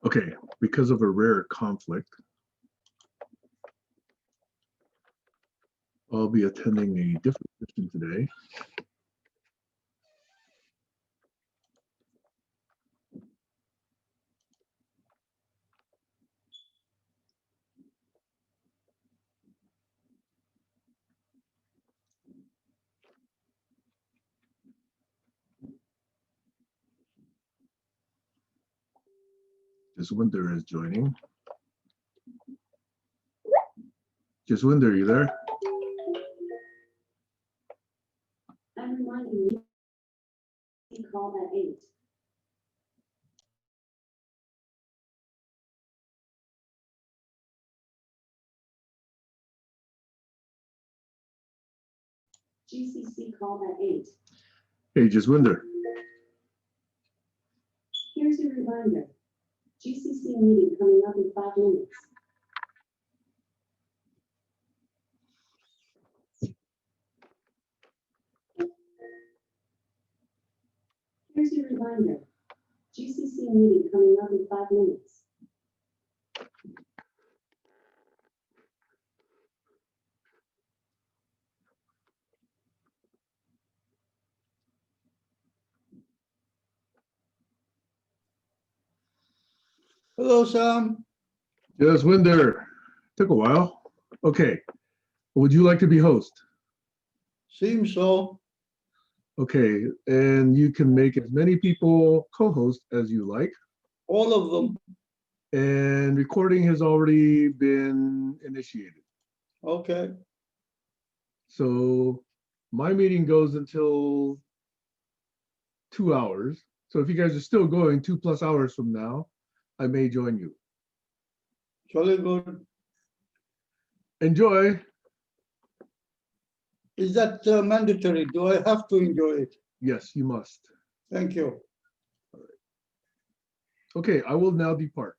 Okay, because of a rare conflict, I'll be attending a different session today. Jaswinder is joining. Jaswinder, are you there? I'm reminding you to call at 8. GCC call at 8. Hey, Jaswinder. Here's your reminder. GCC meeting coming up in 5 minutes. Here's your reminder. GCC meeting coming up in 5 minutes. Hello, Sam. Jaswinder, took a while. Okay, would you like to be host? Seems so. Okay, and you can make as many people co-host as you like. All of them. And recording has already been initiated. Okay. So my meeting goes until 2 hours. So if you guys are still going 2+ hours from now, I may join you. Jolly good. Enjoy. Is that mandatory? Do I have to enjoy it? Yes, you must. Thank you. Okay, I will now depart.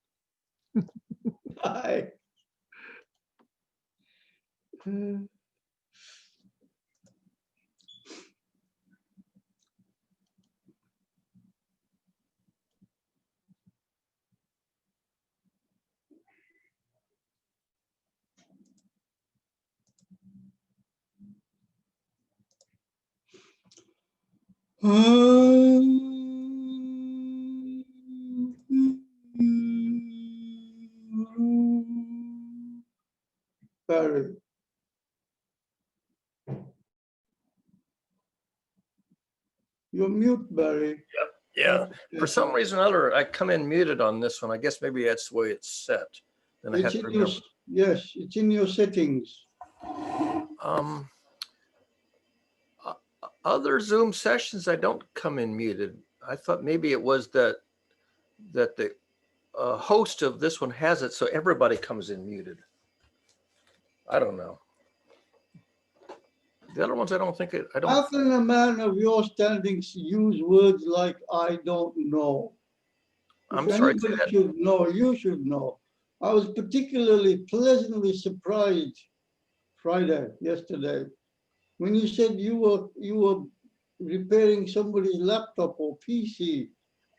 Bye. Barry. You're mute, Barry. Yeah, for some reason or other, I come in muted on this one. I guess maybe that's the way it's set. Then I have It's to in your, remember. yes, it's in your settings. Other Zoom sessions, I don't come in muted. I thought maybe it was that the host of this one has it, so everybody comes in muted. I don't know. The other ones, I don't think it. I don't. How can a man of your standings use words like "I don't know"? I'm If sorry. anybody should know, you should know. I was particularly pleasantly surprised yesterday, when you said you were repairing somebody's laptop or PC,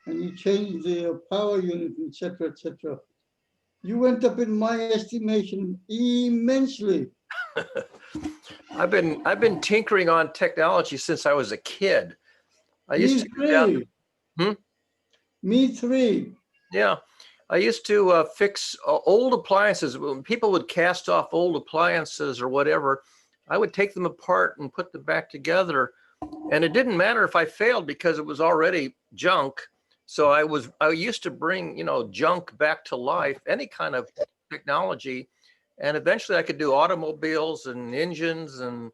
and you changed the power unit, etc., etc. You went up in my estimation immensely. I've been tinkering on technology since I was a kid. I used to go down. Me three. Yeah, I used to fix old appliances. When people would cast off old appliances or whatever, I would take them apart and put them back together. And it didn't matter if I failed because it was already junk. So I used to bring, junk back to life, any kind of technology. And eventually I could do automobiles and engines and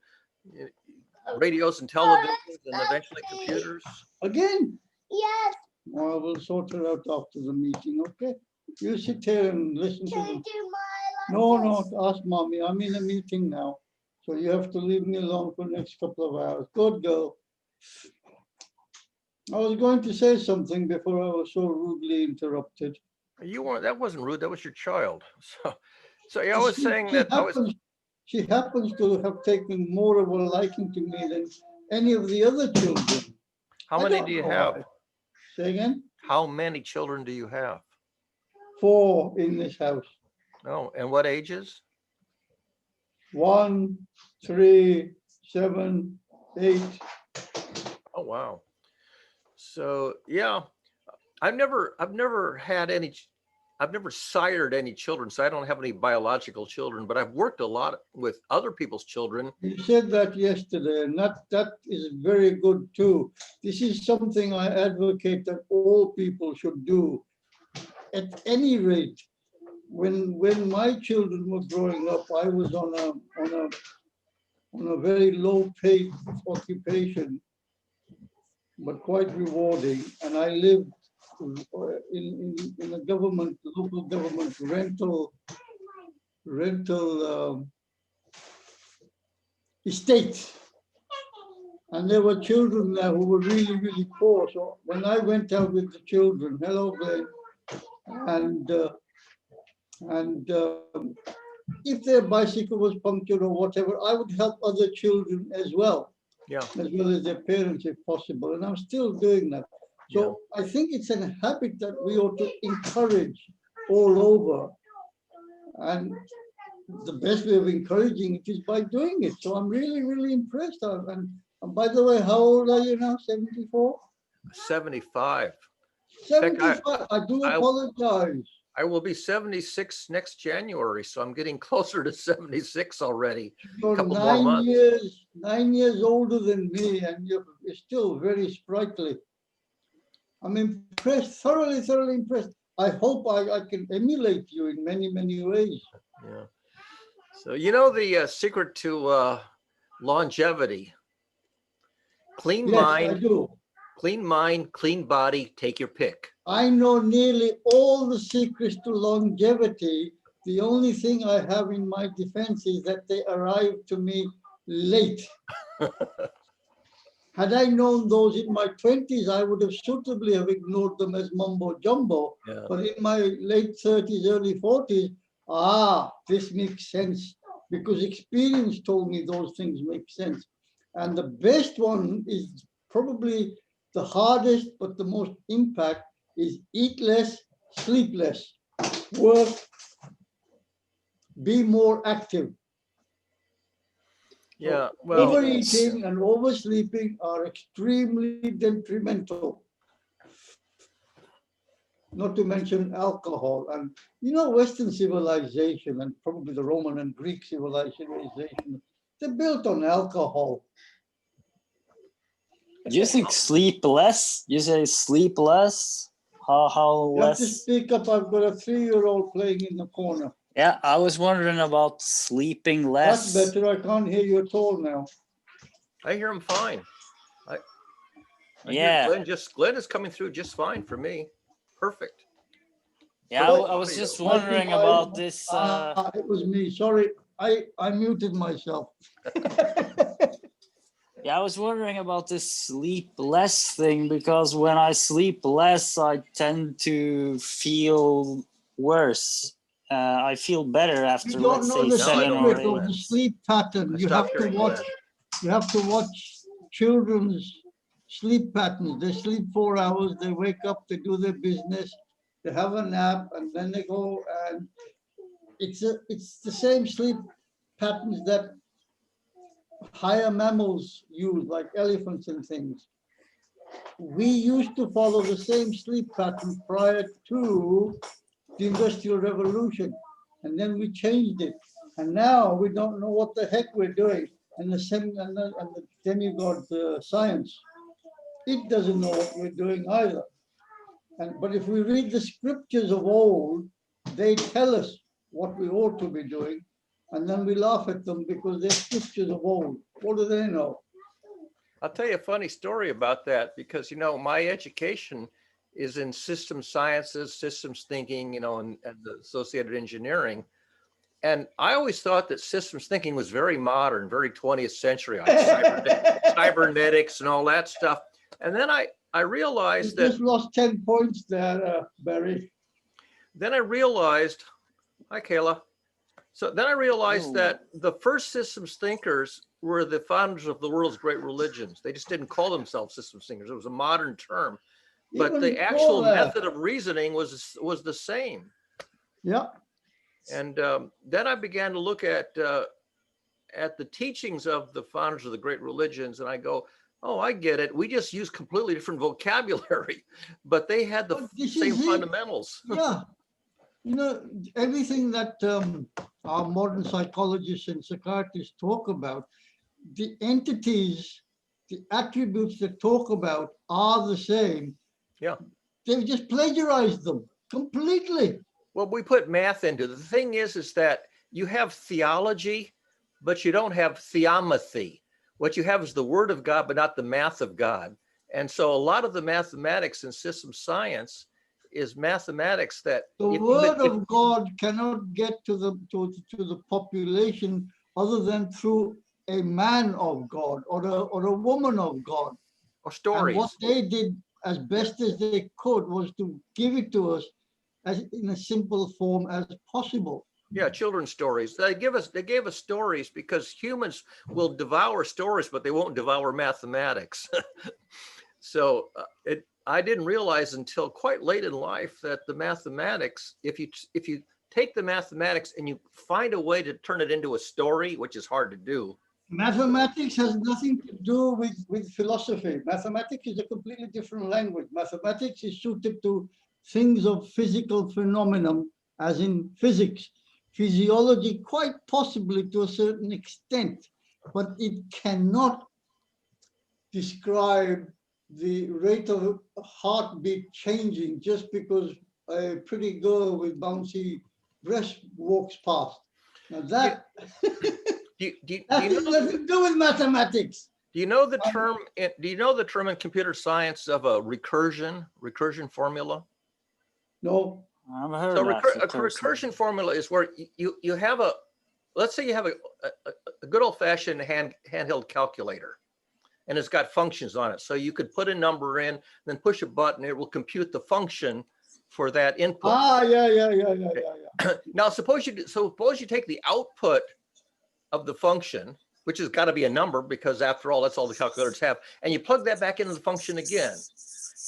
radios and televisions and eventually computers. Again? Yes. I will sort it out after the meeting, okay? You sit here and listen to them. No, ask mommy. I'm in a meeting now. So you have to leave me alone for the next couple of hours. Good girl. I was going to say something before I was so rudely interrupted. You weren't. That wasn't rude. That was your child. So I was saying that she happens to have taken more of a liking to me than any of the other children. How many do you have? Say again? How many children do you have? 4 in this house. Oh, and what ages? 1, 3, 7, 8. Oh, wow. So, yeah, I've never sired any children, so I don't have any biological children, but I've worked a lot with other people's children. You said that yesterday, and that is very good too. This is something I advocate that all people should do. At any rate, when my children were growing up, I was on a very low paid occupation, but quite rewarding, and I lived in a government, local government rental estate. And there were children there who were really, really poor. So when I went out with the children, hello, Glenn, and if their bicycle was punctured or whatever, I would help other children as well. Yeah. As well as their parents if possible. And I'm still doing that. So I think it's a habit that we ought to encourage all over. And the best way of encouraging it is by doing it. So I'm really, really impressed. And by the way, how old are you now? 74? 75. 75. I do apologize. I will be 76 next January, so I'm getting closer to 76 already. You're Couple more months. 9 years older than me, and you're still very sprightly. I'm impressed, thoroughly impressed. I hope I can emulate you in many, many ways. Yeah. So you know the secret to longevity: clean Yes, mind, I do. clean mind, clean body. Take your pick. I know nearly all the secrets to longevity. The only thing I have in my defense is that they arrive to me late. Had I known those in my 20s, I would have suitably have ignored them as mumbo jumbo. Yeah. But in my late 30s, early 40s, this makes sense because experience told me those things make sense. And the best one is probably the hardest, but the most impact is eat less, sleep less, work, be more active. Yeah, well, Overeating and oversleeping are extremely detrimental. Not to mention alcohol. And you know, Western civilization and probably the Roman and Greek civilization, they're built on alcohol. You think sleep less? You say sleep less? How You have to less? speak up. I've got a 3-year-old playing in the corner. Yeah, I was wondering about sleeping less. That's better. I can't hear you at all now. I hear him fine. I Yeah. hear Glenn is coming through just fine for me. Perfect. Yeah, I was just wondering about this. It was me. Sorry, I muted myself. Yeah, I was wondering about this sleep less thing because when I sleep less, I tend to feel worse. I feel better after, You don't let's know say, the 7 or secret 8. of the sleep pattern. I You stopped have to hearing watch. Glenn. You have to watch children's sleep patterns. They sleep 4 hours. They wake up. They do their business. They have a nap, and then they go. And it's the same sleep patterns that higher mammals use, like elephants and things. We used to follow the same sleep pattern prior to the Industrial Revolution, and then we changed it. And now we don't know what the heck we're doing. And the demigod science, it doesn't know what we're doing either. But if we read the scriptures of old, they tell us what we ought to be doing, and then we laugh at them because they're scriptures of old. What do they know? I'll tell you a funny story about that because, you know, my education is in systems sciences, systems thinking, you know, and the associated engineering. And I always thought that systems thinking was very modern, very 20th century, like cybernetics and all that stuff. And then I realized You that. just lost 10 points there, Barry. Then I realized, hi, Kayla. So then I realized Oh. that the first systems thinkers were the founders of the world's great religions. They just didn't call themselves systems thinkers. It was a modern term, but Even the actual before that, method of reasoning was the same. Yeah. And then I began to look at the teachings of the founders of the great religions, and I go, oh, I get it. We just use completely different vocabulary, but they had the But this same is it. fundamentals. Yeah. You know, everything that our modern psychologists and psychiatrists talk about, the entities, the attributes that talk about are the same. Yeah. They've just plagiarized them completely. Well, we put math into it. The thing is that you have theology, but you don't have theomathy. What you have is the word of God, but not the math of God. And so a lot of the mathematics in system science is mathematics that The word of God cannot get to the population other than through a man of God or a woman of God. or And stories. what they did as best as they could was to give it to us as in a simple form as possible. Yeah, children's stories. They gave us stories because humans will devour stories, but they won't devour mathematics. So I didn't realize until quite late in life that the mathematics, if you take the mathematics and you find a way to turn it into a story, which is hard to do. Mathematics has nothing to do with philosophy. Mathematics is a completely different language. Mathematics is suited to things of physical phenomenon, as in physics, physiology, quite possibly to a certain extent, but it cannot describe the rate of heartbeat changing just because a pretty girl with bouncy breast walks past. Now that that has nothing to do with mathematics. Do you know the term? Do you know the term in computer science of a recursion formula? No. I've heard So that. recursion formula is where you have a, let's say you have a good old fashioned handheld calculator, and it's got functions on it. So you could put a number in, then push a button, it will compute the function for that input. Ah, yeah. Now suppose you take the output of the function, which has got to be a number because after all, that's all the calculators have, and you plug that back into the function again.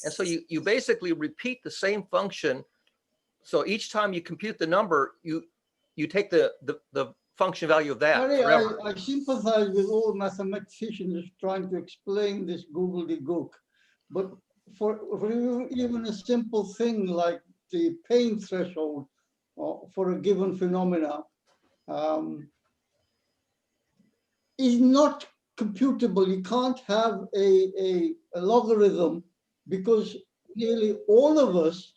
And so you basically repeat the same function. So each time you compute the number, you take the function value of that forever. I sympathize with all mathematicians trying to explain this gobbledygook, but for even a simple thing like the pain threshold for a given phenomena is not computable. You can't have a logarithm because nearly all of us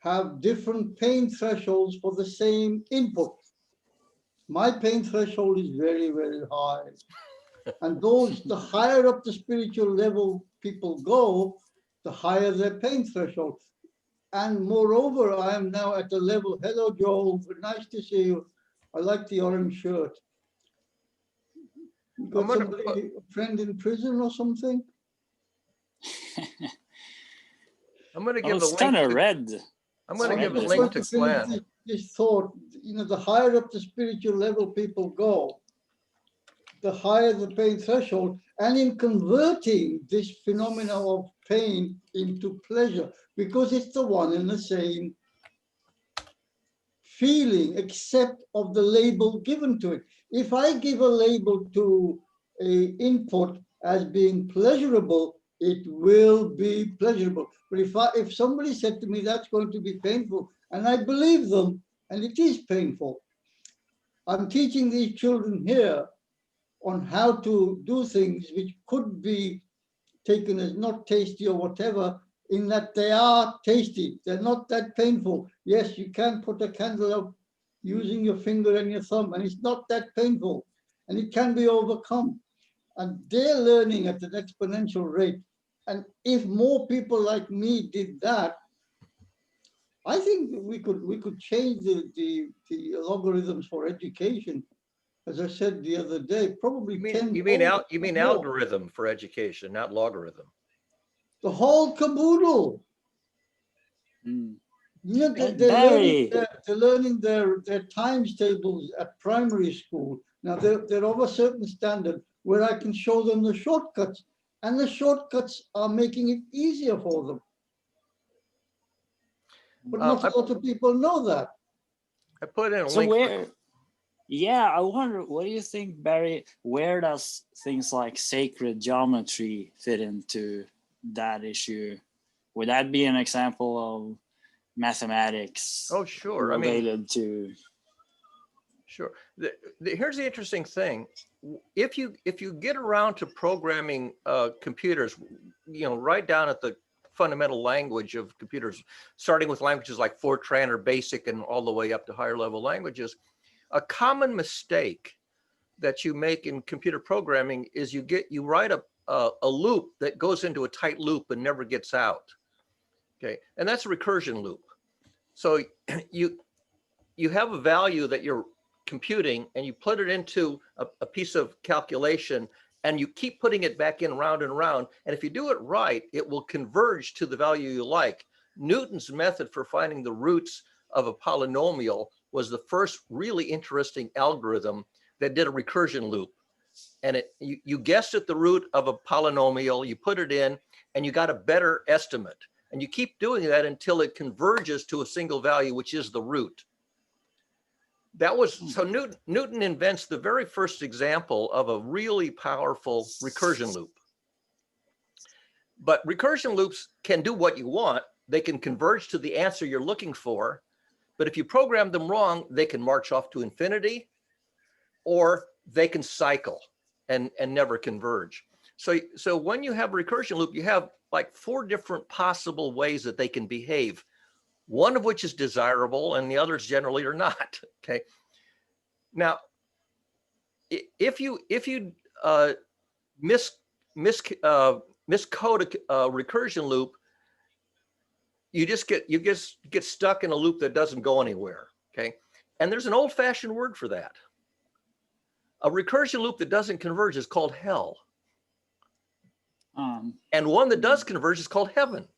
have different pain thresholds for the same input. My pain threshold is very, very high. And the higher up the spiritual level people go, the higher their pain threshold. And moreover, I am now at the level, hello, Joel, nice to see you. I like the orange shirt. You got somebody, a friend in prison or something? I'm going to give it's the kind link. of red. I'm going to give the I'm link going to Glenn. This thought, the higher up the spiritual level people go, the higher the pain threshold, and in converting this phenomena of pain into pleasure, because it's the one and the same feeling, except of the label given to it. If I give a label to a input as being pleasurable, it will be pleasurable. But if somebody said to me that's going to be painful, and I believe them, and it is painful, I'm teaching these children here on how to do things which could be taken as not tasty or whatever, in that they are tasty. They're not that painful. Yes, you can put a candle up using your finger and your thumb, and it's not that painful, and it can be overcome. And they're learning at an exponential rate. And if more people like me did that, I think we could change the logarithms for education. As I said the other day, probably You mean algorithm for education, not logarithm. The whole caboodle. Mm. They're learning their times tables at primary school. Now they're of a certain standard where I can show them the shortcuts, and the shortcuts are making it easier for them. But not a lot of people know that. I put in a So link. where, yeah, I wonder, what do you think, Barry, where does things like sacred geometry fit into that issue? Would that be an example of mathematics Oh, sure. I mean, related to? sure. Here's the interesting thing. If you get around to programming computers, right down at the fundamental language of computers, starting with languages like Fortran or BASIC and all the way up to higher level languages, a common mistake that you make in computer programming is you write a loop that goes into a tight loop and never gets out. Okay, and that's a recursion loop. So you have a value that you're computing and you put it into a piece of calculation and you keep putting it back in round and round. And if you do it right, it will converge to the value you like. Newton's method for finding the roots of a polynomial was the first really interesting algorithm that did a recursion loop. And you guessed at the root of a polynomial, you put it in, and you got a better estimate. And you keep doing that until it converges to a single value, which is the root. That was, so Newton invents the very first example of a really powerful recursion loop. But recursion loops can do what you want. They can converge to the answer you're looking for. But if you program them wrong, they can march off to infinity, or they can cycle and never converge. So when you have a recursion loop, you have like 4 different possible ways that they can behave, one of which is desirable and the others generally are not. Okay. Now, if you miscode a recursion loop, you just get stuck in a loop that doesn't go anywhere. Okay. And there's an old-fashioned word for that. A recursion loop that doesn't converge is called hell. And one that does converge is called heaven.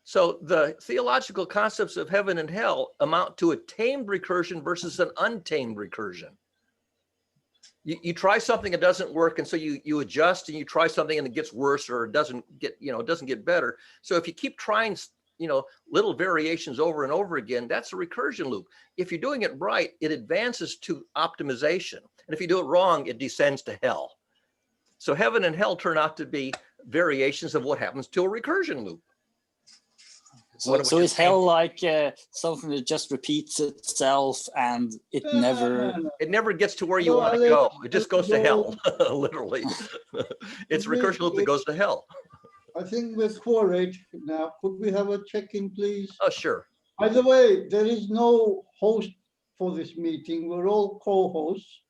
So the theological concepts of heaven and hell amount to a tamed recursion versus an untamed recursion. You try something, it doesn't work, and so you adjust, and you try something and it gets worse, or it doesn't get better. So if you keep trying little variations over and over again, that's a recursion loop. If you're doing it right, it advances to optimization. And if you do it wrong, it descends to hell. So heaven and hell turn out to be variations of what happens to a recursion loop. So is hell like something that just repeats itself and it never gets to where you want to go. It just goes to hell, literally. It's a recursion loop that goes to hell. I think we're quorate now. Could we have a check-in, please? Oh, sure. By the way, there is no host for this meeting. We're all co-hosts.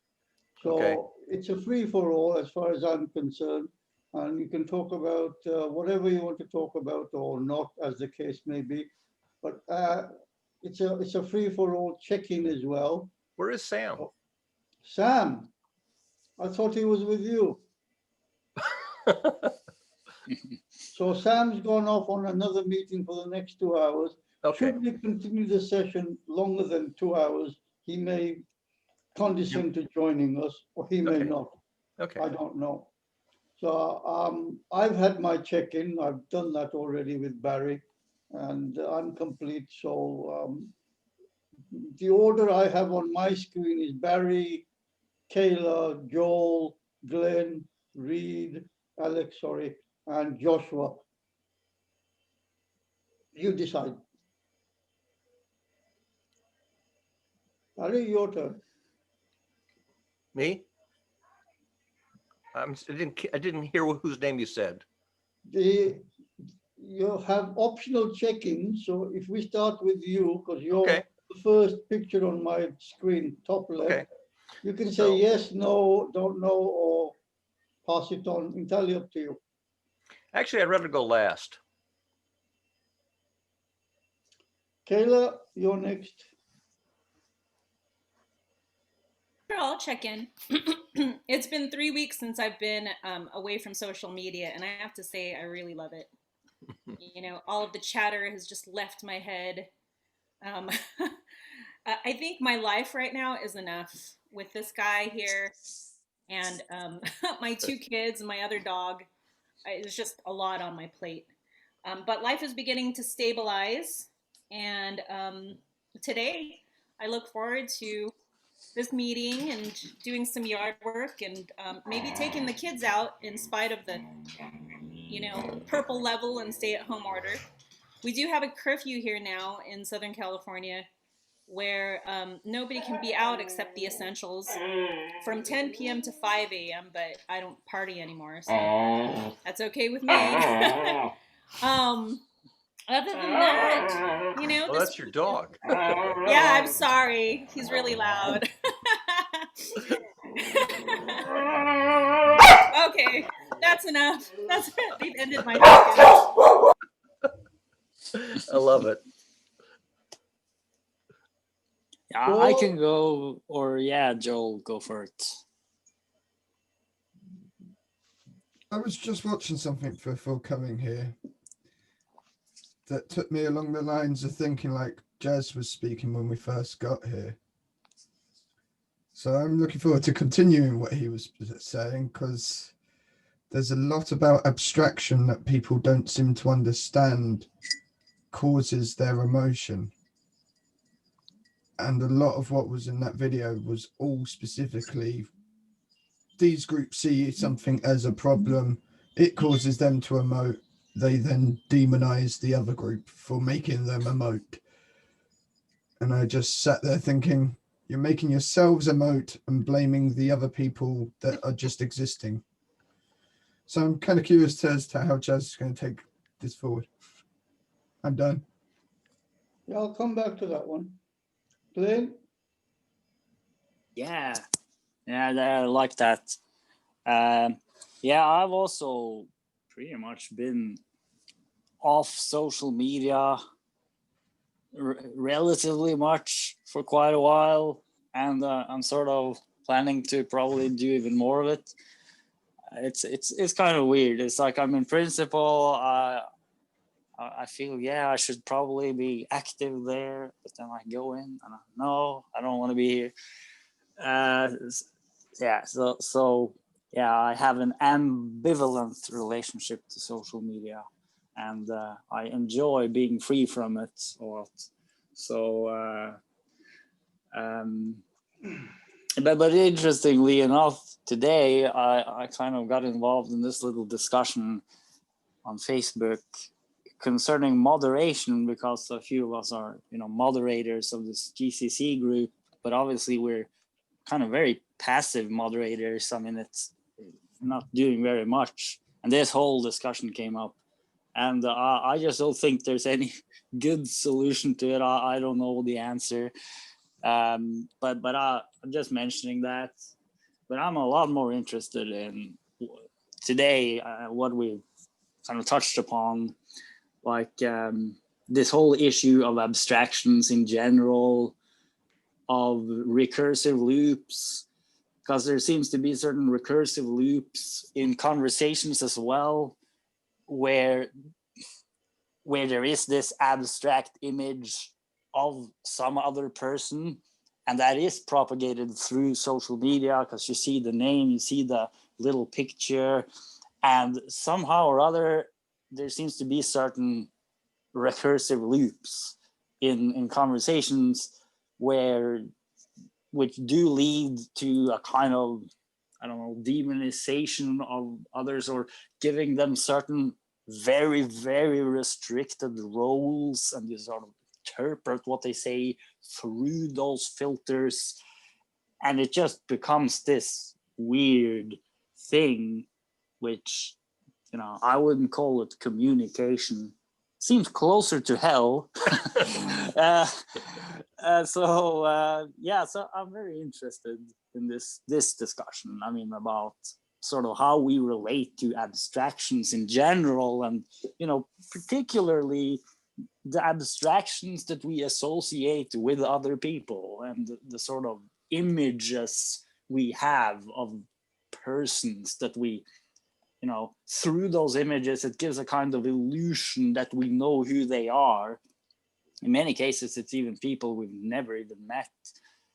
So Okay. It's a free-for-all as far as I'm concerned. And you can talk about whatever you want to talk about or not, as the case may be. But it's a free-for-all check-in as well. Where is Sam? Sam, I thought he was with you. So Sam's gone off on another meeting for the next 2 hours. Okay. Should we continue the session longer than 2 hours, he may condescend to joining us, or he may not. Okay. I don't know. So I've had my check-in. I've done that already with Barry, and I'm complete. So the order I have on my screen is Barry, Kayla, Joel, Glenn, Reed, Alex, sorry, and Joshua. You decide. Barry, your turn. Me? I didn't hear whose name you said. You have optional check-in. So if we start with you, because you're Okay. the first picture on my screen, top left, Okay. you can So- say yes, no, don't know, or pass it on. Entirely up to you. Actually, I'd rather go last. Kayla, you're next. Sure, I'll check in. It's been 3 weeks since I've been away from social media, and I have to say I really love it. All of the chatter has just left my head. I think my life right now is enough with this guy here and my 2 kids and my other dog. It's just a lot on my plate. But life is beginning to stabilize, and today I look forward to this meeting and doing some yard work and maybe taking the kids out in spite of the, purple level and stay-at-home order. We do have a curfew here now in Southern California where nobody can be out except the essentials from 10 p.m. to 5 a.m., but I don't party anymore, so that's okay with me. Other than that, Well, that's your dog. Yeah, I'm sorry. He's really loud. Okay, that's enough. That's it. They've ended my focus. I love it. Yeah, I can go, or yeah, Joel, go for it. I was just watching something before coming here that took me along the lines of thinking like Jazz was speaking when we first got here. So I'm looking forward to continuing what he was saying, because there's a lot about abstraction that people don't seem to understand causes their emotion. And a lot of what was in that video was all specifically, these groups see something as a problem, it causes them to emote, they then demonize the other group for making them emote. And I just sat there thinking, you're making yourselves emote and blaming the other people that are just existing. So I'm kind of curious as to how Jazz is going to take this forward. I'm done. Yeah, I'll come back to that one. Blaine? Yeah, I like that. Yeah, I've also pretty much been off social media relatively much for quite a while, and I'm sort of planning to probably do even more of it. It's kind of weird. It's like, I'm in principle, I feel, yeah, I should probably be active there, but then I go in and I don't want to be here. I have an ambivalent relationship to social media, and I enjoy being free from it a lot. So, but interestingly enough, today I kind of got involved in this little discussion on Facebook concerning moderation, because a few of us are, moderators of this GCC group, but obviously we're kind of very passive moderators. I mean, it's not doing very much. And this whole discussion came up, and I just don't think there's any good solution to it. I don't know the answer. But I'm just mentioning that. But I'm a lot more interested in today what we kind of touched upon, like this whole issue of abstractions in general, of recursive loops, because there seems to be certain recursive loops in conversations as well, where there is this abstract image of some other person, and that is propagated through social media, because you see the name, you see the little picture, and somehow or other there seems to be certain recursive loops in conversations which do lead to a kind of, I don't know, demonization of others, or giving them certain very, very restricted roles, and you sort of interpret what they say through those filters, and it just becomes this weird thing, which, I wouldn't call it communication. Seems closer to hell. So I'm very interested in this discussion. I mean, about sort of how we relate to abstractions in general, and particularly the abstractions that we associate with other people, and the sort of images we have of persons that we, through those images, it gives a kind of illusion that we know who they are. In many cases, it's even people we've never even met,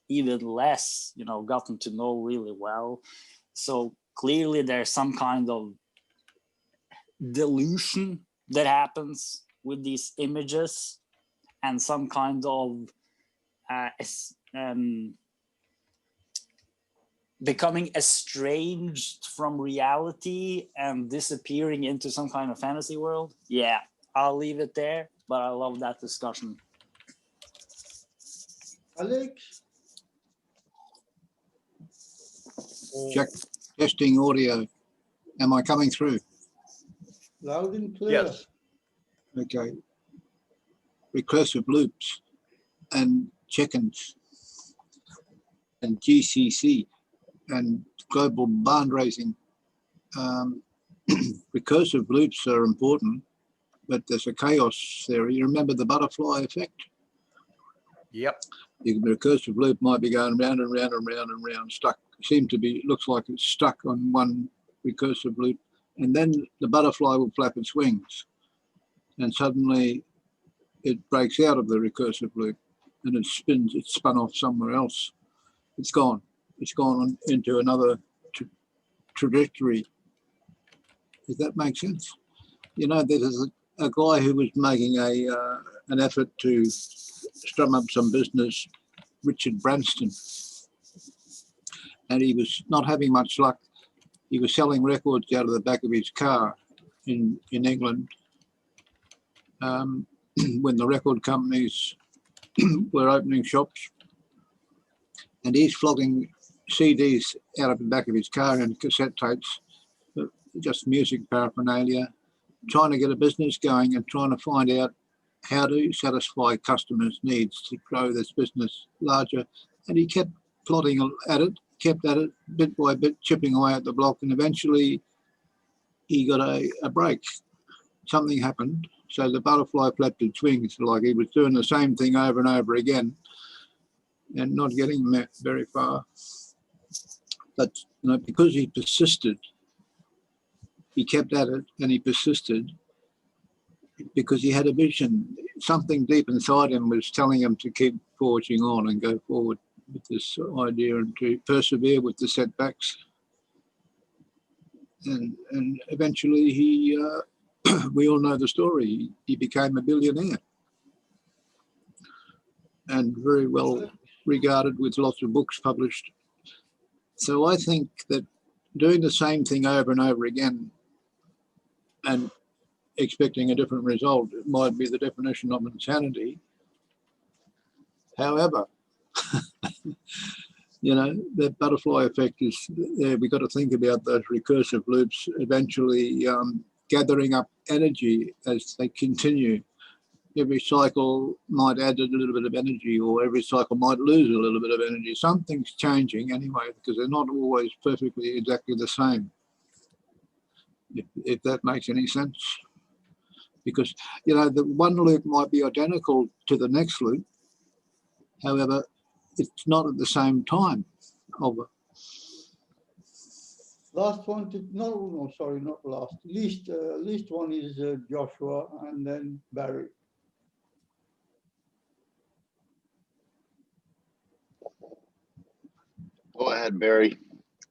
even less, gotten to know really well. So clearly there's some kind of delusion that happens with these images, and some kind of becoming estranged from reality and disappearing into some kind of fantasy world. Yeah, I'll leave it there, but I love that discussion. Alex? Check, testing audio. Am I coming through? Loud and clear. Yes. Okay. Recursive loops and check-ins and GCC and global bond raising. Recursive loops are important, but there's a chaos theory. You remember the butterfly effect? Yep. The recursive loop might be going round and round and round and round, stuck. Looks like it's stuck on one recursive loop. And then the butterfly will flap its wings. And suddenly it breaks out of the recursive loop and it's spun off somewhere else. It's gone. It's gone on into another trajectory. Does that make sense? You know, there's a guy who was making an effort to strum up some business, Richard Branston, and he was not having much luck. He was selling records out of the back of his car in England when the record companies were opening shops, and he's flogging CDs out of the back of his car and cassette tapes, just music paraphernalia, trying to get a business going and trying to find out how to satisfy customers' needs to grow this business larger. And he kept plodding at it, kept at it bit by bit, chipping away at the block, and eventually he got a break. Something happened. So the butterfly flapped its wings, like he was doing the same thing over and over again and not getting very far. But you know, because he persisted, he kept at it and he persisted because he had a vision. Something deep inside him was telling him to keep forging on and go forward with this idea and to persevere with the setbacks. And eventually he, we all know the story, he became a billionaire and very well regarded with lots of books published. So I think that doing the same thing over and over again and expecting a different result might be the definition of insanity. However, you know, the butterfly effect is there. We've got to think about those recursive loops eventually gathering up energy as they continue. Every cycle might add a little bit of energy, or every cycle might lose a little bit of energy. Something's changing anyway, because they're not always perfectly exactly the same, if that makes any sense. Because, you know, the one loop might be identical to the next loop. However, it's not at the same time. Last one, no, sorry, not last. Least one is Joshua and then Barry. Go ahead, Barry.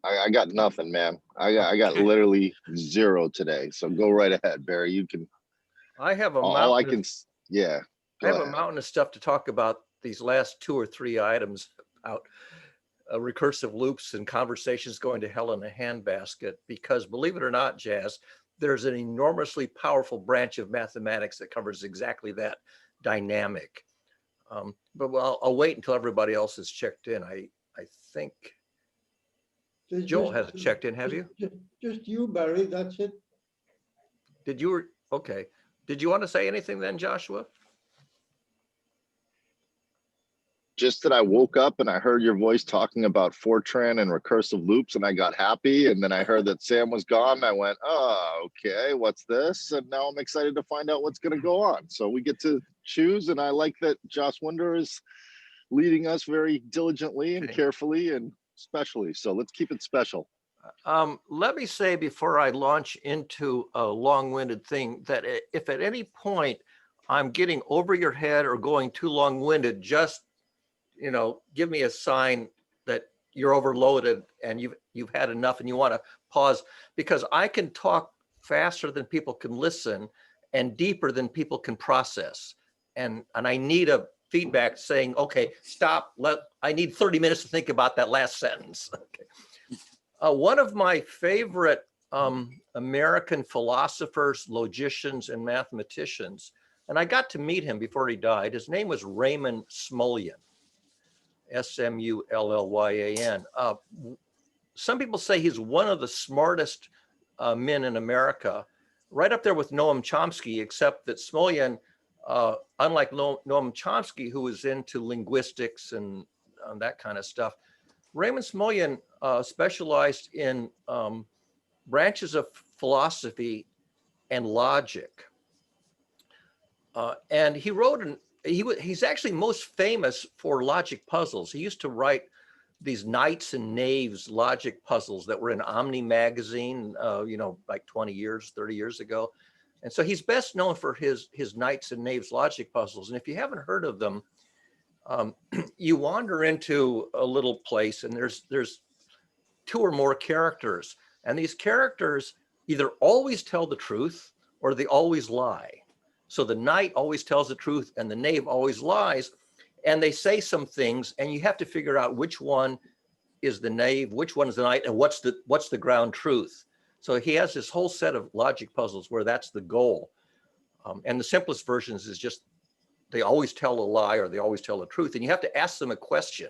I got nothing, man. I got literally zero today. So go right ahead, Barry. You can. I have a All I mountain. can. Yeah. I have Go a ahead. mountain of stuff to talk about these last 2 or 3 items about recursive loops and conversations going to hell in a handbasket, because believe it or not, Jazz, there's an enormously powerful branch of mathematics that covers exactly that dynamic. But I'll wait until everybody else is checked in. I think Joel hasn't checked in, have you? Just you, Barry, that's it. Did you? Okay. Did you want to say anything then, Joshua? Just that I woke up and I heard your voice talking about Fortran and recursive loops, and I got happy. And then I heard that Sam was gone. And I went, oh, okay, what's this? And now I'm excited to find out what's going to go on. So we get to choose. And I like that Josh Winder is leading us very diligently and carefully and specially. So let's keep it special. Let me say before I launch into a long-winded thing that if at any point I'm getting over your head or going too long-winded, just give me a sign that you're overloaded and you've had enough and you want to pause, because I can talk faster than people can listen and deeper than people can process. And I need a feedback saying, okay, stop, I need 30 minutes to think about that last sentence. Okay. One of my favorite American philosophers, logicians, and mathematicians, and I got to meet him before he died. His name was Raymond Smullyan, Smullyan. Some people say he's one of the smartest men in America, right up there with Noam Chomsky, except that Smullyan, unlike Noam Chomsky, who was into linguistics and that kind of stuff, Raymond Smullyan specialized in branches of philosophy and logic. And he wrote, he's actually most famous for logic puzzles. He used to write these knights and knaves logic puzzles that were in Omni magazine, like 20 years, 30 years ago. And so he's best known for his knights and knaves logic puzzles. And if you haven't heard of them, you wander into a little place and there's 2 or more characters. And these characters either always tell the truth or they always lie. So the knight always tells the truth and the knave always lies. And they say some things and you have to figure out which one is the knave, which one is the knight, and what's the ground truth. So he has this whole set of logic puzzles where that's the goal. And the simplest versions is just, they always tell a lie or they always tell the truth. And you have to ask them a question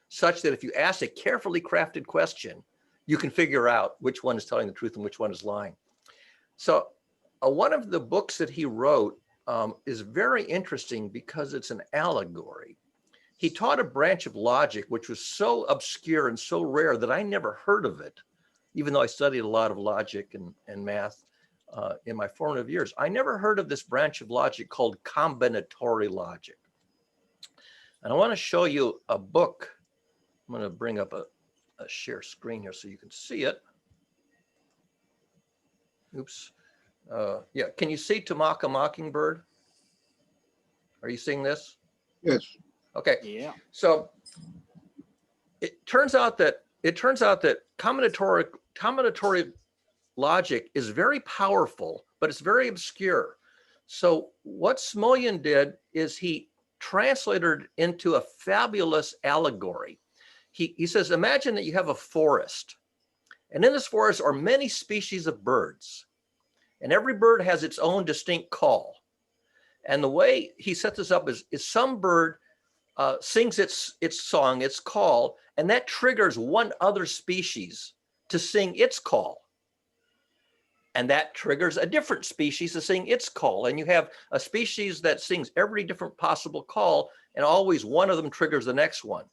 such that if you ask a carefully crafted question, you can figure out which one is telling the truth and which one is lying. So one of the books that he wrote is very interesting because it's an allegory. He taught a branch of logic which was so obscure and so rare that I never heard of it, even though I studied a lot of logic and math in my formative years. I never heard of this branch of logic called combinatory logic. And I want to show you a book. I'm going to bring up a share screen here so you can see it. Oops. Yeah, can you see Tamaka Mockingbird? Are you seeing this? Yes. Okay. Yeah. So it turns out that combinatory logic is very powerful, but it's very obscure. So what Smullyan did is he translated it into a fabulous allegory. He says, imagine that you have a forest, and in this forest are many species of birds, and every bird has its own distinct call. And the way he sets this up is some bird sings its song, its call, and that triggers one other species to sing its call. And that triggers a different species to sing its call. And you have a species that sings every different possible call, and always one of them triggers the next one.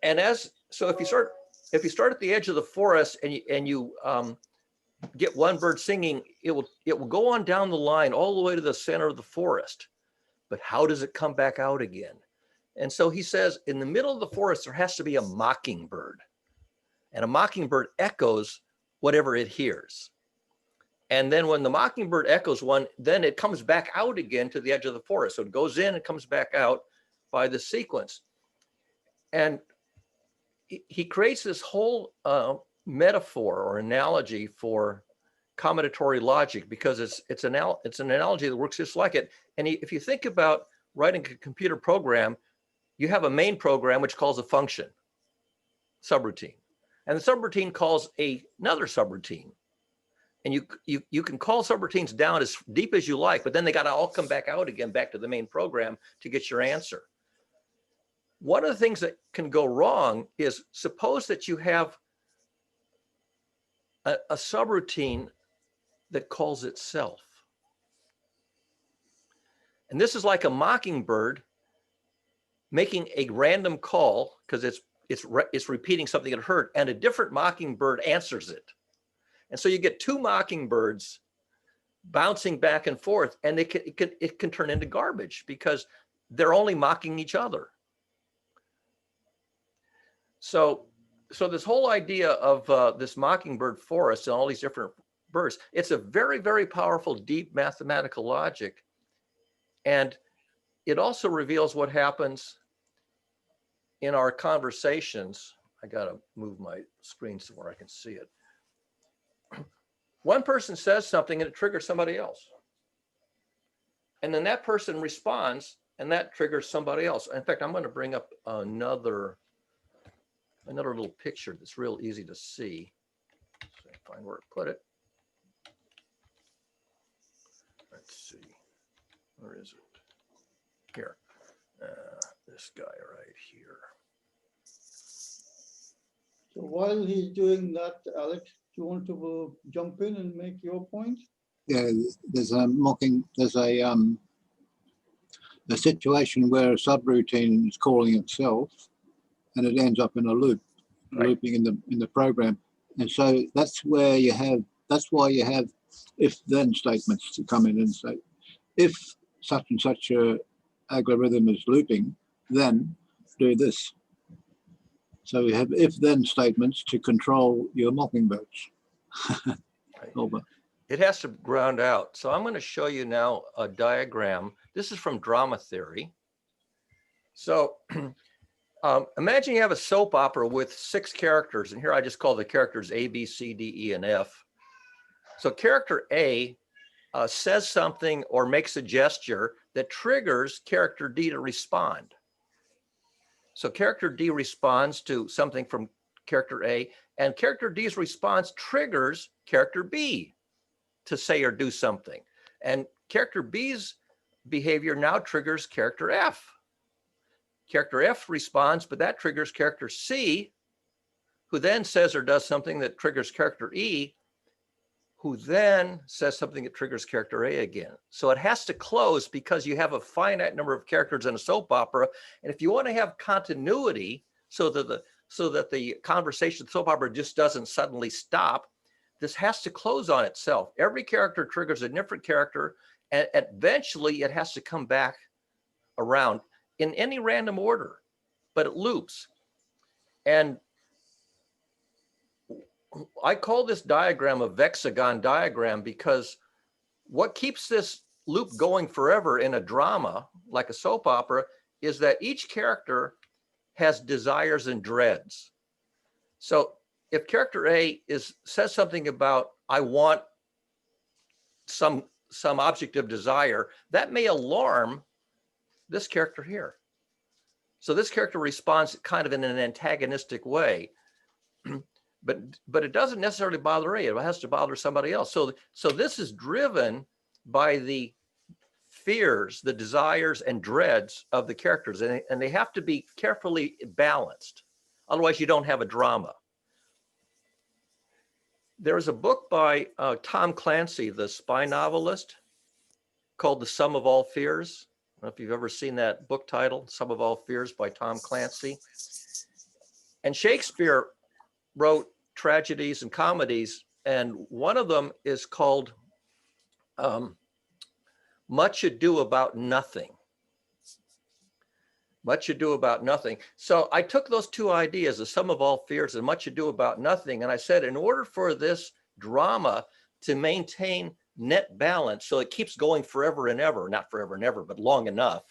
And so if you start at the edge of the forest and you get one bird singing, it will go on down the line all the way to the center of the forest. But how does it come back out again? And so he says, in the middle of the forest, there has to be a mockingbird. And a mockingbird echoes whatever it hears. And then when the mockingbird echoes one, then it comes back out again to the edge of the forest. So it goes in and comes back out by the sequence. And he creates this whole metaphor or analogy for combinatory logic because it's an analogy that works just like it. And if you think about writing a computer program, you have a main program which calls a function, subroutine, and the subroutine calls another subroutine. And you can call subroutines down as deep as you like, but then they got to all come back out again, back to the main program to get your answer. One of the things that can go wrong is suppose that you have a subroutine that calls itself. And this is like a mockingbird making a random call because it's repeating something it heard, and a different mockingbird answers it. And so you get 2 mockingbirds bouncing back and forth, and it can turn into garbage because they're only mocking each other. So this whole idea of this mockingbird forest and all these different birds, it's a very, very powerful, deep mathematical logic. And it also reveals what happens in our conversations. I got to move my screen somewhere I can see it. One person says something and it triggers somebody else. And then that person responds and that triggers somebody else. In fact, I'm going to bring up another little picture that's real easy to see. So find where to put it. Let's see. Where is it? Here. This guy right here. So while he's doing that, Alex, do you want to jump in and make your point? Yeah, there's a situation where a subroutine is calling itself, and it ends up in a loop, Right. looping in the program, and so that's why you have if-then statements to come in and say, if such and such a algorithm is looping, then do this. So we have if-then statements to control your mockingbirds. Over. It has to ground out. So I'm going to show you now a diagram. This is from drama theory. So imagine you have a soap opera with 6 characters, and here I just call the characters A, B, C, D, E, and F. So character A says something or makes a gesture that triggers character D to respond. So character D responds to something from character A, and character D's response triggers character B to say or do something. And character B's behavior now triggers character F. Character F responds, but that triggers character C, who then says or does something that triggers character E, who then says something that triggers character A again. So it has to close because you have a finite number of characters in a soap opera. And if you want to have continuity so that the conversation soap opera just doesn't suddenly stop, this has to close on itself. Every character triggers a different character, and eventually it has to come back around in any random order, but it loops. And I call this diagram a vexagon diagram because what keeps this loop going forever in a drama, like a soap opera, is that each character has desires and dreads. So if character A says something about, I want some object of desire, that may alarm this character here. So this character responds kind of in an antagonistic way. But it doesn't necessarily bother A, it has to bother somebody else. So this is driven by the fears, the desires and dreads of the characters, and they have to be carefully balanced. Otherwise you don't have a drama. There's a book by Tom Clancy, the spy novelist, called The Sum of All Fears. I don't know if you've ever seen that book title, Sum of All Fears by Tom Clancy. And Shakespeare wrote tragedies and comedies, and one of them is called Much Ado About Nothing. Much Ado About Nothing. So I took those two ideas, the Sum of All Fears and Much Ado About Nothing, and I said, in order for this drama to maintain net balance, so it keeps going forever and ever, not forever and ever, but long enough,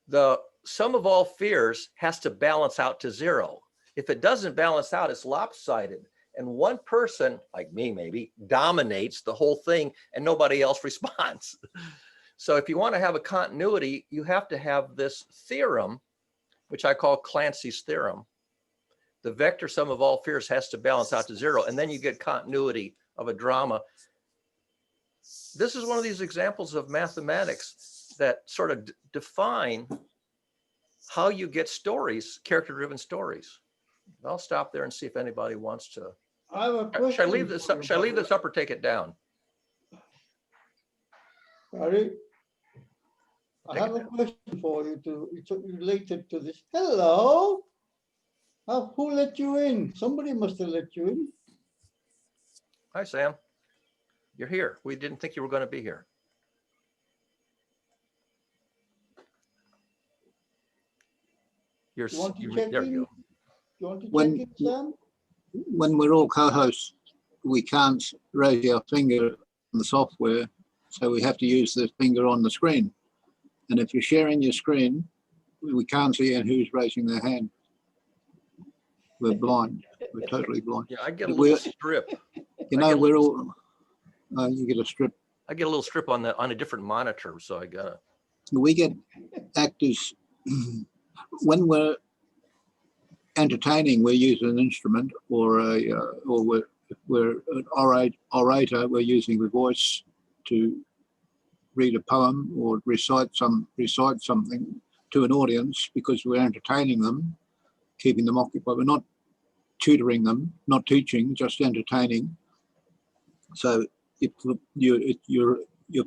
the Sum of All Fears has to balance out to 0. If it doesn't balance out, it's lopsided. And one person, like me maybe, dominates the whole thing and nobody else responds. So if you want to have a continuity, you have to have this theorem, which I call Clancy's theorem. The vector sum of all fears has to balance out to 0, and then you get continuity of a drama. This is one of these examples of mathematics that sort of define how you get stories, character-driven stories. I'll stop there and see if anybody wants to. I have a question. Should I leave this up? Should I leave this up or take it down? Sorry. I have a question for you it's related to this. Hello. Who let you in? Somebody must have let you in. Hi, Sam. You're here. We didn't think you were going to be here. You want to You're check there in? you go. You want to When- check in, Sam? When we're all co-hosts, we can't raise our finger on the software, so we have to use the finger on the screen. And if you're sharing your screen, we can't see who's raising their hand. We're blind. We're totally blind. Yeah, I get a little strip. You know, we're all. You get a strip. I get a little strip on a different monitor, so I gotta. We get actors, when we're entertaining, we're using an instrument, or we're an orator, we're using the voice to read a poem or recite something to an audience, because we're entertaining them, keeping them occupied. We're not tutoring them, not teaching, just entertaining. So you're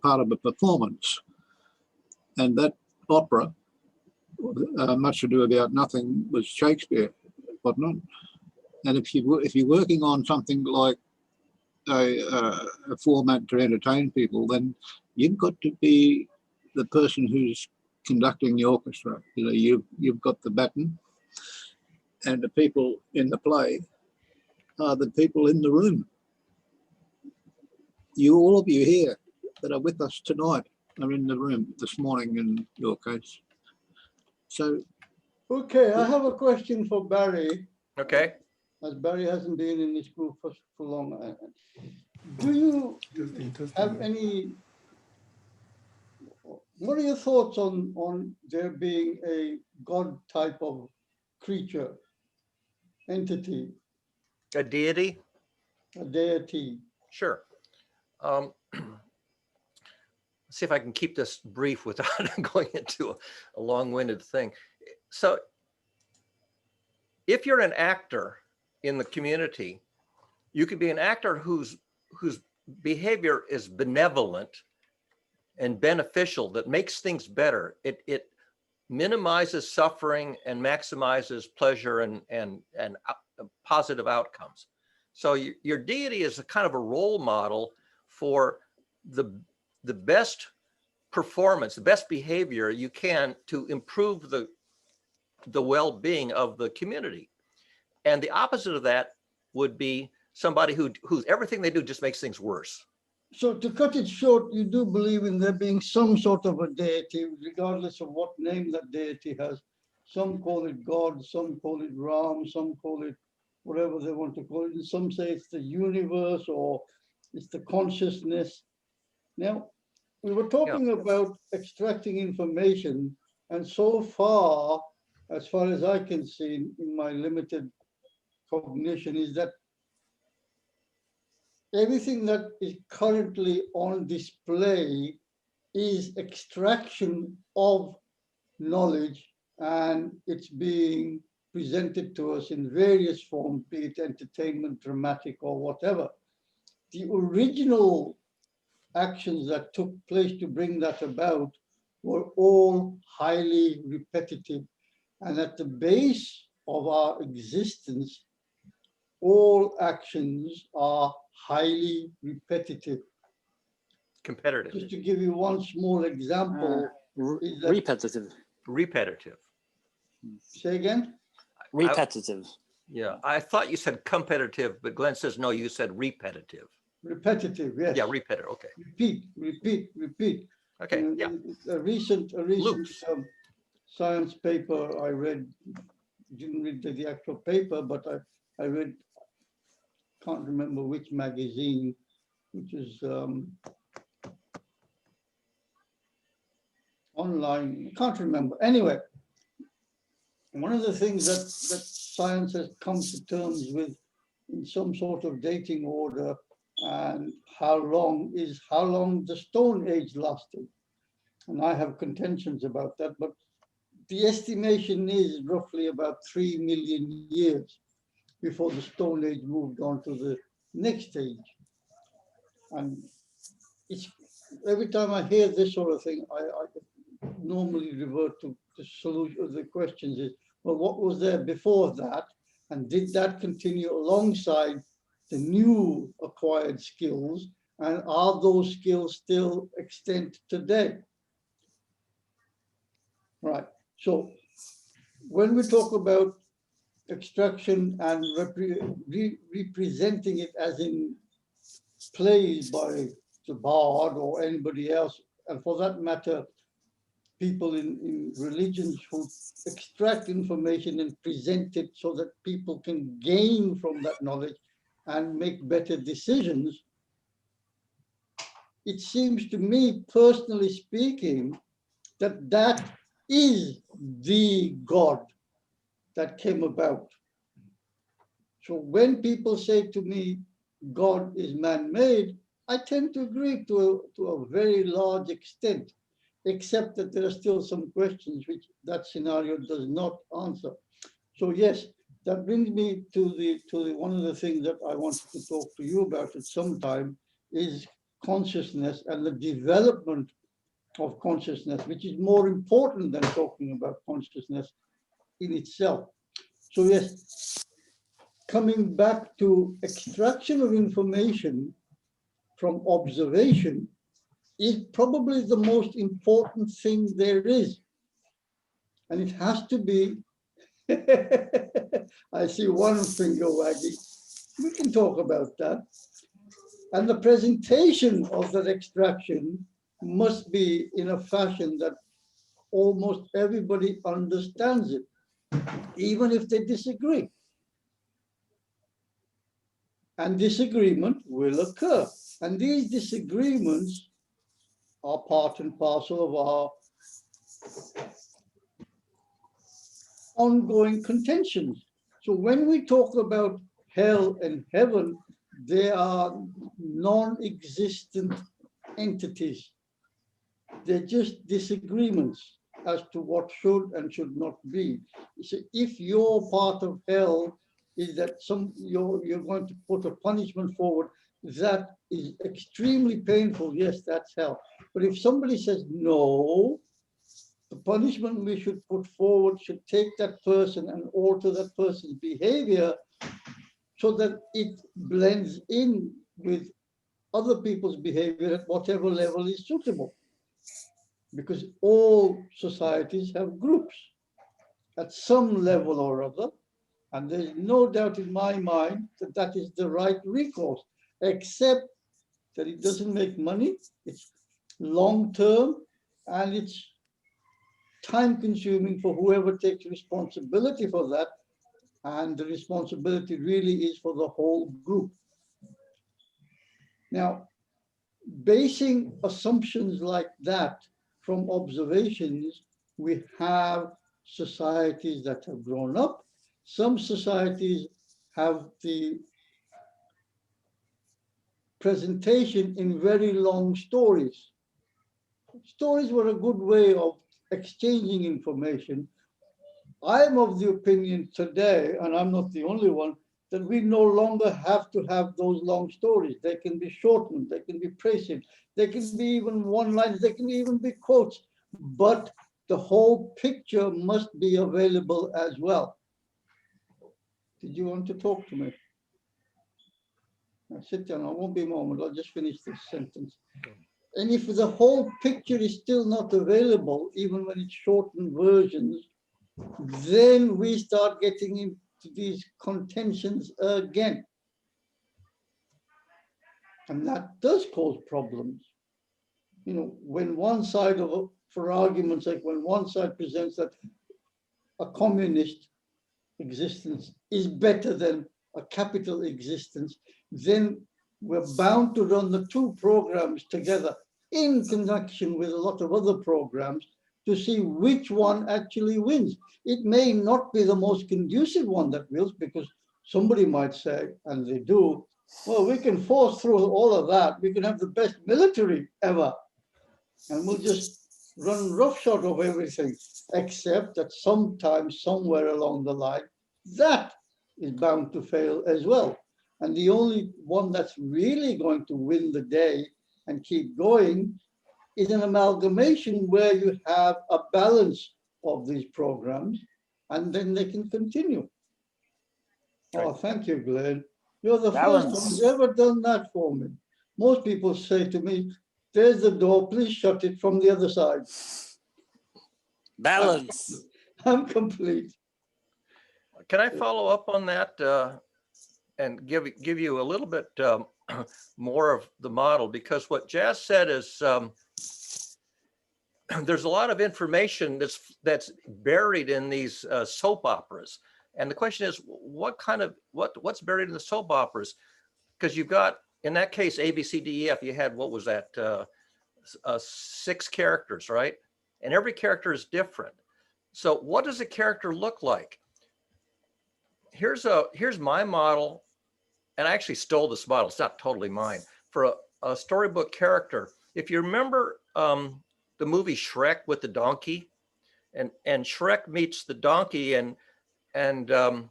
part of a performance, and that opera, Much Ado About Nothing, was Shakespeare, wasn't it? And if you're working on something like a format to entertain people, then you've got to be the person who's conducting the orchestra. You know, you've got the baton, and the people in the play are the people in the room. All of you here that are with us tonight are in the room this morning in your case. So, Okay, I have a question for Barry, Okay. as Barry hasn't been in this group for long. Do you have any, what are your thoughts on there being a God type of creature, entity, A deity? a deity? Sure. Let's see if I can keep this brief without going into a long-winded thing. So if you're an actor in the community, you could be an actor whose behavior is benevolent and beneficial, that makes things better. It minimizes suffering and maximizes pleasure and positive outcomes. So your deity is a kind of a role model for the best performance, the best behavior you can to improve the well-being of the community. And the opposite of that would be somebody who's everything they do just makes things worse. So to cut it short, you do believe in there being some sort of a deity, regardless of what name that deity has. Some call it God, some call it Ram, some call it whatever they want to call it. And some say it's the universe or it's the consciousness. Now, we were talking about extracting information, and so far as I can see in my limited cognition, is that everything that is currently on display is extraction of knowledge, and it's being presented to us in various forms, be it entertainment, dramatic, or whatever. The original actions that took place to bring that about were all highly repetitive. And at the base of our existence, all actions are highly repetitive. Competitive. Just to give you one small example, is that, Repetitive. say again? Repetitive. Yeah, I thought you said competitive, but Glenn says, no, you said repetitive. Repetitive, yes. Yeah, repetitive, okay. Repeat. Okay, yeah. A recent science paper I read, didn't read the actual paper, but I read, can't remember which magazine, which is online, can't remember. Anyway, one of the things that science has come to terms with in some sort of dating order, and how long the Stone Age lasted. And I have contentions about that, but the estimation is roughly about 3 million years before the Stone Age moved on to the next stage. And it's, every time I hear this sort of thing, I normally revert to the solution of the questions is, well, what was there before that? And did that continue alongside the new acquired skills? And are those skills still extant today? Right. So when we talk about extraction and representing it as in plays by the bard or anybody else, and for that matter, people in religions who extract information and present it so that people can gain from that knowledge and make better decisions, it seems to me, personally speaking, that that is the God that came about. So when people say to me, God is man-made, I tend to agree to a very large extent, except that there are still some questions which that scenario does not answer. So yes, that brings me to the one of the things that I wanted to talk to you about at some time is consciousness and the development of consciousness, which is more important than talking about consciousness in itself. So yes, coming back to extraction of information from observation is probably the most important thing there is. And it has to be, I see one finger wagging. We can talk about that. And the presentation of that extraction must be in a fashion that almost everybody understands it, even if they disagree. And disagreement will occur. And these disagreements are part and parcel of our ongoing contentions. So when we talk about hell and heaven, they are non-existent entities. They're just disagreements as to what should and should not be. So if your part of hell is that you're going to put a punishment forward, that is extremely painful. Yes, that's hell. But if somebody says, no, the punishment we should put forward should take that person and alter that person's behavior so that it blends in with other people's behavior at whatever level is suitable. Because all societies have groups at some level or other, and there's no doubt in my mind that that is the right recourse, except that it doesn't make money, it's long-term, and it's time-consuming for whoever takes responsibility for that, and the responsibility really is for the whole group. Now, basing assumptions like that from observations, we have societies that have grown up. Some societies have the presentation in very long stories. Stories were a good way of exchanging information. I'm of the opinion today, and I'm not the only one, that we no longer have to have those long stories. They can be shortened, they can be prescient, they can be even one-liners, they can even be quotes, but the whole picture must be available as well. Did you want to talk to me? Now sit down, I won't be a moment, I'll just finish this sentence. And if the whole picture is still not available, even when it's shortened versions, then we start getting into these contentions again. And that does cause problems. You know, when one side of, for argument's sake, when one side presents that a communist existence is better than a capital existence, then we're bound to run the two programs together in conjunction with a lot of other programs to see which one actually wins. It may not be the most conducive one that wins, because somebody might say, and they do, well, we can force through all of that. We can have the best military ever, and we'll just run roughshod of everything, except that sometimes, somewhere along the line, that is bound to fail as well. And the only one that's really going to win the day and keep going is an amalgamation where you have a balance of these programs, and then they can continue. Oh, thank you, Glenn. You're the first one who's ever done that for me. Most people say to me, there's the door, please shut it from the other side. Balance. I'm complete. Can I follow up on that and give you a little bit more of the model? Because what Jazz said is there's a lot of information that's buried in these soap operas. And the question is, what's buried in the soap operas? Because you've got, in that case, A, B, C, D, E, F, you had, what was that? 6 characters, right? and every character is different. So what does a character look like? Here's my model, and I actually stole this model. It's not totally mine. For a storybook character, if you remember the movie Shrek with the donkey, and Shrek meets the donkey, and the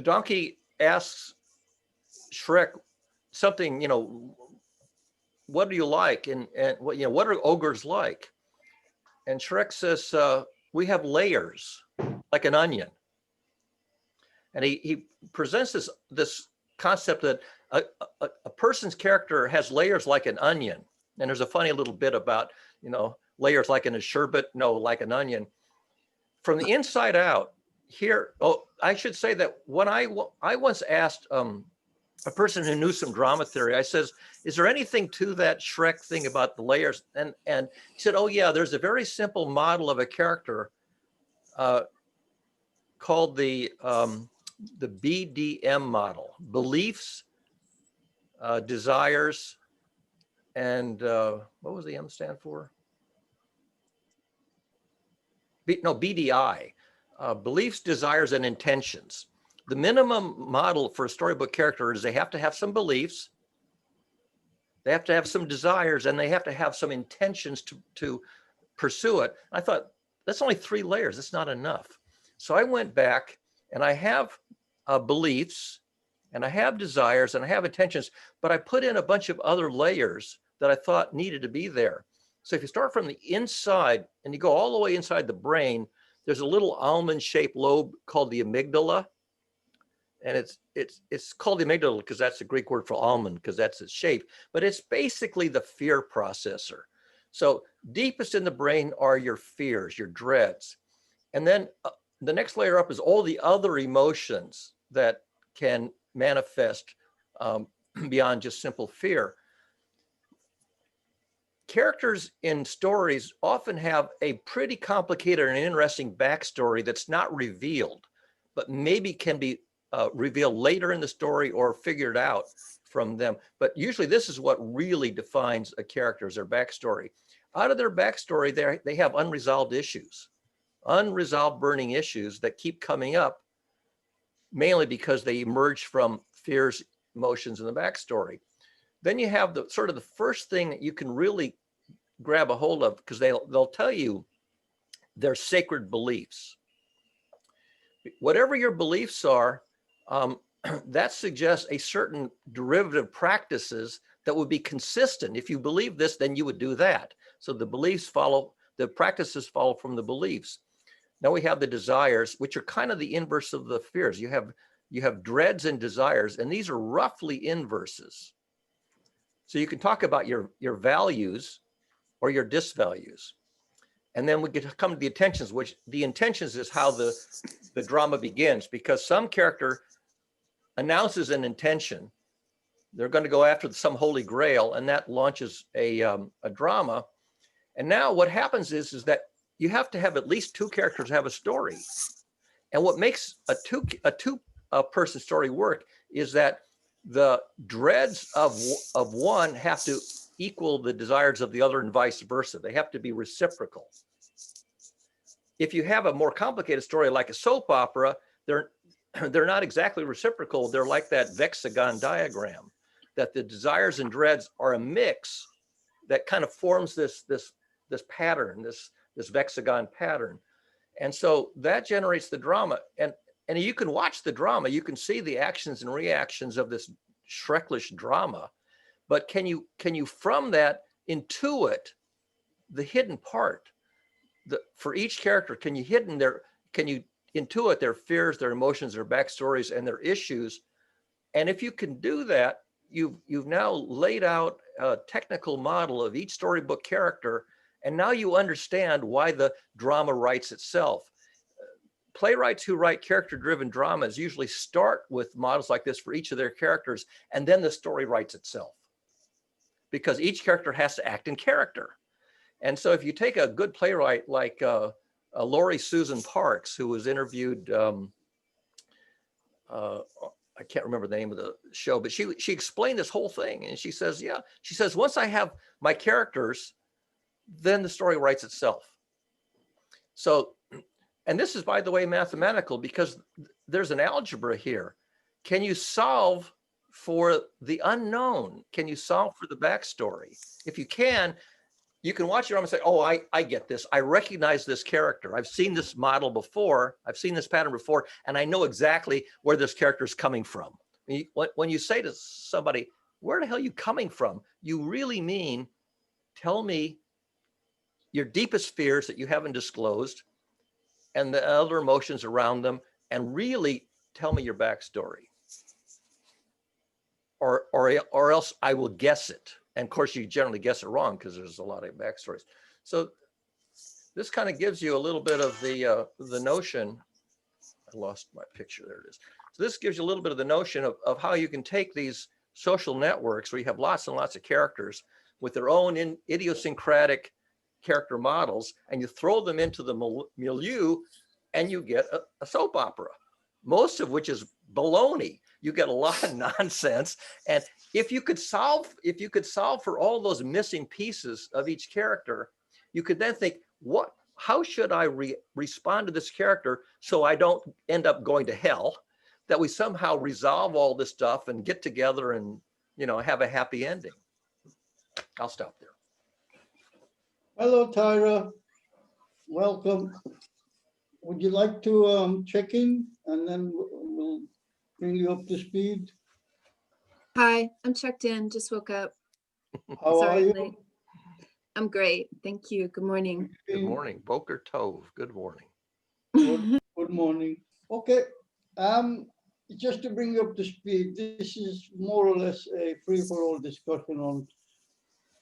donkey asks Shrek something, you know, what do you like? And what, you know, what are ogres like? And Shrek says, we have layers like an onion. And he presents this concept that a person's character has layers like an onion. And there's a funny little bit about, you know, layers like in a sherbet, no, like an onion. From the inside out here, oh, I should say that when I once asked a person who knew some drama theory, I says, is there anything to that Shrek thing about the layers? And he said, oh yeah, there's a very simple model of a character called the BDM model: beliefs, desires, and what was the M stand for? BDI, beliefs, desires, and intentions. The minimum model for a storybook character is they have to have some beliefs, they have to have some desires, and they have to have some intentions to pursue it. I thought, that's only 3 layers, that's not enough. So I went back and I have beliefs, and I have desires, and I have intentions, but I put in a bunch of other layers that I thought needed to be there. So if you start from the inside and you go all the way inside the brain, there's a little almond-shaped lobe called the amygdala. And it's called the amygdala because that's the Greek word for almond, because that's its shape, but it's basically the fear processor. So deepest in the brain are your fears, your dreads. And then the next layer up is all the other emotions that can manifest beyond just simple fear. Characters in stories often have a pretty complicated and interesting backstory that's not revealed, but maybe can be revealed later in the story or figured out from them. But usually this is what really defines a character, is their backstory. Out of their backstory, they have unresolved issues, unresolved burning issues that keep coming up, mainly because they emerge from fears, emotions in the backstory. Then you have the sort of the first thing that you can really grab a hold of, because they'll tell you their sacred beliefs. Whatever your beliefs are, that suggests a certain derivative practices that would be consistent. If you believe this, then you would do that. So the beliefs follow, the practices follow from the beliefs. Now we have the desires, which are kind of the inverse of the fears. You have dreads and desires, and these are roughly inverses. So you can talk about your values or your disvalues. And then we get to come to the intentions, which the intentions is how the drama begins, because some character announces an intention. They're going to go after some holy grail, and that launches a drama. And now what happens is that you have to have at least 2 characters have a story. And what makes a two person story work is that the dreads of one have to equal the desires of the other and vice versa. They have to be reciprocal. If you have a more complicated story like a soap opera, they're not exactly reciprocal. They're like that vexagon diagram, that the desires and dreads are a mix that kind of forms this pattern, this vexagon pattern. And so that generates the drama. And you can watch the drama, you can see the actions and reactions of this Shreklish drama, but can you from that intuit the hidden part? For each character, can you intuit their fears, their emotions, their backstories, and their issues? And if you can do that, you've now laid out a technical model of each storybook character, and now you understand why the drama writes itself. Playwrights who write character-driven dramas usually start with models like this for each of their characters, and then the story writes itself, because each character has to act in character. And so if you take a good playwright like Laurie Susan Parks, who was interviewed, I I can't remember the name of the show, but she explained this whole thing. And she says, yeah, she says, once I have my characters, then the story writes itself. So, and this is, by the way, mathematical, because there's an algebra here. Can you solve for the unknown? Can you solve for the backstory? If you can watch your arm and say, oh, I get this. I recognize this character. I've seen this model before. I've seen this pattern before, and I know exactly where this character is coming from. When you say to somebody, where the hell are you coming from? You really mean, tell me your deepest fears that you haven't disclosed and the other emotions around them, and really tell me your backstory. Or else I will guess it. And of course, you generally guess it wrong because there's a lot of backstories. So this kind of gives you a little bit of the notion. I lost my picture. There it is. So this gives you a little bit of the notion of how you can take these social networks where you have lots and lots of characters with their own idiosyncratic character models, and you throw them into the milieu, and you get a soap opera, most of which is baloney. You get a lot of nonsense. And if you could solve for all those missing pieces of each character, you could then think, how should I respond to this character so I don't end up going to hell? That we somehow resolve all this stuff and get together and, have a happy ending. I'll stop there. Hello, Tyra. Welcome. Would you like to check in, and then we'll bring you up to speed? Hi, I'm checked in, just woke up. How are Sorry, you? late. I'm great, thank you. Good morning. Good morning. Boker Tov. Good morning. Good morning. Okay. Just to bring you up to speed, this is more or less a free-for-all discussion on,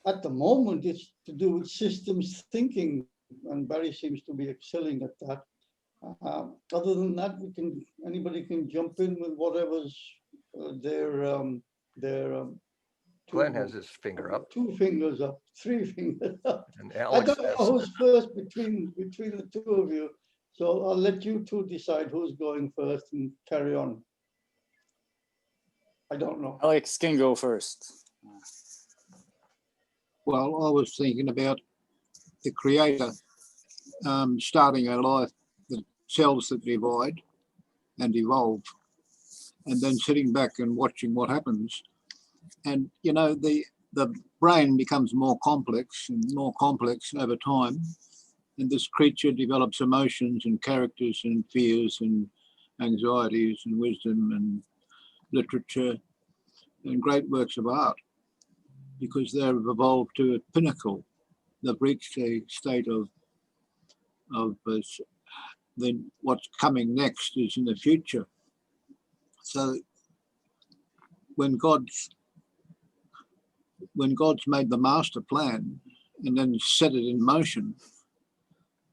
at the moment, it's to do with systems thinking, and Barry seems to be excelling at that. Other than that, anybody can jump in with whatever's Glenn has his finger up. 2 fingers up, 3 fingers up. And I Alex don't know has. who's first between the two of you. So I'll let you two decide who's going first and carry on. I don't know. Alex can go first. Well, I was thinking about the creator starting a life, the cells that divide and evolve, and then sitting back and watching what happens. And, the brain becomes more complex and more complex over time. And this creature develops emotions and characters and fears and anxieties and wisdom and literature and great works of art, because they've evolved to a pinnacle. They've reached a state of then what's coming next is in the future. So when God's made the master plan and then set it in motion,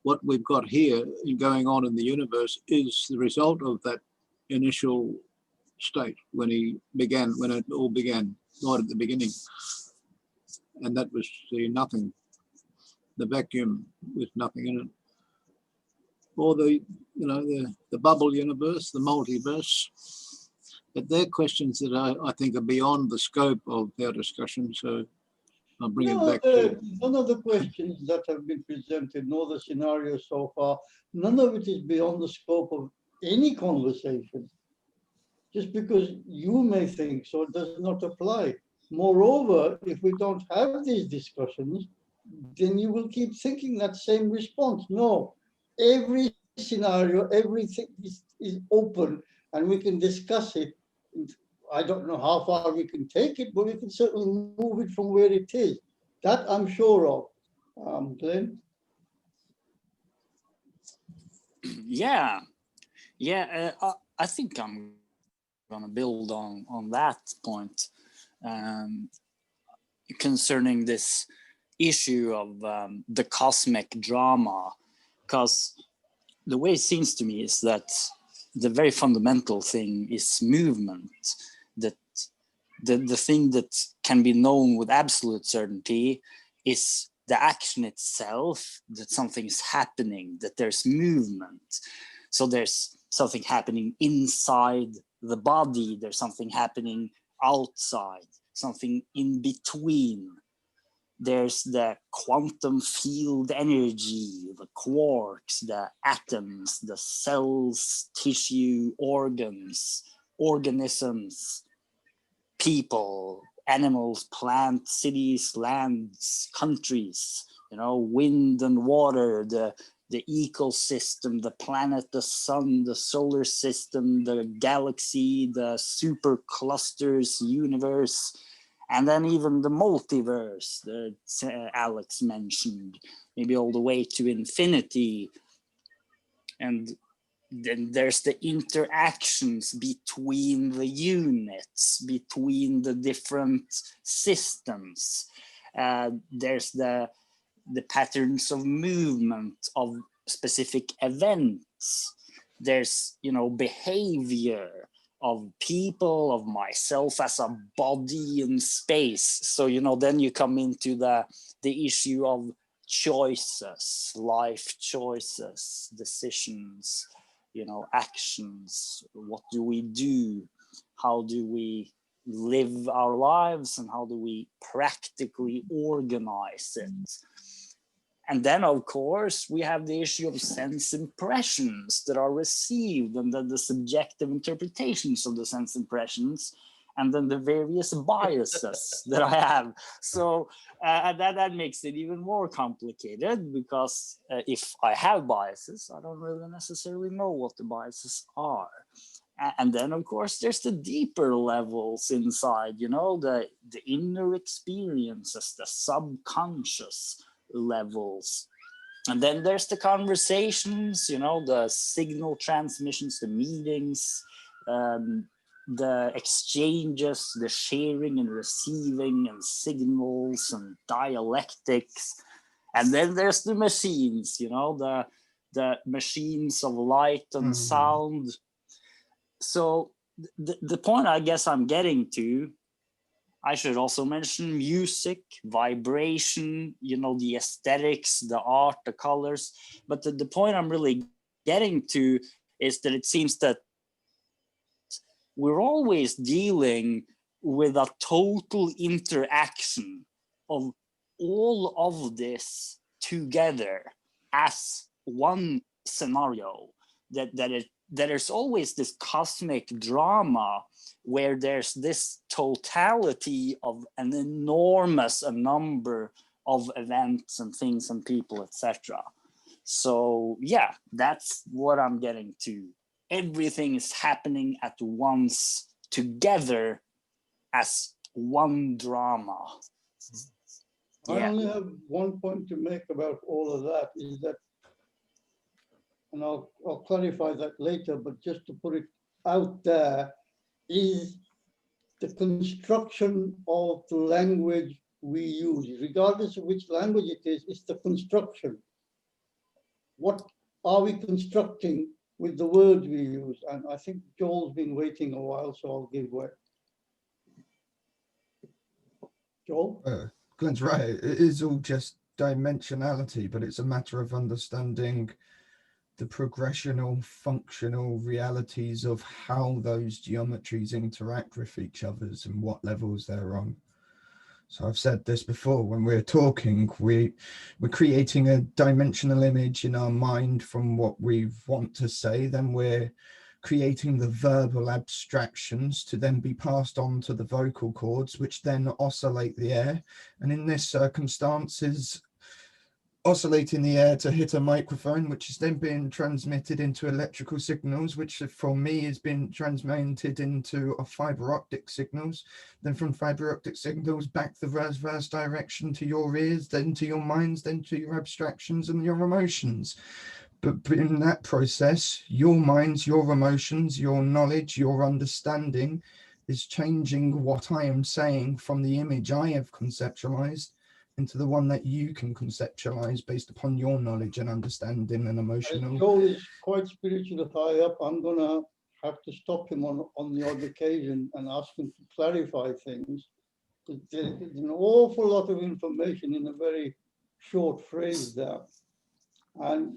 what we've got here going on in the universe is the result of that initial state when it all began, right at the beginning. And that was the nothing, the vacuum with nothing in it. Or the bubble universe, the multiverse. But they're questions that I think are beyond the scope of our discussion. So I'll bring it back to none of the questions that have been presented, nor the scenarios so far, none of it is beyond the scope of any conversation. Just because you may think so, it does not apply. Moreover, if we don't have these discussions, then you will keep thinking that same response. No, every scenario, everything is open, and we can discuss it. I don't know how far we can take it, but we can certainly move it from where it is. That I'm sure of. Glenn? Yeah, I think I'm gonna build on that point concerning this issue of the cosmic drama, because the way it seems to me is that the very fundamental thing is movement, that the thing that can be known with absolute certainty is the action itself, that something is happening, that there's movement. So there's something happening inside the body, there's something happening outside, something in between. There's the quantum field energy, the quarks, the atoms, the cells, tissue, organs, organisms, people, animals, plants, cities, lands, countries, wind and water, the ecosystem, the planet, the sun, the solar system, the galaxy, the superclusters, universe, and then even the multiverse that Alex mentioned, maybe all the way to infinity. And then there's the interactions between the units, between the different systems. There's the patterns of movement of specific events. There's, behavior of people, of myself as a body in space. So, then you come into the issue of choices, life choices, decisions, actions. What do we do? How do we live our lives, and how do we practically organize it? And then, of course, we have the issue of sense impressions that are received, and then the subjective interpretations of the sense impressions, and then the various biases that I have. So that makes it even more complicated, because if I have biases, I don't really necessarily know what the biases are. And then, of course, there's the deeper levels inside, the inner experiences, the subconscious levels. And then there's the conversations, the signal transmissions, the meetings, the exchanges, the sharing and receiving, and signals and dialectics. And then there's the machines, the machines of light and sound. So the point I guess I'm getting to, I should also mention music, vibration, the aesthetics, the art, the colors. But the point I'm really getting to is that it seems that we're always dealing with a total interaction of all of this together as one scenario, that there's always this cosmic drama where there's this totality of an enormous number of events and things and people, etc. So yeah, that's what I'm getting to. Everything is happening at once, together as one drama. I only have one point to make about all of that, is that, and I'll clarify that later, but just to put it out there, is the construction of the language we use. Regardless of which language it is, it's the construction. What are we constructing with the words we use? And I think Joel's been waiting a while, so I'll give way. Joel? Glenn's right. It is all just dimensionality, but it's a matter of understanding the progressional, functional realities of how those geometries interact with each other's and what levels they're on. So I've said this before, when we're talking, we're creating a dimensional image in our mind from what we want to say, then we're creating the verbal abstractions to then be passed on to the vocal cords, which then oscillate the air. And in this circumstance is oscillating the air to hit a microphone, which is then being transmitted into electrical signals, which for me has been transmitted into a fiber optic signals, then from fiber optic signals back the reverse direction to your ears, then to your minds, then to your abstractions and your emotions. But in that process, your minds, your emotions, your knowledge, your understanding is changing what I am saying from the image I have conceptualized into the one that you can conceptualize based upon your knowledge and understanding and emotional. As Joel is quite spiritually high up, I'm gonna have to stop him on the odd occasion and ask him to clarify things. There's an awful lot of information in a very short phrase there. And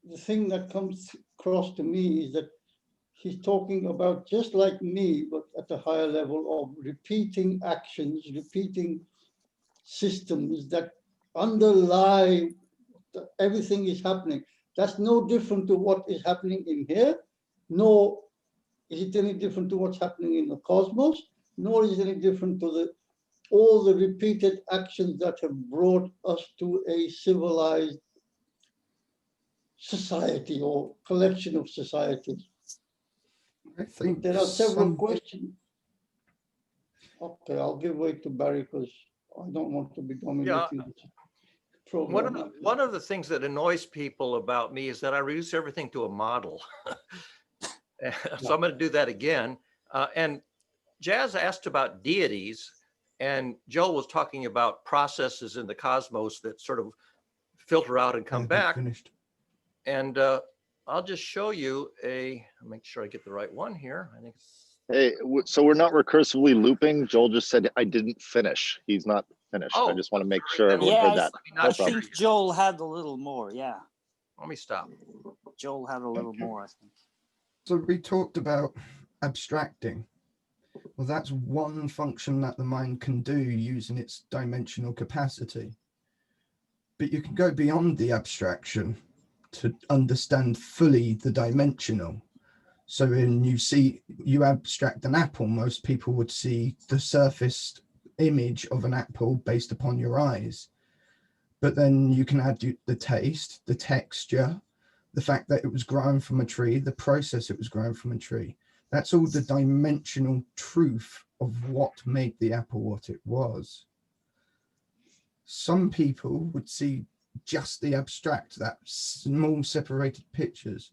the thing that comes across to me is that he's talking about just like me, but at a higher level of repeating actions, repeating systems that underlie everything is happening. That's no different to what is happening in here, nor is it any different to what's happening in the cosmos, nor is it any different to all the repeated actions that have brought us to a civilized society or collection of societies. I think There are several some questions. Okay, I'll give way to Barry because I don't want to be dominating the program. One of the things that annoys people about me is that I reduce everything to a model. So I'm going to do that again. And Jazz asked about deities, and Joel was talking about processes in the cosmos that sort of filter out and come back. Finished. And I'll just show you I'll make sure I get the right one here. I think it's, Hey, so we're not recursively looping. Joel just said I didn't finish. He's not finished. I just want to make sure everyone Yeah, heard that. I think Joel had a little more. Yeah, let me stop. Joel had a little more, I think. So we talked about abstracting. Well, that's one function that the mind can do using its dimensional capacity. But you can go beyond the abstraction to understand fully the dimensional. So when you abstract an apple, most people would see the surface image of an apple based upon your eyes. But then you can add the taste, the texture, the fact that it was grown from a tree, the process it was grown from a tree. That's all the dimensional truth of what made the apple what it was. Some people would see just the abstract, that small separated pictures,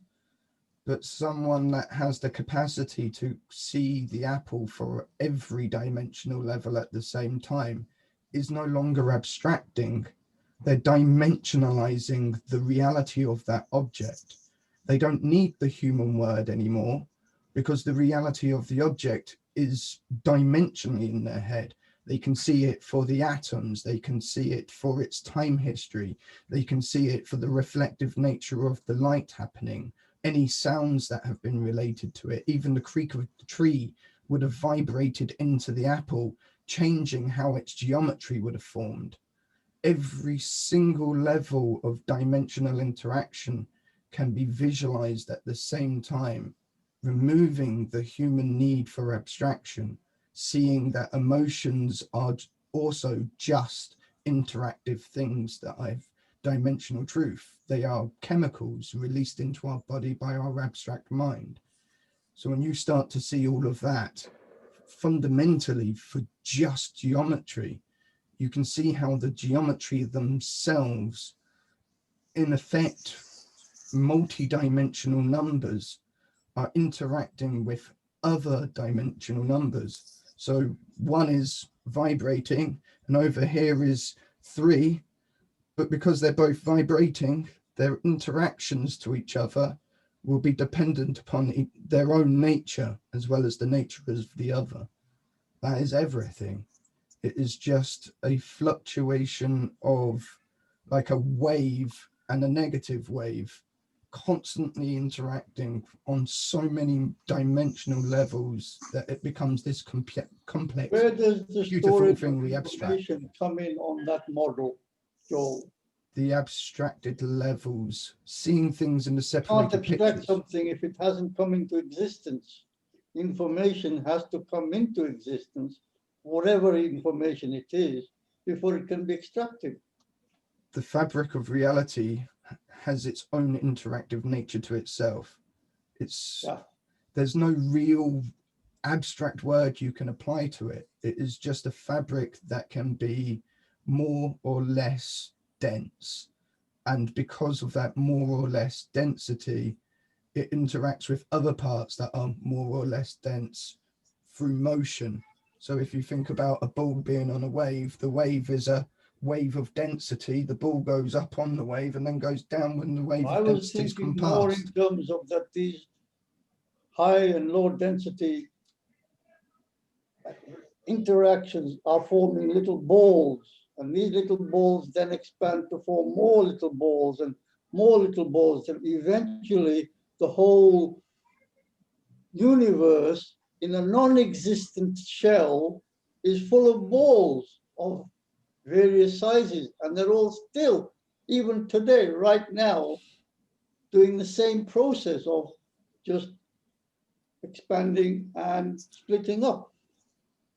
but someone that has the capacity to see the apple for every dimensional level at the same time is no longer abstracting. They're dimensionalizing the reality of that object. They don't need the human word anymore because the reality of the object is dimensionally in their head. They can see it for the atoms. They can see it for its time history. They can see it for the reflective nature of the light happening, any sounds that have been related to it. Even the creak of the tree would have vibrated into the apple, changing how its geometry would have formed. Every single level of dimensional interaction can be visualized at the same time, removing the human need for abstraction, seeing that emotions are also just interactive things that I've dimensional truth. They are chemicals released into our body by our abstract mind. So when you start to see all of that fundamentally for just geometry, you can see how the geometry themselves, in effect, multi-dimensional numbers are interacting with other dimensional numbers. So one is vibrating and over here is 3, but because they're both vibrating, their interactions to each other will be dependent upon their own nature as well as the nature of the other. That is everything. It is just a fluctuation of like a wave and a negative wave constantly interacting on so many dimensional levels that it becomes this complex, Where does the beautiful storage thing of we abstract. information come in on that model, Joel? The abstracted levels, seeing things in the Can't separated abstract pictures. something if it hasn't come into existence. Information has to come into existence, whatever information it is, before it can be extracted. The fabric of reality has its own interactive nature to itself. There's no real abstract word you can apply to it. It is just a fabric that can be more or less dense. And because of that more or less density, it interacts with other parts that are more or less dense through motion. So if you think about a ball being on a wave, the wave is a wave of density. The ball goes up on the wave and then goes down when the wave I of was densities come thinking more in past. terms of that these high and low density interactions are forming little balls, and these little balls then expand to form more little balls and more little balls, and eventually the whole universe in a non-existent shell is full of balls of various sizes, and they're all still, even today, right now, doing the same process of just expanding and splitting up.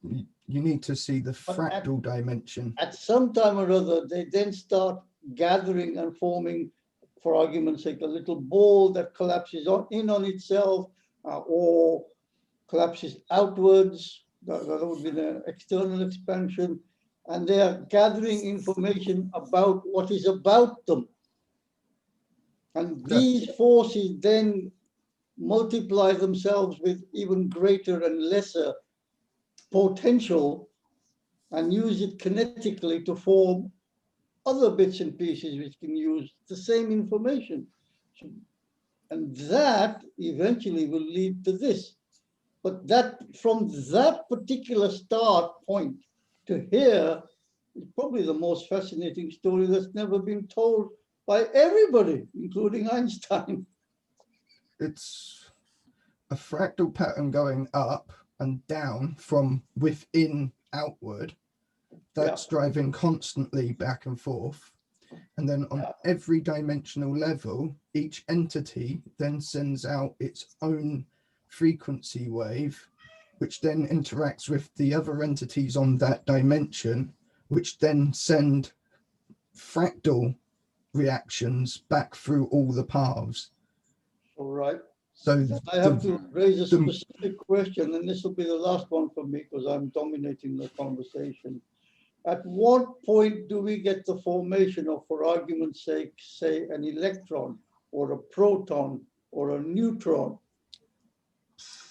You need to see the But fractal dimension. At some time or other, they then start gathering and forming, for argument's sake, a little ball that collapses in on itself, or collapses outwards. That would be the external expansion. And they are gathering information about what is about them. And these forces then multiply themselves with even greater and lesser potential and use it kinetically to form other bits and pieces which can use the same information. And that eventually will lead to this. But that, from that particular start point to here, is probably the most fascinating story that's never been told by everybody, including Einstein. It's a fractal pattern going up and down from within outward. That's driving constantly back and forth. And then on every dimensional level, each entity then sends out its own frequency wave, which then interacts with the other entities on that dimension, which then send fractal reactions back through all the paths. All right. So I have to raise a specific question, and this will be the last one for me because I'm dominating the conversation. At what point do we get the formation of, for argument's sake, say an electron or a proton or a neutron?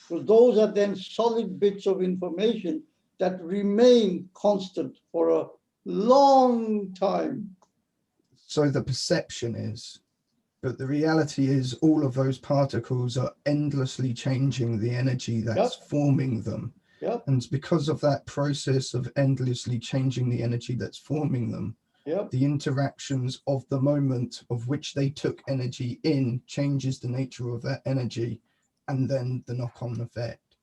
Because those are then solid bits of information that remain constant for a long time. So the perception is, but the reality is all of those particles are endlessly changing the energy that's forming them. Yep. And because of that process of endlessly changing the energy that's forming them, the interactions of the moment of which they took energy in changes the nature of that energy, and then the knock-on effect.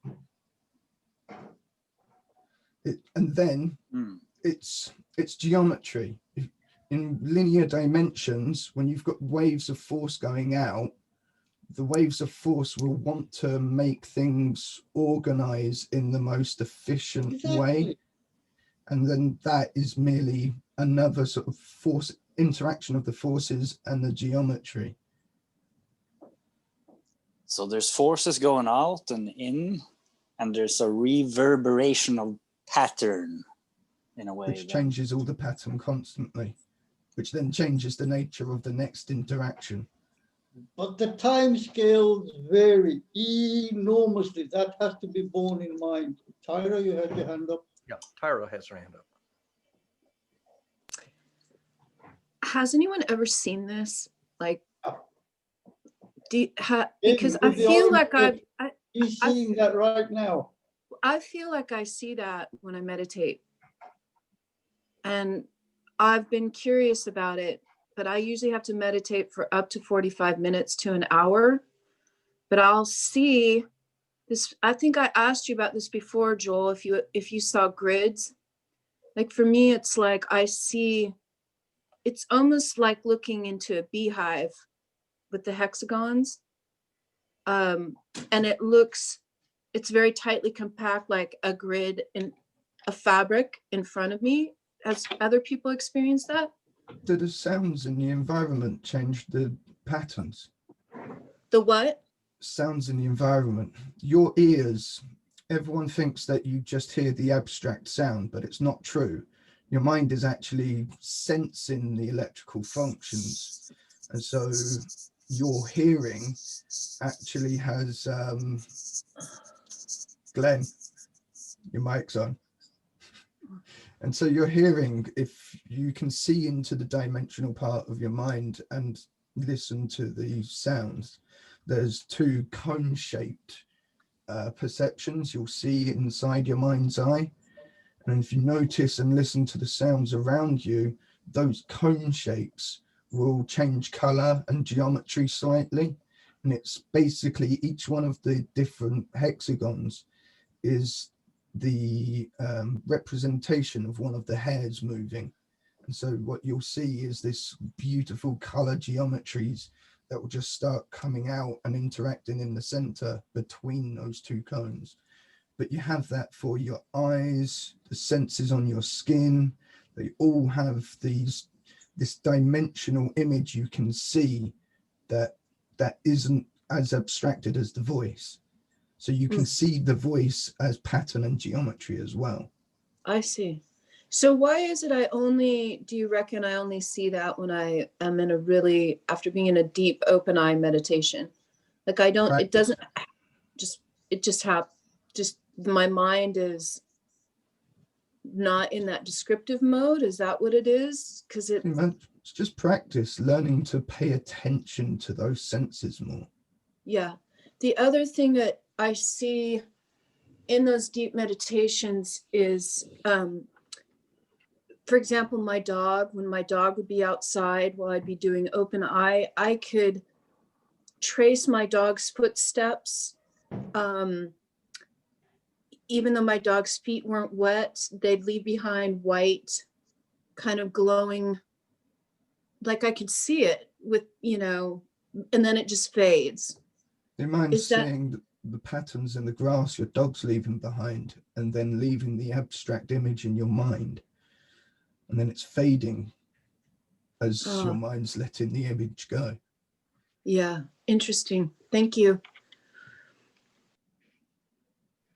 It's geometry. In linear dimensions, when you've got waves of force going out, the waves of force will want to make things organize in the most efficient way. And then that is merely another sort of force interaction of the forces and the geometry. So there's forces going out and in, and there's a reverberation of pattern in a way. Which changes all the pattern constantly, which then changes the nature of the next interaction. But the time scales vary enormously. That has to be borne in mind. Tyra, you had your hand up. Yeah, Tyra has her hand up. Has anyone ever seen this? Like, Because I feel like he's seeing that right now. I feel like I see that when I meditate. And I've been curious about it, but I usually have to meditate for up to 45 minutes to an hour. But I'll see this. I think I asked you about this before, Joel, if you saw grids. Like for me, it's like I see, it's almost like looking into a beehive with the hexagons. And it's very tightly compact, like a grid in a fabric in front of me. Has other people experienced that? Do the sounds in the environment change the patterns? The what? Sounds in the environment. Your ears, everyone thinks that you just hear the abstract sound, but it's not true. Your mind is actually sensing the electrical functions. And so your hearing actually has, Glenn, your mic's on. And so you're hearing, if you can see into the dimensional part of your mind and listen to the sounds, there's two cone-shaped perceptions you'll see inside your mind's eye. And if you notice and listen to the sounds around you, those cone shapes will change color and geometry slightly. And it's basically each one of the different hexagons is the representation of one of the hairs moving. And so what you'll see is this beautiful color geometries that will just start coming out and interacting in the center between those two cones. But you have that for your eyes, the senses on your skin. They all have this dimensional image you can see that isn't as abstracted as the voice. So you can see the voice as pattern and geometry as well. I see. So why is it do you reckon I only see that when I am in a really, after being in a deep open eye meditation? Like I don't, it doesn't just, it just my mind is not in that descriptive mode. Is that what it is? Because it's just practice, learning to pay attention to those senses more. Yeah. The other thing that I see in those deep meditations is, for example, when my dog would be outside while I'd be doing open eye, I could trace my dog's footsteps. Even though my dog's feet weren't wet, they'd leave behind white, kind of glowing, like I could see it with, and then it just fades. Do you mind seeing the patterns in the grass your dog's leaving behind, and then leaving the abstract image in your mind? And then it's fading as your mind's letting the image go. Yeah, interesting. Thank you.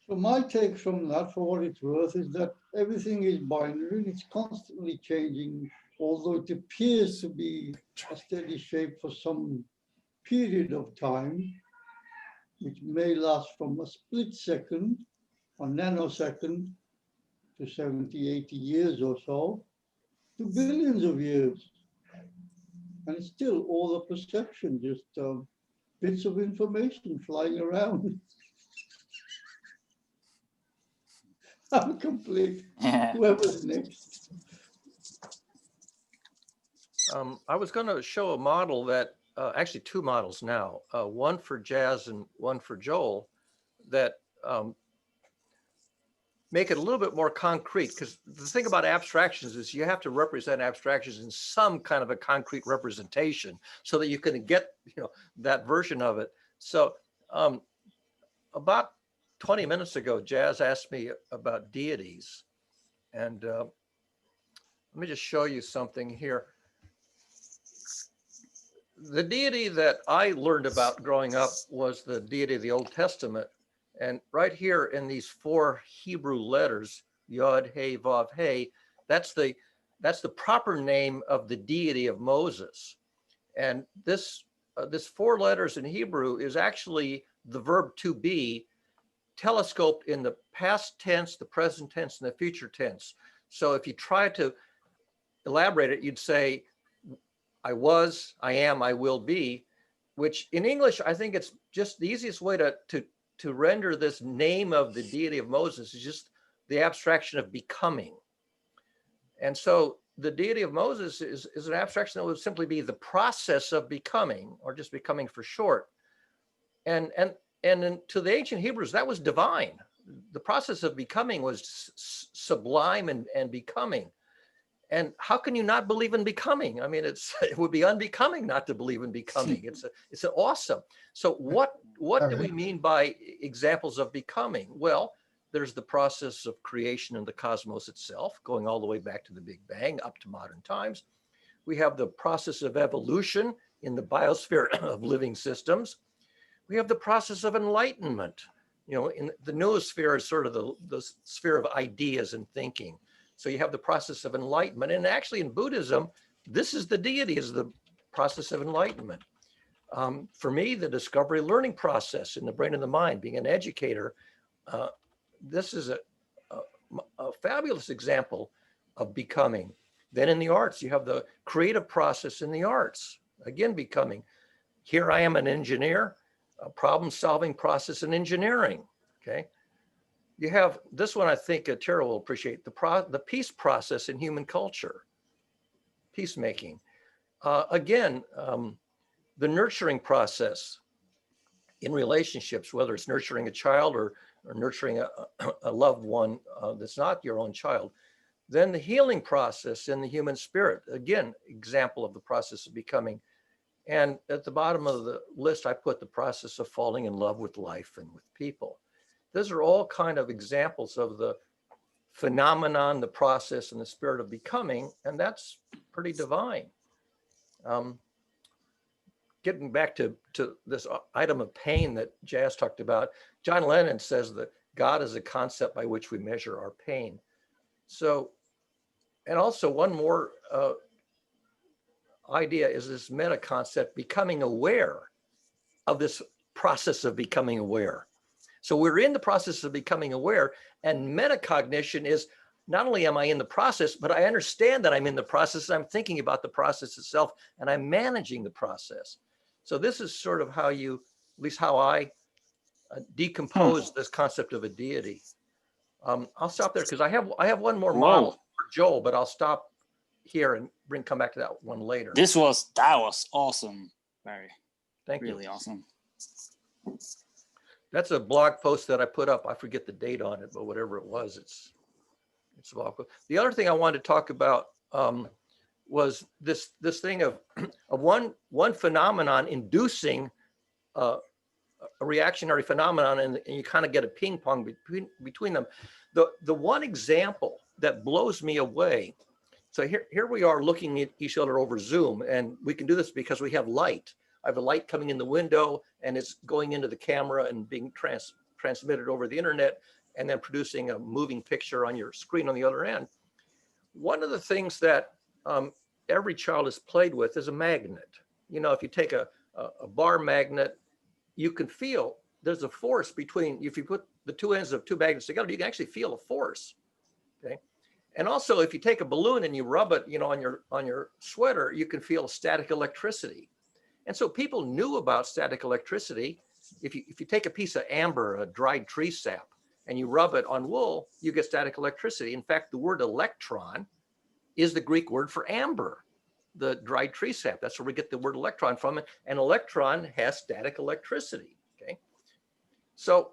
So my take from that, for what it's worth, is that everything is binary and it's constantly changing, although it appears to be a steady shape for some period of time, which may last from a split second, a nanosecond, to 70, 80 years or so, to billions of years. And it's still all a perception, just bits of information flying around. I'm complete. Whoever's next. I was going to show a model that, actually two models now, one for Jazz and one for Joel, that make it a little bit more concrete, because the thing about abstractions is you have to represent abstractions in some kind of a concrete representation so that you can get that version of it. So about 20 minutes ago, Jazz asked me about deities, and let me just show you something here. The deity that I learned about growing up was the deity of the Old Testament. And right here in these 4 Hebrew letters, Yod, Hey, Vav, Hey, that's the proper name of the deity of Moses. And this 4 letters in Hebrew is actually the verb to be, telescoped in the past tense, the present tense, and the future tense. So if you try to elaborate it, you'd say, I was, I am, I will be, which in English, I think it's just the easiest way to render this name of the deity of Moses is just the abstraction of becoming. And so the deity of Moses is an abstraction that would simply be the process of becoming, or just becoming for short. And to the ancient Hebrews, that was divine. The process of becoming was sublime and becoming. And how can you not believe in becoming? I mean, it would be unbecoming not to believe in becoming. It's an awesome. So what do we mean by examples of becoming? Well, there's the process of creation in the cosmos itself, going all the way back to the Big Bang up to modern times. We have the process of evolution in the biosphere of living systems. We have the process of enlightenment. In the noosphere is sort of the sphere of ideas and thinking. So you have the process of enlightenment. And actually in Buddhism, this is the deity, is the process of enlightenment. For me, the discovery learning process in the brain and the mind, being an educator, this is a fabulous example of becoming. Then in the arts, you have the creative process in the arts, again, becoming. Here I am an engineer, a problem-solving process in engineering, okay? You have this one, I think Tara will appreciate, the peace process in human culture, peacemaking. Again, the nurturing process in relationships, whether it's nurturing a child or nurturing a loved one that's not your own child. Then the healing process in the human spirit, again, example of the process of becoming. And at the bottom of the list, I put the process of falling in love with life and with people. Those are all kind of examples of the phenomenon, the process, and the spirit of becoming, and that's pretty divine. Getting back to this item of pain that Jazz talked about, John Lennon says that God is a concept by which we measure our pain. So, and also one more idea is this meta concept, becoming aware of this process of becoming aware. So we're in the process of becoming aware, and metacognition is not only am I in the process, but I understand that I'm in the process, and I'm thinking about the process itself, and I'm managing the process. So this is sort of how you, at least how I decompose this concept of a deity. I'll stop there because I have one more model for Joel, but I'll stop here and come back to that one later. That was awesome, Barry. Thank you. Really awesome. That's a blog post that I put up. I forget the date on it, but whatever it was, it's a blog post. The other thing I wanted to talk about was this thing of one phenomenon inducing a reactionary phenomenon, and you kind of get a ping pong between them. The one example that blows me away. So here we are looking at each other over Zoom, and we can do this because we have light. I have a light coming in the window, and it's going into the camera and being transmitted over the internet, and then producing a moving picture on your screen on the other end. One of the things that every child has played with is a magnet. You know, if you take a bar magnet, you can feel there's a force between, if you put the two ends of two magnets together, you can actually feel a force, okay? And also, if you take a balloon and you rub it, you know, on your sweater, you can feel static electricity. And so people knew about static electricity. If you take a piece of amber, a dried tree sap, and you rub it on wool, you get static electricity. In fact, the word electron is the Greek word for amber, the dried tree sap. That's where we get the word electron from. And electron has static electricity, okay? So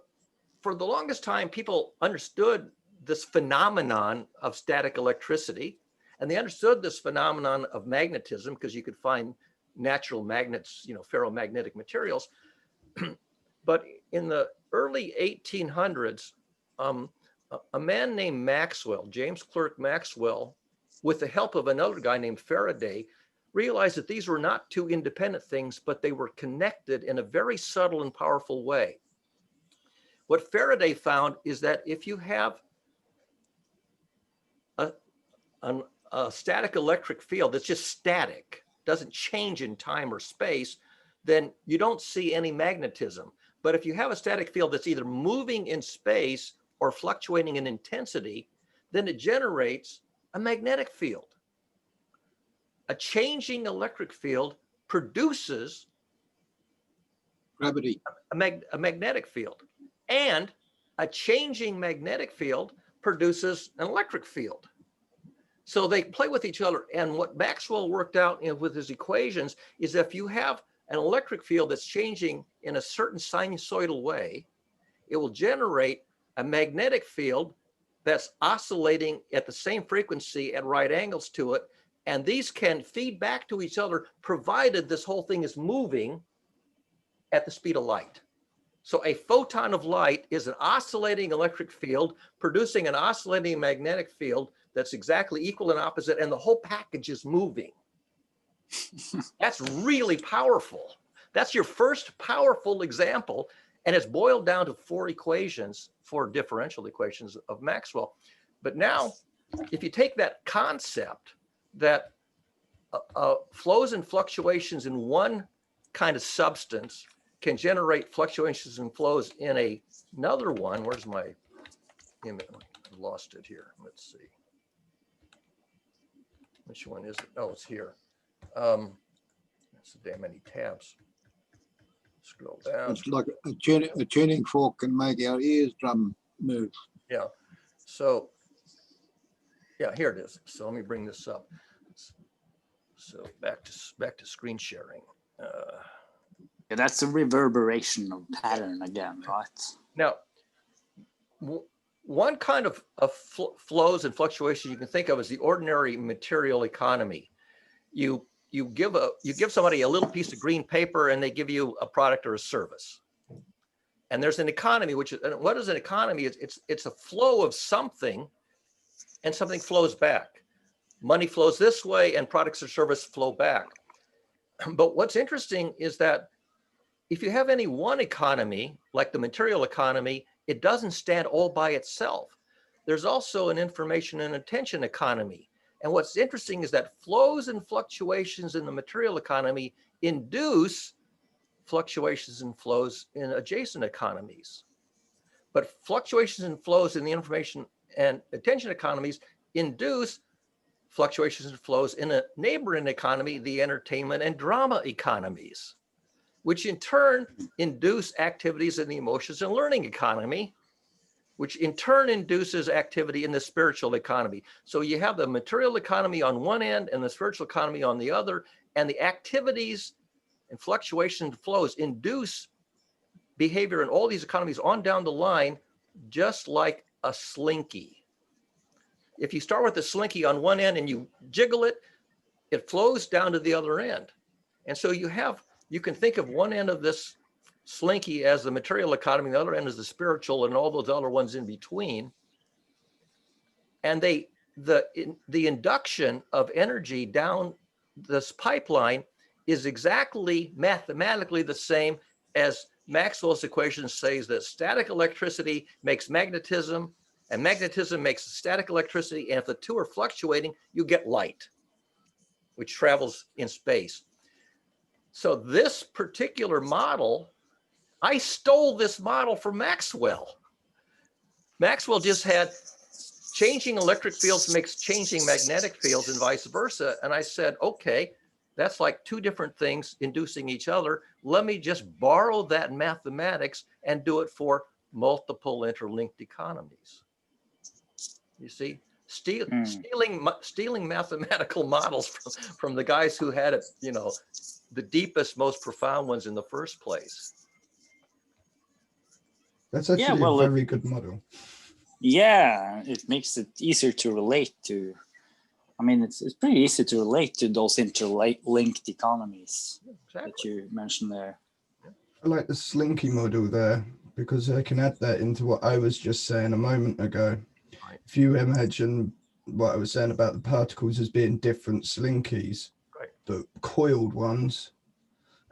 for the longest time, people understood this phenomenon of static electricity, and they understood this phenomenon of magnetism because you could find natural magnets, you know, ferromagnetic materials. But in the early 1800s, a man named Maxwell, James Clerk Maxwell, with the help of another guy named Faraday, realized that these were not two independent things, but they were connected in a very subtle and powerful way. What Faraday found is that if you have a static electric field that's just static, doesn't change in time or space, then you don't see any magnetism. But if you have a static field that's either moving in space or fluctuating in intensity, then it generates a magnetic field. A changing electric field produces Gravity. a magnetic field, and a changing magnetic field produces an electric field. So they play with each other. And what Maxwell worked out with his equations is if you have an electric field that's changing in a certain sinusoidal way, it will generate a magnetic field that's oscillating at the same frequency at right angles to it. And these can feed back to each other, provided this whole thing is moving at the speed of light. So a photon of light is an oscillating electric field producing an oscillating magnetic field that's exactly equal and opposite, and the whole package is moving. That's really powerful. That's your first powerful example, and it's boiled down to four differential equations of Maxwell. But now, if you take that concept that flows and fluctuations in one kind of substance can generate fluctuations and flows in another one. Where's my image? I lost it here. Let's see. Which one is it? Oh, it's here. That's so damn many tabs. Scroll down. It's like a tuning fork can make our eardrum move. Yeah. So, yeah, here it is. So let me bring this up. So back to screen sharing. Yeah, that's a reverberation of pattern again, right? Now, one kind of flows and fluctuations you can think of as the ordinary material economy. You give somebody a little piece of green paper and they give you a product or a service. And there's an economy, which is, what is an economy? It's a flow of something, and something flows back. Money flows this way and products or service flow back. But what's interesting is that if you have any one economy, like the material economy, it doesn't stand all by itself. There's also an information and attention economy. And what's interesting is that flows and fluctuations in the material economy induce fluctuations and flows in adjacent economies. But fluctuations and flows in the information and attention economies induce fluctuations and flows in a neighboring economy, the entertainment and drama economies, which in turn induce activities in the emotions and learning economy, which in turn induces activity in the spiritual economy. So you have the material economy on one end and the spiritual economy on the other, and the activities and fluctuations and flows induce behavior in all these economies on down the line, just like a slinky. If you start with a slinky on one end and you jiggle it, it flows down to the other end. And so you can think of one end of this slinky as the material economy, the other end is the spiritual, and all those other ones in between. And the induction of energy down this pipeline is exactly mathematically the same as Maxwell's equation says that static electricity makes magnetism, and magnetism makes static electricity. And if the two are fluctuating, you get light, which travels in space. So this particular model, I stole this model from Maxwell. Maxwell just had changing electric fields makes changing magnetic fields and vice versa. And I said, okay, that's like two different things inducing each other. Let me just borrow that mathematics and do it for multiple interlinked economies. You see, stealing mathematical models from the guys who had it, the deepest, most profound ones in the first place. That's actually a very good model. Yeah, it makes it easier to relate to. I mean, it's pretty easy to relate to those interlinked economies that you mentioned there. I like the slinky model there because I can add that into what I was just saying a moment ago. Right. If you imagine what I was saying about the particles as being different slinkies, right, but coiled ones,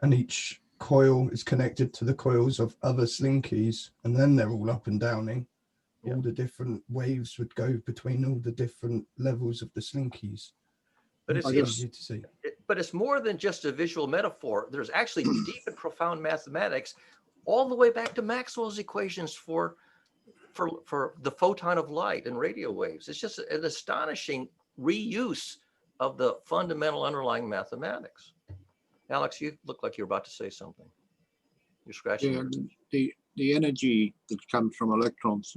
and each coil is connected to the coils of other slinkies, and then they're all up and downing. All the different waves would go between all the different levels of the slinkies. But it's easy to see. But it's more than just a visual metaphor. There's actually deep and profound mathematics, all the way back to Maxwell's equations for the photon of light and radio waves. It's just an astonishing reuse of the fundamental underlying mathematics. Alex, you look like you're about to say something. You're scratching. Yeah, the energy that comes from electrons,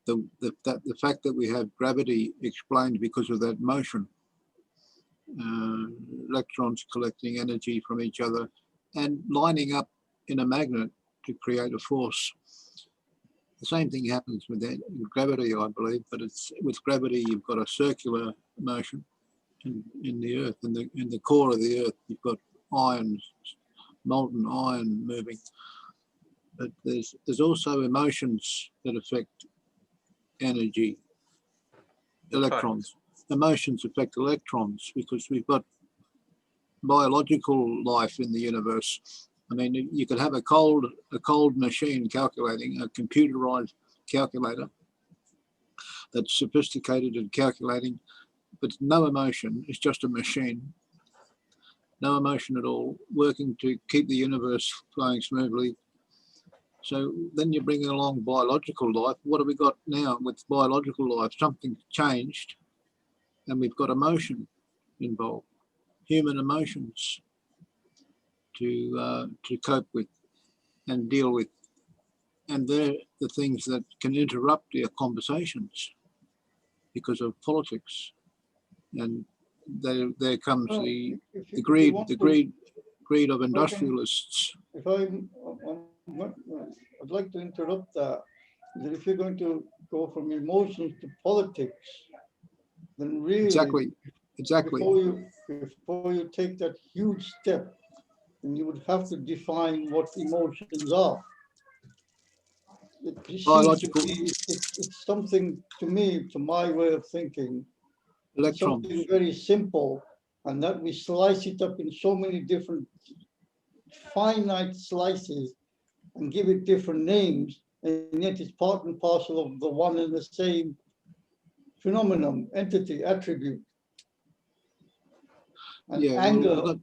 the fact that we have gravity explained because of that motion, electrons collecting energy from each other and lining up in a magnet to create a force. The same thing happens with gravity, I believe, but it's with gravity you've got a circular motion in the earth, in the core of the earth you've got iron, molten iron moving. But there's also emotions that affect energy, electrons. Emotions affect electrons because we've got biological life in the universe. I mean, you could have a cold machine calculating, a computerized calculator that's sophisticated in calculating, but no emotion. It's just a machine. No emotion at all, working to keep the universe flowing smoothly. So then you're bringing along biological life. What have we got now with biological life? Something changed, and we've got emotion involved, human emotions to cope with and deal with. And they're the things that can interrupt their conversations because of politics. And there comes the greed greed of industrialists. If I'd like to interrupt that. That if you're going to go from emotions to politics, then really, Exactly. Before you take that huge step, then you would have to define what emotions are. It seems Biological. to be, it's something, to me, to my way of thinking, it's Electrons. something very simple, and that we slice it up in so many different finite slices and give it different names, and yet it's part and parcel of the one and the same phenomenon, entity, attribute. And Yeah, anger,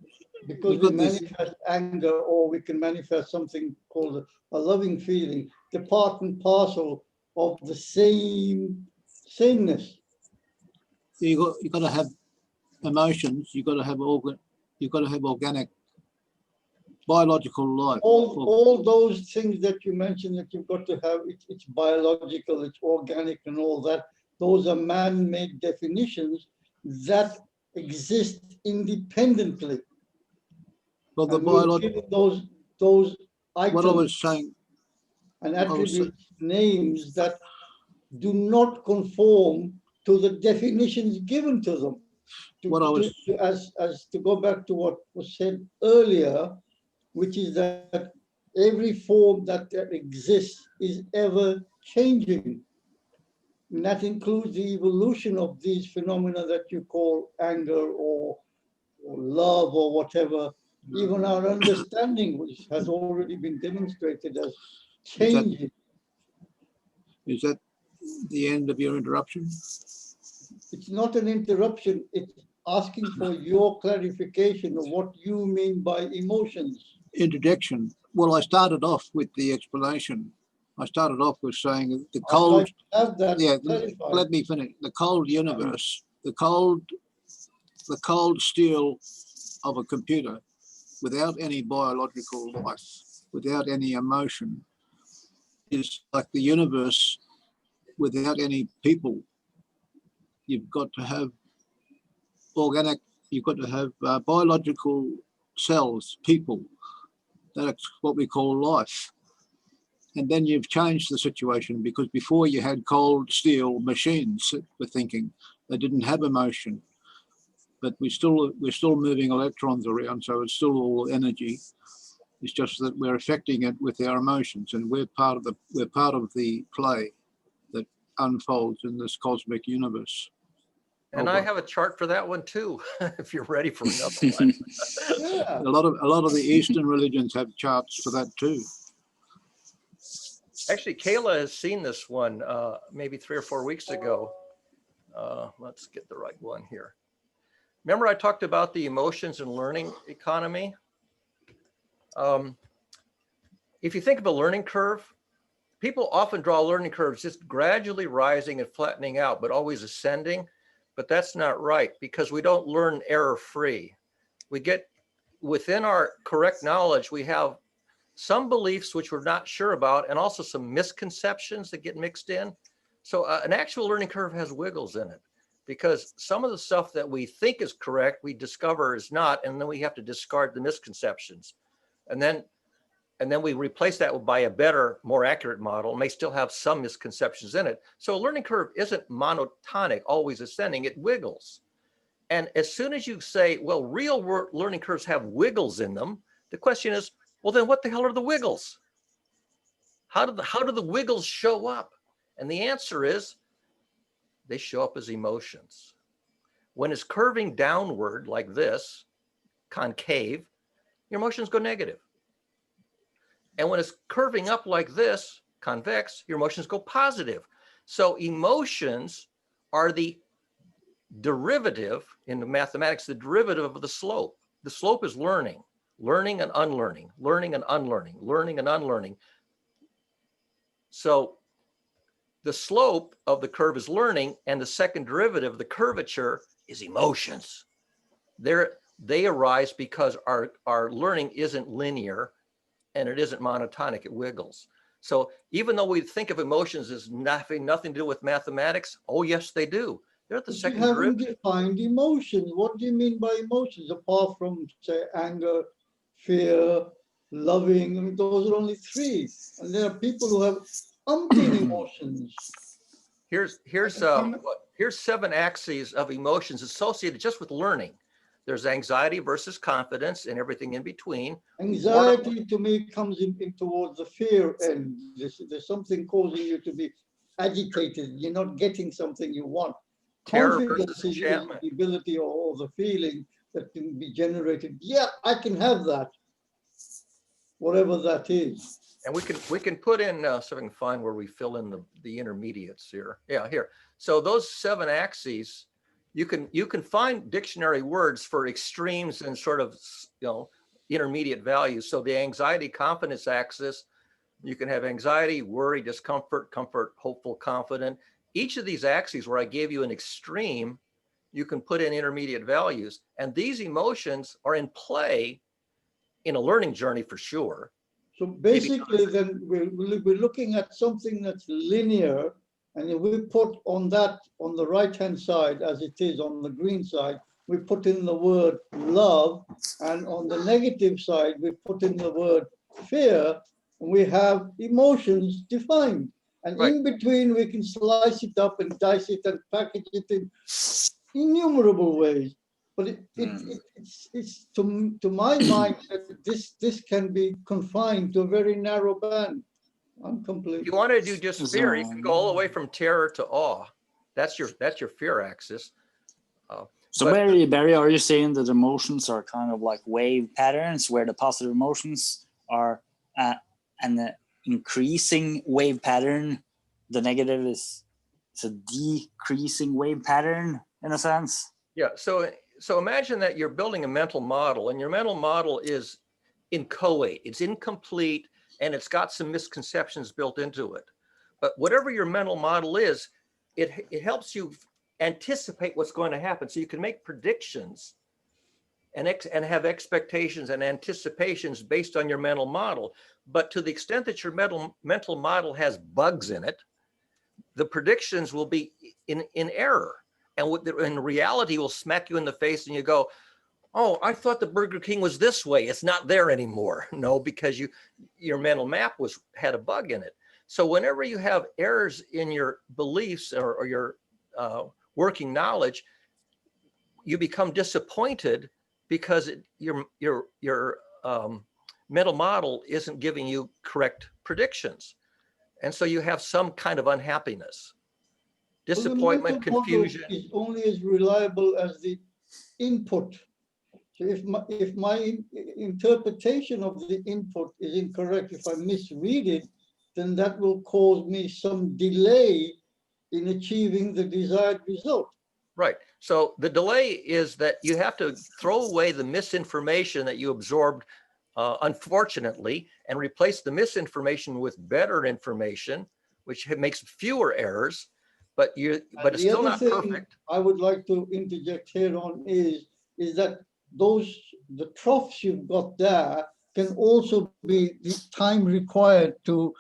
because we this. manifest anger, or we can manifest something called a loving feeling, the part and parcel of the sameness. You got to have emotions. You got to have organic, biological life. All those things that you mentioned that you've got to have, it's biological, it's organic, and all that. Those are man-made definitions that exist independently. Well, the And we've biological. given those items What I was saying. and attributes names that do not conform to the definitions given to them. As to go back to what was said earlier, which is that every form that exists is ever changing. And that includes the evolution of these phenomena that you call anger or love or whatever. Even our understanding, which has already been demonstrated as changing. Is that the end of your interruption? It's not an interruption. It's asking for your clarification of what you mean by emotions. Interjection. Well, I started off with the explanation. I started off with saying that the cold. Have that let me finish. The cold universe, the cold steel of a computer, without any biological life, without any emotion, is like the universe without any people. You've got to have organic, you've got to have biological cells, people. That's what we call life. And then you've changed the situation, because before you had cold steel machines that were thinking. They didn't have emotion. But we're still moving electrons around, so it's still all energy. It's just that we're affecting it with our emotions, and we're part of the play that unfolds in this cosmic universe. And I have a chart for that one too, if you're ready for another one. Yeah. A lot of the Eastern religions have charts for that too. Actually, Kayla has seen this one maybe 3 or 4 weeks ago. Let's get the right one here. Remember I talked about the emotions and learning economy? If you think of a learning curve, people often draw learning curves just gradually rising and flattening out, but always ascending. But that's not right, because we don't learn error-free. We get within our correct knowledge, we have some beliefs which we're not sure about, and also some misconceptions that get mixed in. So an actual learning curve has wiggles in it, because some of the stuff that we think is correct, we discover is not, and then we have to discard the misconceptions. And then we replace that by a better, more accurate model. It may still have some misconceptions in it. So a learning curve isn't monotonic, always ascending, it wiggles. And as soon as you say, well, real learning curves have wiggles in them, the question is, well, then what the hell are the wiggles? How do the wiggles show up? And the answer is, they show up as emotions. When it's curving downward like this, concave, your emotions go negative. And when it's curving up like this, convex, your emotions go positive. So emotions are the derivative, in the mathematics, the derivative of the slope. The slope is learning, learning and unlearning, learning and unlearning, learning and unlearning. So the slope of the curve is learning, and the second derivative, the curvature, is emotions. They arise because our learning isn't linear, and it isn't monotonic, it wiggles. So even though we think of emotions as nothing to do with mathematics, oh yes, they do. They're the second derivative. You haven't defined emotions. What do you mean by emotions, apart from, say, anger, fear, loving. I mean, those are only 3. And there are people who have umpteen emotions. Here's 7 axes of emotions associated just with learning. There's anxiety versus confidence and everything in between. Anxiety to me comes in towards the fear end. There's something causing you to be agitated. You're not getting something you want. Terror Confidence versus is enchantment. the ability or the feeling that can be generated. Yeah, I can have that, whatever that is. And we can put in so we can find where we fill in the intermediates here. Yeah, here. So those 7 axes, you can find dictionary words for extremes and sort of, you know, intermediate values. So the anxiety confidence axis, you can have anxiety, worry, discomfort, comfort, hopeful, confident. Each of these axes where I gave you an extreme, you can put in intermediate values. And these emotions are in play in a learning journey for sure. So basically, then we're looking at something that's linear, and if we put on that on the right-hand side, as it is on the green side, we put in the word love, and on the negative side, we put in the word fear, and we have emotions defined. And Right. in between, we can slice it up and dice it and package it in innumerable ways. But it's to my mind that this can be confined to a very narrow band. I'm completely. If you want to do just fear, you can go all the way from terror to awe. That's your fear axis. So but- Barry, are you saying that emotions are kind of like wave patterns, where the positive emotions are an increasing wave pattern, the negative is a decreasing wave pattern in a sense? Yeah. So imagine that you're building a mental model, and your mental model is inchoate. It's incomplete, and it's got some misconceptions built into it. But whatever your mental model is, it helps you anticipate what's going to happen, so you can make predictions and have expectations and anticipations based on your mental model. But to the extent that your mental model has bugs in it, the predictions will be in error. And in reality will smack you in the face and you go, oh, I thought the Burger King was this way. It's not there anymore. No, because your mental map had a bug in it. So whenever you have errors in your beliefs or your working knowledge, you become disappointed because your mental model isn't giving you correct predictions. And so you have some kind of unhappiness. Disappointment, confusion. Is only as reliable as the input. So if my interpretation of the input is incorrect, if I misread it, then that will cause me some delay in achieving the desired result. Right. So the delay is that you have to throw away the misinformation that you absorbed, unfortunately, and replace the misinformation with better information, which makes fewer errors. But it's still not perfect. I would like to interject here on is that the troughs you've got there can also be the time required to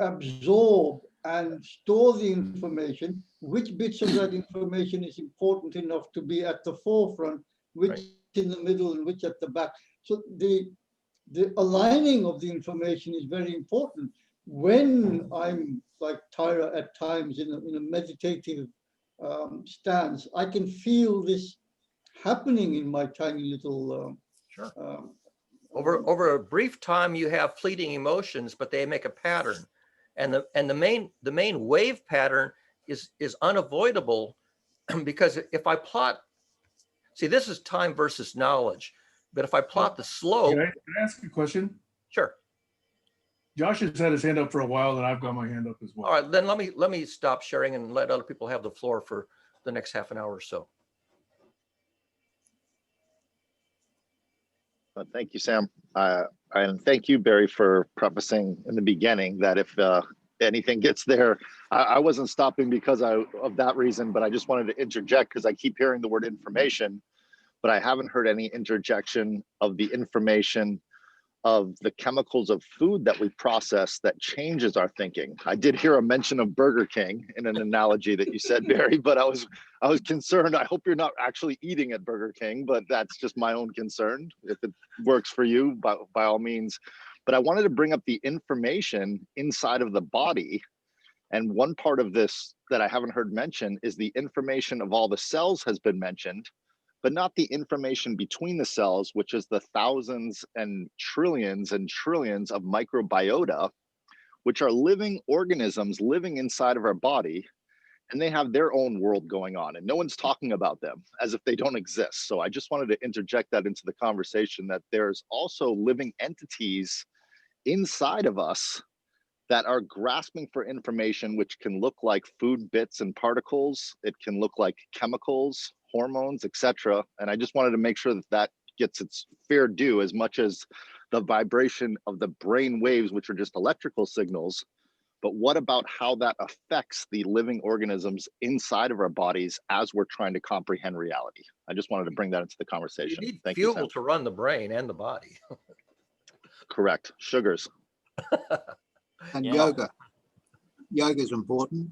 absorb and store the information, which bits of that information is important enough to be at the forefront, which Right. in the middle and which at the back. So the aligning of the information is very important. When I'm like Tyra at times in a meditative stance, I can feel this happening in my tiny little. Sure. Over a brief time, you have fleeting emotions, but they make a pattern, and the main wave pattern is unavoidable because if I plot, see, this is time versus knowledge, but if I plot the slope. Can I ask a question? Sure. Josh has had his hand up for a while, and I've got my hand up as well. All right, then let me stop sharing and let other people have the floor for the next half an hour or so. Thank you, Sam. And thank you, Barry, for prefacing in the beginning that if anything gets there, I wasn't stopping because of that reason, but I just wanted to interject because I keep hearing the word information, but I haven't heard any interjection of the information of the chemicals of food that we process that changes our thinking. I did hear a mention of Burger King in an analogy that you said, Barry, but I was concerned. I hope you're not actually eating at Burger King, but that's just my own concern. If it works for you, by all means. But I wanted to bring up the information inside of the body. And one part of this that I haven't heard mentioned is the information of all the cells has been mentioned, but not the information between the cells, which is the thousands and trillions of microbiota, which are living organisms living inside of our body, and they have their own world going on, and no one's talking about them as if they don't exist. So I just wanted to interject that into the conversation, that there's also living entities inside of us that are grasping for information, which can look like food bits and particles. It can look like chemicals, hormones, etc. And I just wanted to make sure that that gets its fair due, as much as the vibration of the brain waves, which are just electrical signals. But what about how that affects the living organisms inside of our bodies as we're trying to comprehend reality? I just wanted to bring that into the You conversation. need Thank you, fuel Sam. to run the brain and the body. Correct. Sugars. And Yeah. yoga. Yoga is important.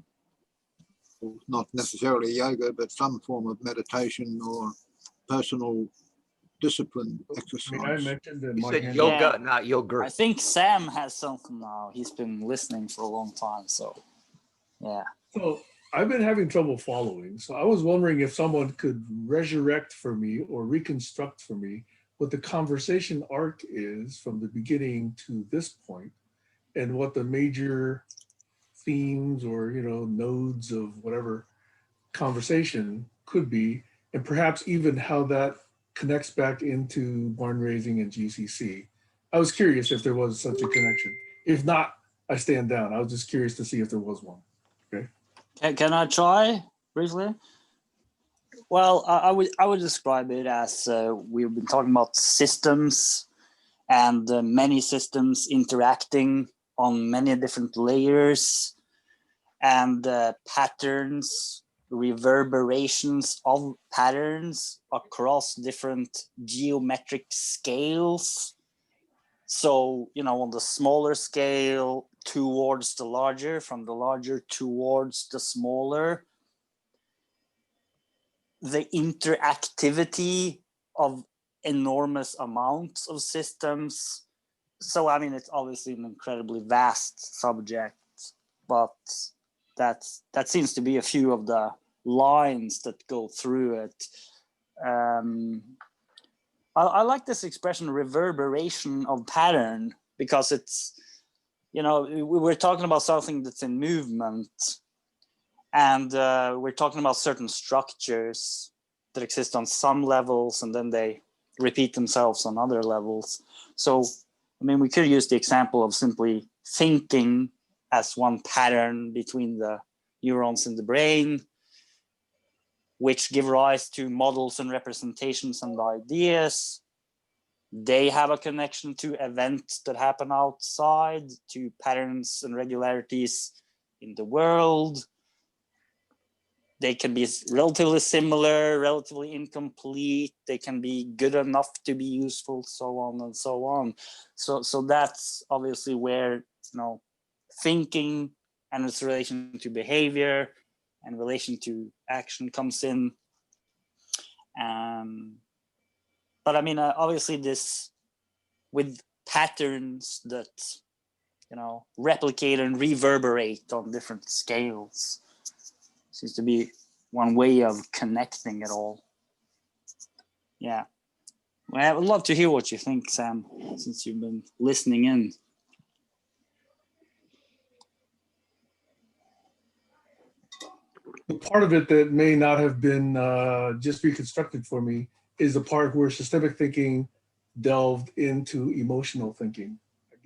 Well, not necessarily yoga, but some form of meditation or personal discipline May I exercise. mention that You my said hand- yoga, Yeah. not I yogurt. think Sam has something now. He's been listening for a long time, so yeah. So I've been having trouble following. So I was wondering if someone could resurrect for me or reconstruct for me what the conversation arc is from the beginning to this point, and what the major themes or nodes of whatever conversation could be, and perhaps even how that connects back into barn raising and GCC. I was curious if there was such a connection. If not, I stand down. I was just curious to see if there was one. Can I try briefly? Well, I would describe it as we've been talking about systems and many systems interacting on many different layers, and patterns, reverberations of patterns across different geometric scales. So, on the smaller scale towards the larger, from the larger towards the smaller, the interactivity of enormous amounts of systems. So, I mean, it's obviously an incredibly vast subject, but that seems to be a few of the lines that go through it. I like this expression, reverberation of pattern, because it's, we're talking about something that's in movement, and we're talking about certain structures that exist on some levels, and then they repeat themselves on other levels. So, I mean, we could use the example of simply thinking as one pattern between the neurons in the brain, which give rise to models and representations and ideas. They have a connection to events that happen outside, to patterns and regularities in the world. They can be relatively similar, relatively incomplete. They can be good enough to be useful, so on and so on. So that's obviously where, thinking and its relation to behavior and relation to action comes in. But I mean, obviously this with patterns that, replicate and reverberate on different scales seems to be one way of connecting it all. Yeah. Well, I would love to hear what you think, Sam, since you've been listening in. The part of it that may not have been just reconstructed for me is the part where systemic thinking delved into emotional thinking.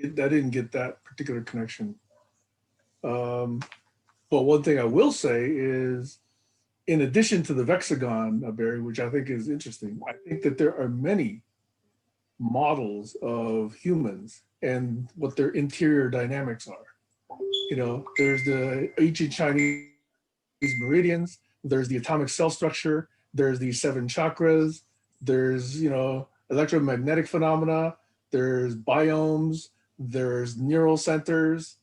I didn't get that particular connection. But one thing I will say is, in addition to the Vexagon, Barry, which I think is interesting, I think that there are many models of humans and what their interior dynamics are. There's the ancient Chinese meridians, there's the atomic cell structure, there's the 7 chakras, there's, electromagnetic phenomena, there's biomes, there's neural centers,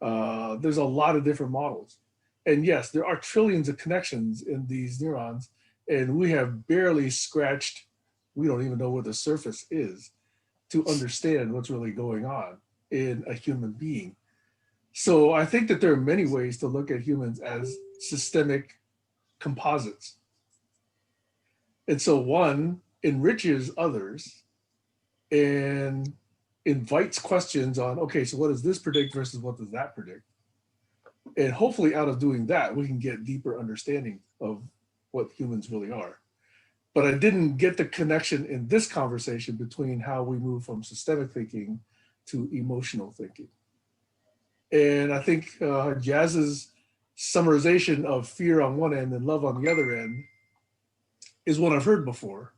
there's a lot of different models. And yes, there are trillions of connections in these neurons, and we have barely scratched, we don't even know what the surface is to understand what's really going on in a human being. So I think that there are many ways to look at humans as systemic composites. And so one enriches others and invites questions on, okay, so what does this predict versus what does that predict? And hopefully out of doing that, we can get deeper understanding of what humans really are. But I didn't get the connection in this conversation between how we move from systemic thinking to emotional thinking. And I think Jazz's summarization of fear on one end and love on the other end is what I've heard before.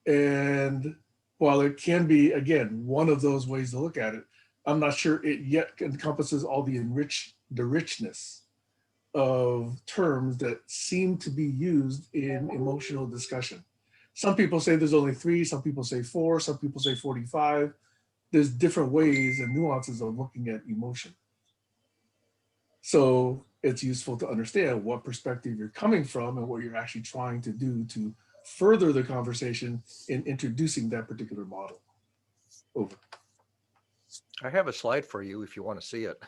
And while it can be, again, one of those ways to look at it, I'm not sure it yet encompasses all the richness of terms that seem to be used in emotional discussion. Some people say there's only 3, some people say 4, some people say 45. There's different ways and nuances of looking at emotion. So it's useful to understand what perspective you're coming from and what you're actually trying to do to further the conversation in introducing that particular model. Over. I have a slide for you if you want to see it.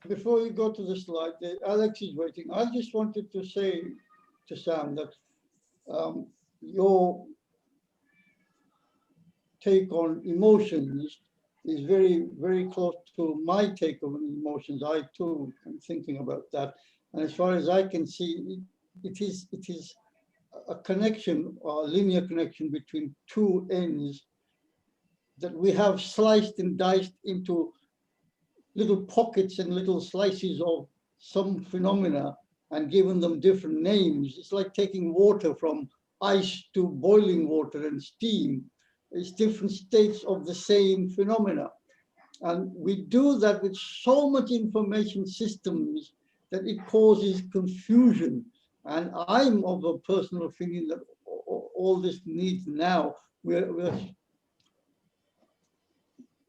Before you go to the slide, Alex is waiting. I just wanted to say to Sam that your take on emotions is very, very close to my take on emotions. I too am thinking about that. And as far as I can see, it is a connection, or a linear connection between two ends that we have sliced and diced into little pockets and little slices of some phenomena and given them different names. It's like taking water from ice to boiling water and steam. It's different states of the same phenomena. And we do that with so much information systems that it causes confusion. And I'm of a personal opinion that all this needs now,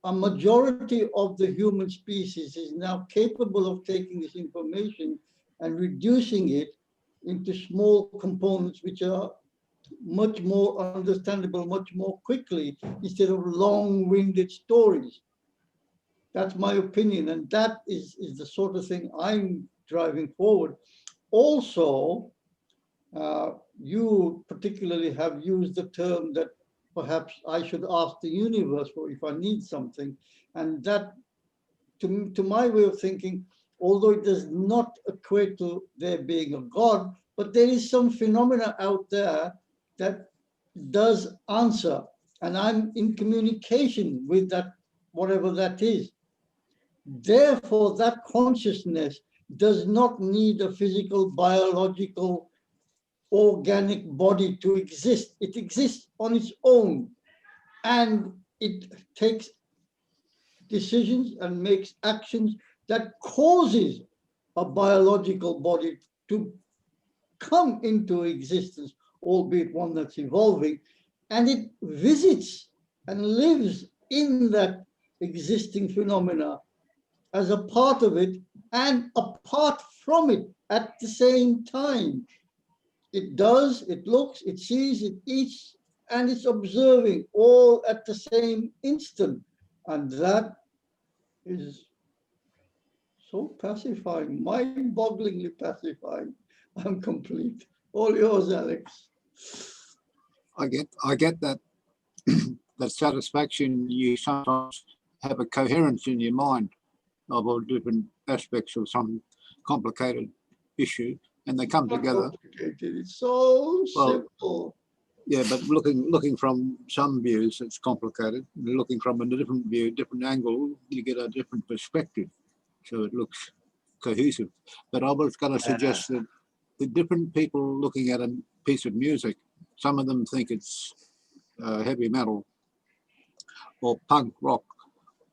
a majority of the human species is now capable of taking this information and reducing it into small components which are much more understandable, much more quickly, instead of long-winded stories. That's my opinion, and that is the sort of thing I'm driving forward. Also, you particularly have used the term that perhaps I should ask the universe for if I need something. And that, to my way of thinking, although it does not equate to there being a God, but there is some phenomena out there that does answer. And I'm in communication with that, whatever that is. Therefore, that consciousness does not need a physical, biological, organic body to exist. It exists on its own, and it takes decisions and makes actions that causes a biological body to come into existence, albeit one that's evolving, and it visits and lives in that existing phenomena as a part of it and apart from it at the same time. It does, it looks, it sees, it eats, and it's observing all at the same instant. And that is so pacifying, mind-bogglingly pacifying. I'm complete. All yours, Alex. I get that that satisfaction. You sometimes have a coherence in your mind of all different aspects of some complicated issue, and they come together. It's so simple. Yeah, but looking from some views, it's complicated. Looking from a different view, different angle, you get a different perspective. So it looks cohesive. But I was going to suggest that the different people looking at a piece of music, some of them think it's heavy metal or punk rock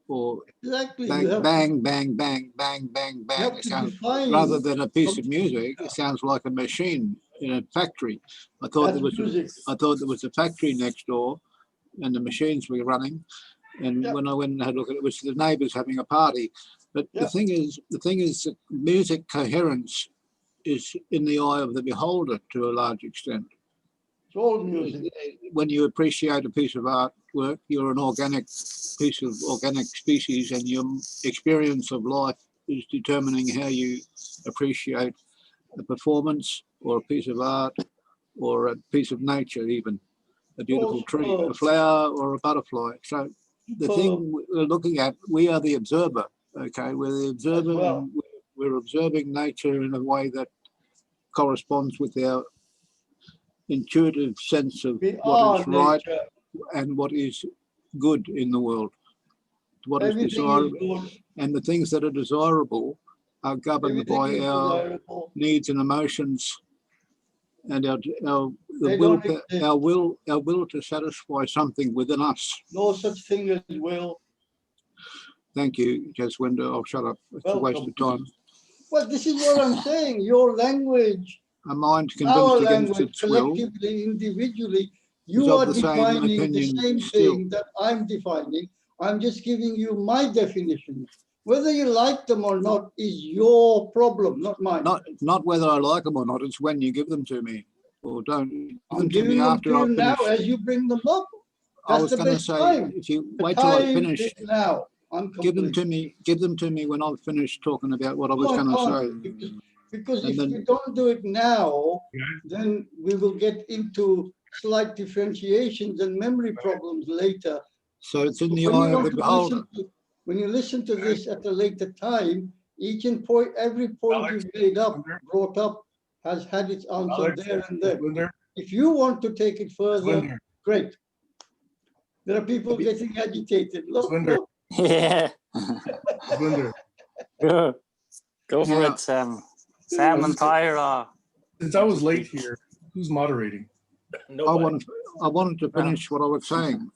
or exactly. bang, bang, bang, bang, bang, bang, bang. It sounds, rather than a piece of music, it sounds like a machine in a factory. I thought there was a factory next door, and the machines were running. And Yeah. when I went and had a look at it, it was the neighbours having a party. But Yeah. the thing is that music coherence is in the eye of the beholder to a large extent. It's all music. When you appreciate a piece of artwork, you're an organic piece of organic species, and your experience of life is determining how you appreciate a performance or a piece of art or a piece of nature, even a beautiful tree, a flower or a butterfly. So the thing we're looking at, we are the observer, okay? We're the observer, well. and we're observing nature in a way that corresponds with our intuitive sense of We what are is right nature. and what is good in the world, what is Everything desirable. is good. And the things that are desirable are governed Everything by is our desirable. needs and emotions, and our They don't exist. will to satisfy something within us. No such thing as will. Thank you, Jaswinder. I'll shut up. It's a waste of time. Well, this is what I'm saying. Your language, A mind our convinced against language, its will collectively, individually, is you of are the same defining the opinion same still. thing that I'm defining. I'm just giving you my definitions. Whether you like them or not is your problem, not mine. Not whether I like them or not. It's when you give them to me or don't. Give I'm them to me giving them after to you I've now finished. as you bring them up. I That's was the going to best say, time. if you The wait till I time finish, is now. I'm give them complete. to me when I've finished talking about what I was No, I going to can't, say. because And if then- you don't do it now, then we will get into slight differentiations and memory problems later. So it's in So the when you eye of want the to beholder. when you listen to this at a later time, every point Alex, you've made up, Jaswinder? brought up, has had its answer Alex, there and then. Jaswinder, If you want to take it further, Jaswinder, great. There are people getting agitated. Look, Jaswinder, look. Yeah. Jaswinder. Go for Now- it, Sam. Sam and Tyra. Since I was late here, who's moderating? I Nobody. wanted to finish what I was saying.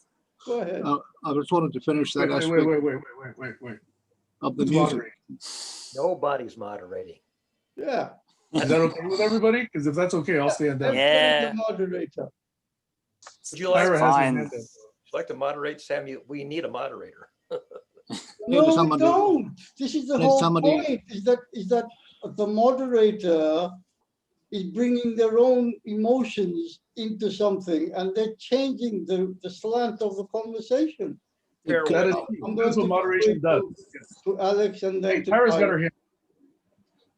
Go ahead. I just wanted to finish that Wait, aspect wait. of the Who's music. moderating? Nobody's moderating. Yeah. Is that okay with everybody? Because if that's okay, I'll stand down. Yeah. The moderator. Would you like, Tyra would has her Fine. hand up. you like to moderate, Sam? We need a moderator. Yeah, No, we somebody- don't. This is the Let whole somebody- point, is that the moderator is bringing their own emotions into something and they're changing the slant of the conversation. Fair It- That is way. true. I'm That's going what to moderation wait does. Yes. to Alex and Hey, then to Tyra's got Tyra. her hand.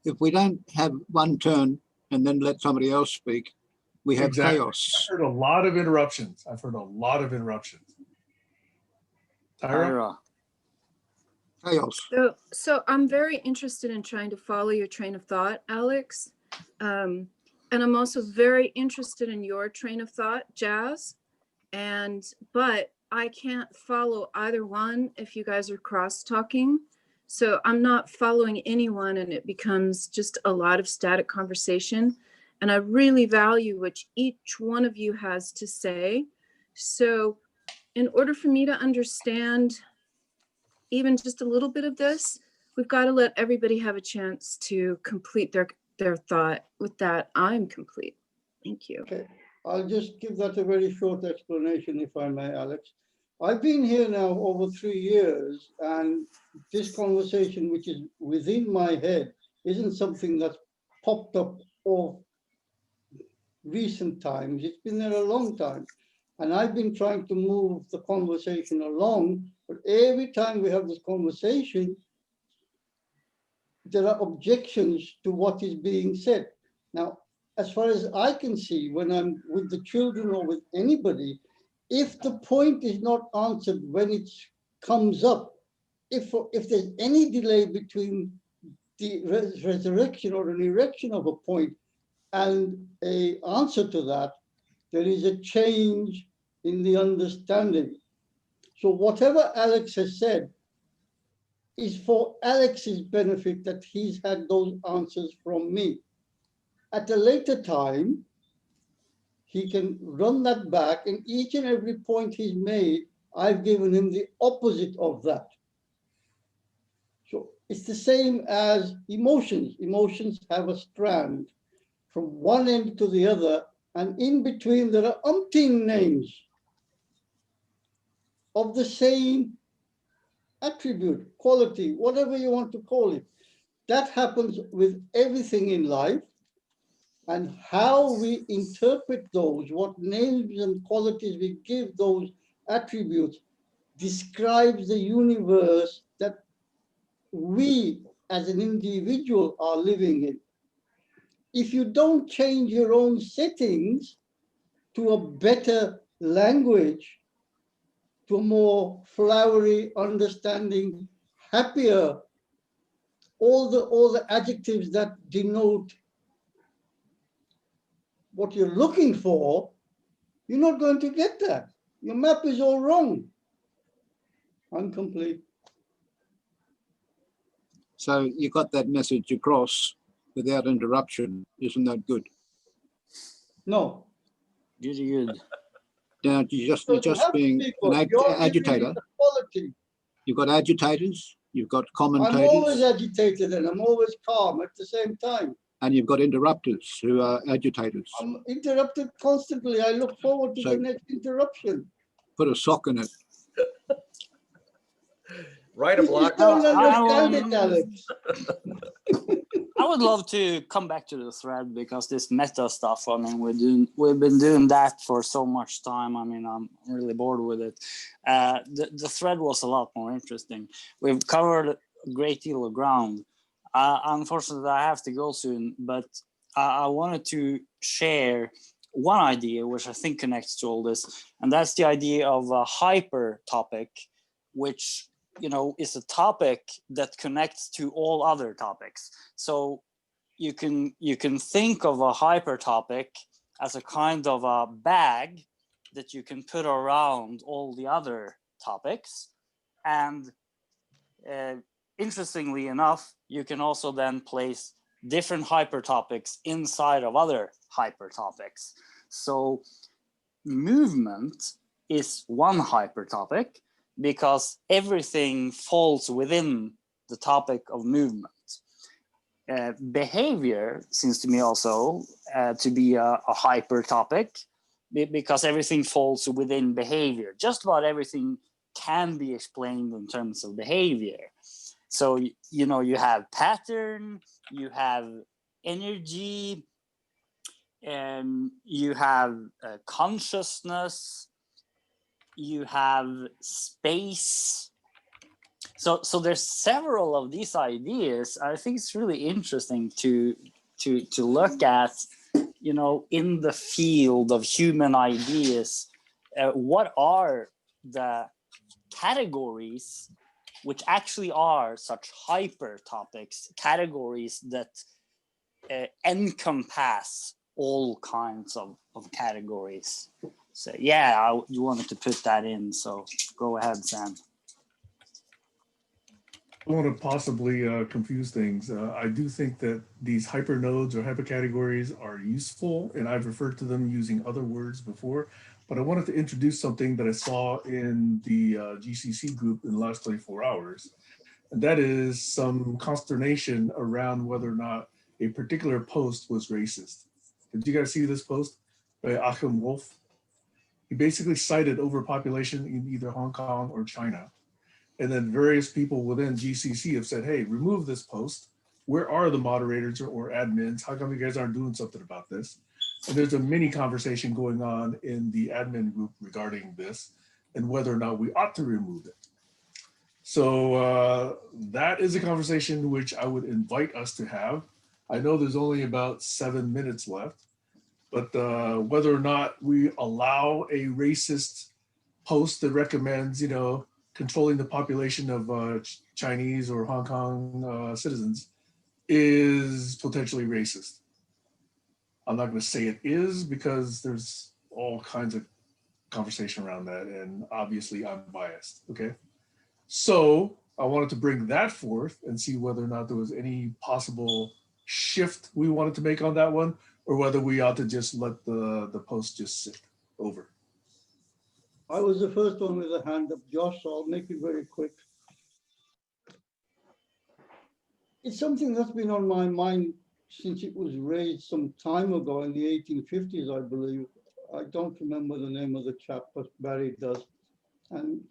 If we don't have one turn and then let somebody else speak, we have Exactly. chaos. I've heard a lot of interruptions. Tyra? Tyra. Chaos. So I'm very interested in trying to follow your train of thought, Alex. And I'm also very interested in your train of thought, Jazz. But I can't follow either one if you guys are cross talking. So I'm not following anyone and it becomes just a lot of static conversation. And I really value what each one of you has to say. So in order for me to understand even just a little bit of this, we've got to let everybody have a chance to complete their thought. With that, I'm complete. Thank you. Okay, I'll just give that a very short explanation, if I may, Alex. I've been here now over 3 years, and this conversation, which is within my head, isn't something that's popped up of recent times. It's been there a long time. And I've been trying to move the conversation along, but every time we have this conversation, there are objections to what is being said. Now, as far as I can see, when I'm with the children or with anybody, if the point is not answered when it comes up, if there's any delay between the resurrection or an erection of a point and an answer to that, there is a change in the understanding. So whatever Alex has said is for Alex's benefit, that he's had those answers from me. At a later time, he can run that back, and each and every point he's made, I've given him the opposite of that. So it's the same as emotions. Emotions have a strand from one end to the other, and in between there are umpteen names. of the same attribute, quality, whatever you want to call it. That happens with everything in life. And how we interpret those, what names and qualities we give those attributes, describes the universe that we as an individual are living in. If you don't change your own settings to a better language, to a more flowery understanding, happier, all the adjectives that denote what you're looking for, you're not going to get that. Your map is all wrong. Incomplete. So you got that message across without interruption. Isn't that good? No. Good. Now you're So you just have being people, an you're giving agitator. it the quality. You've got agitators, you've got I'm commentators, always agitated and I'm always calm at the same time. and you've got interrupters who are agitators. I'm interrupted constantly. I look forward to So- the next interruption. Put a sock in it. Write a You block. don't No, understand it, Alex. I would love to come back to the thread because this meta stuff, I mean, we've been doing that for so much time. I mean, I'm really bored with it. The thread was a lot more interesting. We've covered a great deal of ground. Unfortunately, I have to go soon, but I wanted to share one idea which I think connects to all this, and that's the idea of a hyper topic, which is a topic that connects to all other topics. So you can think of a hyper topic as a kind of a bag that you can put around all the other topics. And interestingly enough, you can also then place different hyper topics inside of other hyper topics. So movement is one hyper topic, because everything falls within the topic of movement. Behavior seems to me also to be a hyper topic, because everything falls within behavior. Just about everything can be explained in terms of behavior. So, you have pattern, you have energy, and you have consciousness, you have space. So there's several of these ideas. I think it's really interesting to look at, in the field of human ideas, what are the categories which actually are such hyper topics, categories that encompass all kinds of categories. So yeah, you wanted to put that in, so go ahead, Sam. I want to possibly confuse things. I do think that these hypernodes or hypercategories are useful, and I've referred to them using other words before, but I wanted to introduce something that I saw in the GCC group in the last 24 hours. And that is some consternation around whether or not a particular post was racist. Did you guys see this post by Achim Wolf? He basically cited overpopulation in either Hong Kong or China. And then various people within GCC have said, hey, remove this post. Where are the moderators or admins? How come you guys aren't doing something about this? And there's a mini conversation going on in the admin group regarding this and whether or not we ought to remove it. So that is a conversation which I would invite us to have. I know there's only about 7 minutes left, but whether or not we allow a racist post that recommends, controlling the population of Chinese or Hong Kong citizens is potentially racist. I'm not going to say it is because there's all kinds of conversation around that, and obviously I'm biased, okay? So I wanted to bring that forth and see whether or not there was any possible shift we wanted to make on that one, or whether we ought to just let the post just sit over. I was the first one with a hand up, Josh, so I'll make it very quick. It's something that's been on my mind since it was raised some time ago in the 1850s, I believe. I don't remember the name of the chap, but Barry does. And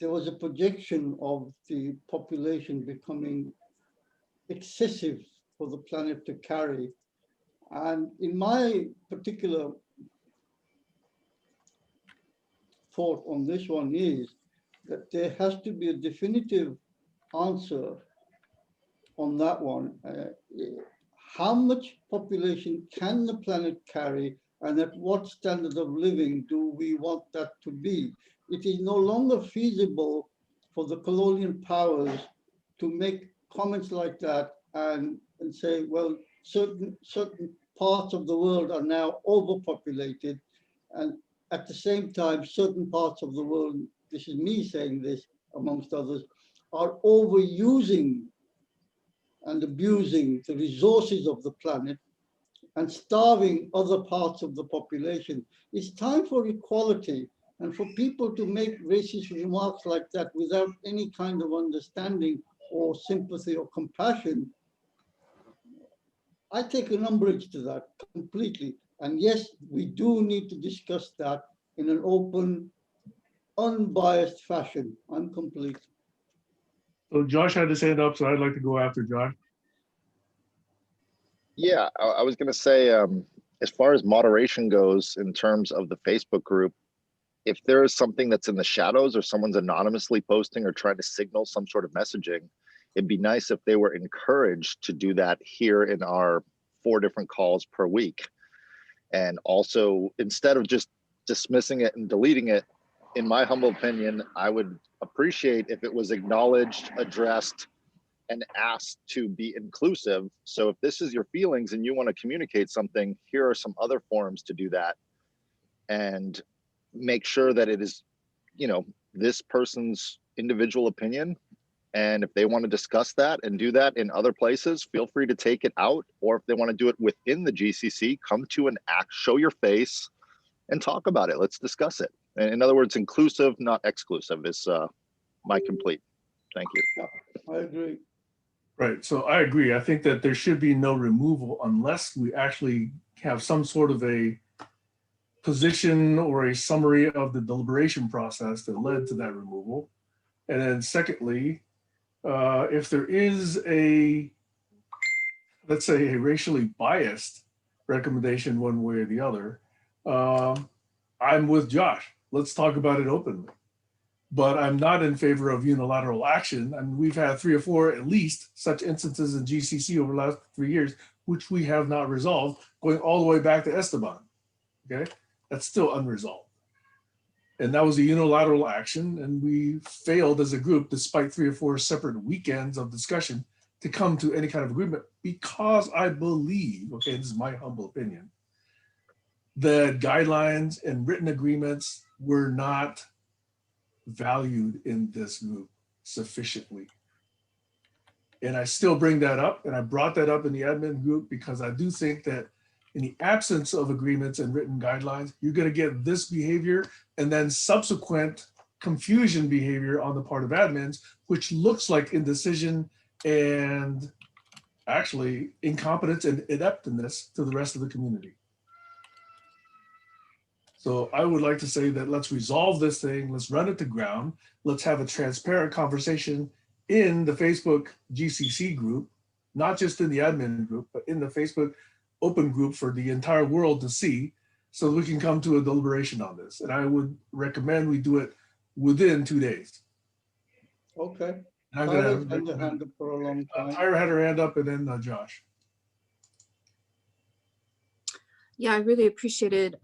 there was a projection of the population becoming excessive for the planet to carry. And in my particular thought on this one is that there has to be a definitive answer on that one. How much population can the planet carry, and at what standard of living do we want that to be? It is no longer feasible for the colonial powers to make comments like that and say, well, certain parts of the world are now overpopulated, and at the same time, certain parts of the world, this is me saying this amongst others, are overusing and abusing the resources of the planet and starving other parts of the population. It's time for equality, and for people to make racist remarks like that without any kind of understanding or sympathy or compassion, I take an umbrage to that completely. And yes, we do need to discuss that in an open, unbiased fashion. I'm complete. So Josh had his hand up, so I'd like to go after Josh. Yeah, I was going to say, as far as moderation goes in terms of the Facebook group, if there is something that's in the shadows or someone's anonymously posting or trying to signal some sort of messaging, it'd be nice if they were encouraged to do that here in our 4 different calls per week. And also, instead of just dismissing it and deleting it, in my humble opinion, I would appreciate if it was acknowledged, addressed, and asked to be inclusive. So if this is your feelings and you want to communicate something, here are some other forums to do that. And make sure that it is, this person's individual opinion. And if they want to discuss that and do that in other places, feel free to take it out. Or if they want to do it within the GCC, come to an act, show your face and talk about it. Let's discuss it. And in other words, inclusive, not exclusive is my complete. Thank you. Yeah, I agree. Right, so I agree. I think that there should be no removal unless we actually have some sort of a position or a summary of the deliberation process that led to that removal. And then secondly, if there is let's say a racially biased recommendation one way or the other, I'm with Josh. Let's talk about it openly. But I'm not in favor of unilateral action. I mean, we've had 3 or 4 at least such instances in GCC over the last 3 years, which we have not resolved, going all the way back to Esteban. Okay, that's still unresolved. And that was a unilateral action, and we failed as a group, despite 3 or 4 separate weekends of discussion, to come to any kind of agreement, because I believe, okay, this is my humble opinion, that guidelines and written agreements were not valued in this group sufficiently. And I still bring that up, and I brought that up in the admin group because I do think that in the absence of agreements and written guidelines, you're going to get this behavior and then subsequent confusion behavior on the part of admins, which looks like indecision and actually incompetence and ineptness to the rest of the community. So I would like to say that let's resolve this thing. Let's run it to ground. Let's have a transparent conversation in the Facebook GCC group, not just in the admin group, but in the Facebook open group for the entire world to see, so we can come to a deliberation on this. And I would recommend we do it within 2 days. Okay. And I'm Tyra's gonna had her hand up for a long time. Tyra had her hand up, and then Josh. Yeah, I really appreciated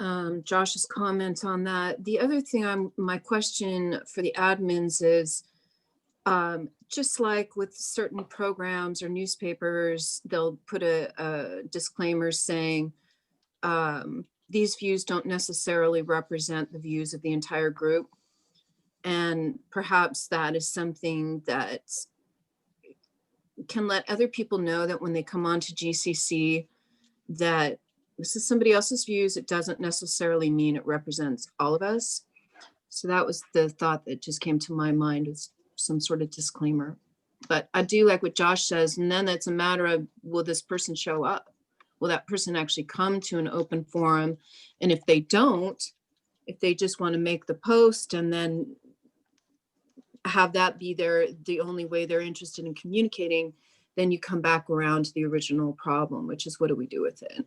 Josh's comment on that. The other thing my question for the admins is, just like with certain programs or newspapers, they'll put a disclaimer saying, these views don't necessarily represent the views of the entire group. And perhaps that is something that can let other people know that when they come on to GCC, that this is somebody else's views. It doesn't necessarily mean it represents all of us. So that was the thought that just came to my mind, was some sort of disclaimer. But I do like what Josh says, and then it's a matter of, will this person show up? Will that person actually come to an open forum? And if they don't, if they just want to make the post and then have that be the only way they're interested in communicating, then you come back around to the original problem, which is what do we do with it?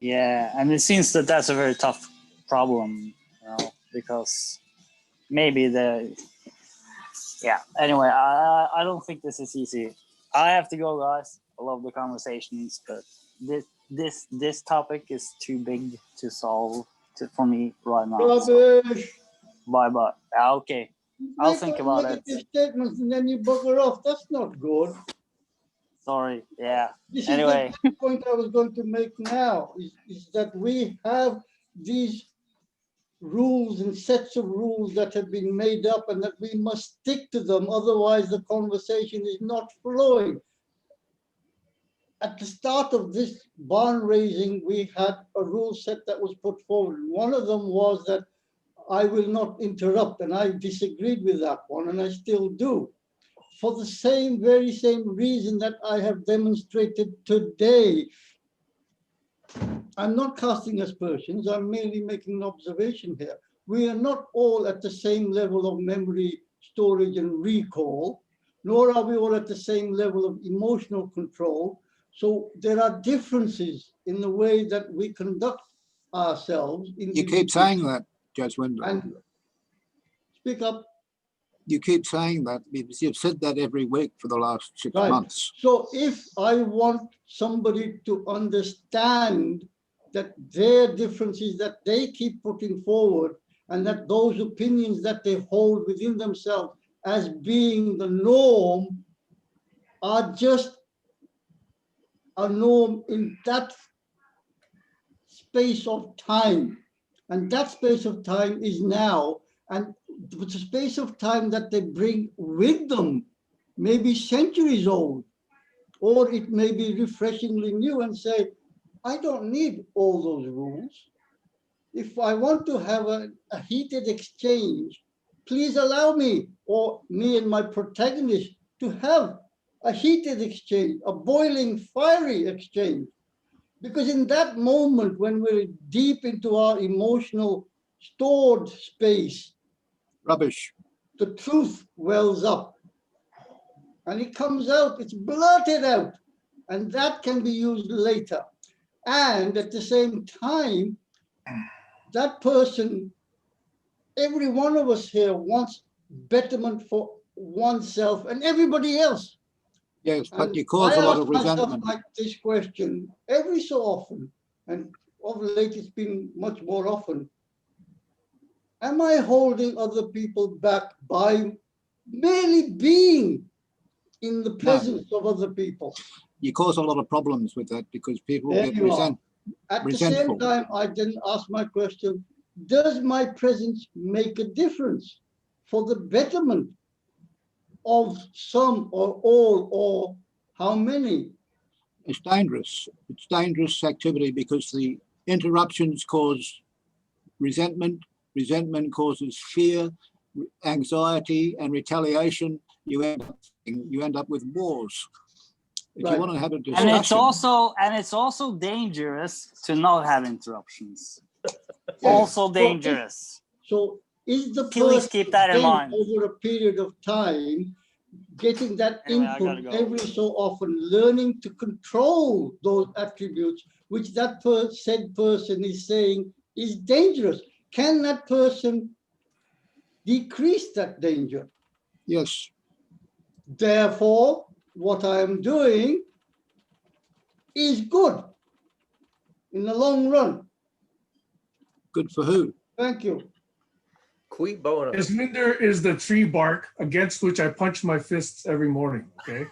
Yeah, and it seems that that's a very tough problem, because maybe anyway, I don't think this is easy. I have to go, guys. I love the conversations, but this topic is too big to solve for me right now. So, Rubbish. bye. Okay, I'll think about it. Negative statements and then you bugger off. That's not good. Sorry. Yeah. This Anyway. is the point I was going to make now, is that we have these rules and sets of rules that have been made up and that we must stick to them. Otherwise, the conversation is not flowing. At the start of this barn raising, we had a rule set that was put forward. One of them was that I will not interrupt, and I disagreed with that one, and I still do. For the very same reason that I have demonstrated today. I'm not casting aspersions, I'm merely making an observation here. We are not all at the same level of memory, storage, and recall, nor are we all at the same level of emotional control. So there are differences in the way that we conduct ourselves. You keep saying that, Judge Wendell. And speak up. You keep saying that because you've said that every week for the last 6 Right. months. So if I want somebody to understand that their differences that they keep putting forward and that those opinions that they hold within themselves as being the norm are just a norm in that space of time. And that space of time is now. And the space of time that they bring with them may be centuries old, or it may be refreshingly new and say, I don't need all those rules. If I want to have a heated exchange, please allow me, or me and my protagonist, to have a heated exchange, a boiling, fiery exchange. Because in that moment, when we're deep into our emotional stored space, Rubbish. the truth wells up and it comes out, it's blurted out, and that can be used later. And at the same time, that person, every one of us here wants betterment for oneself and everybody else. Yes, but And you cause a lot of I ask myself resentment. like this question every so often, and of late it's been much more often. Am I holding other people back by merely being in the presence of other people? You cause a lot of problems with that because people There get you are. At the same resentful. time, I didn't ask my question, does my presence make a difference for the betterment of some or all or how many? It's dangerous. It's dangerous activity because the interruptions cause resentment. Resentment causes fear, anxiety, and retaliation. You end up with wars. If Right. you want to have a discussion, And it's also dangerous to not have interruptions. Yes. Also dangerous. So is the Please person keep that in then mind. over a period of time getting that Anyway, I input gotta go. every so often, learning to control those attributes which that said person is saying is dangerous? Can that person decrease that danger? yes, Therefore, what I am doing is good in the long run. good for who? Thank you. Cui bono. Jaswinder is the tree bark against which I punch my fists every morning, okay?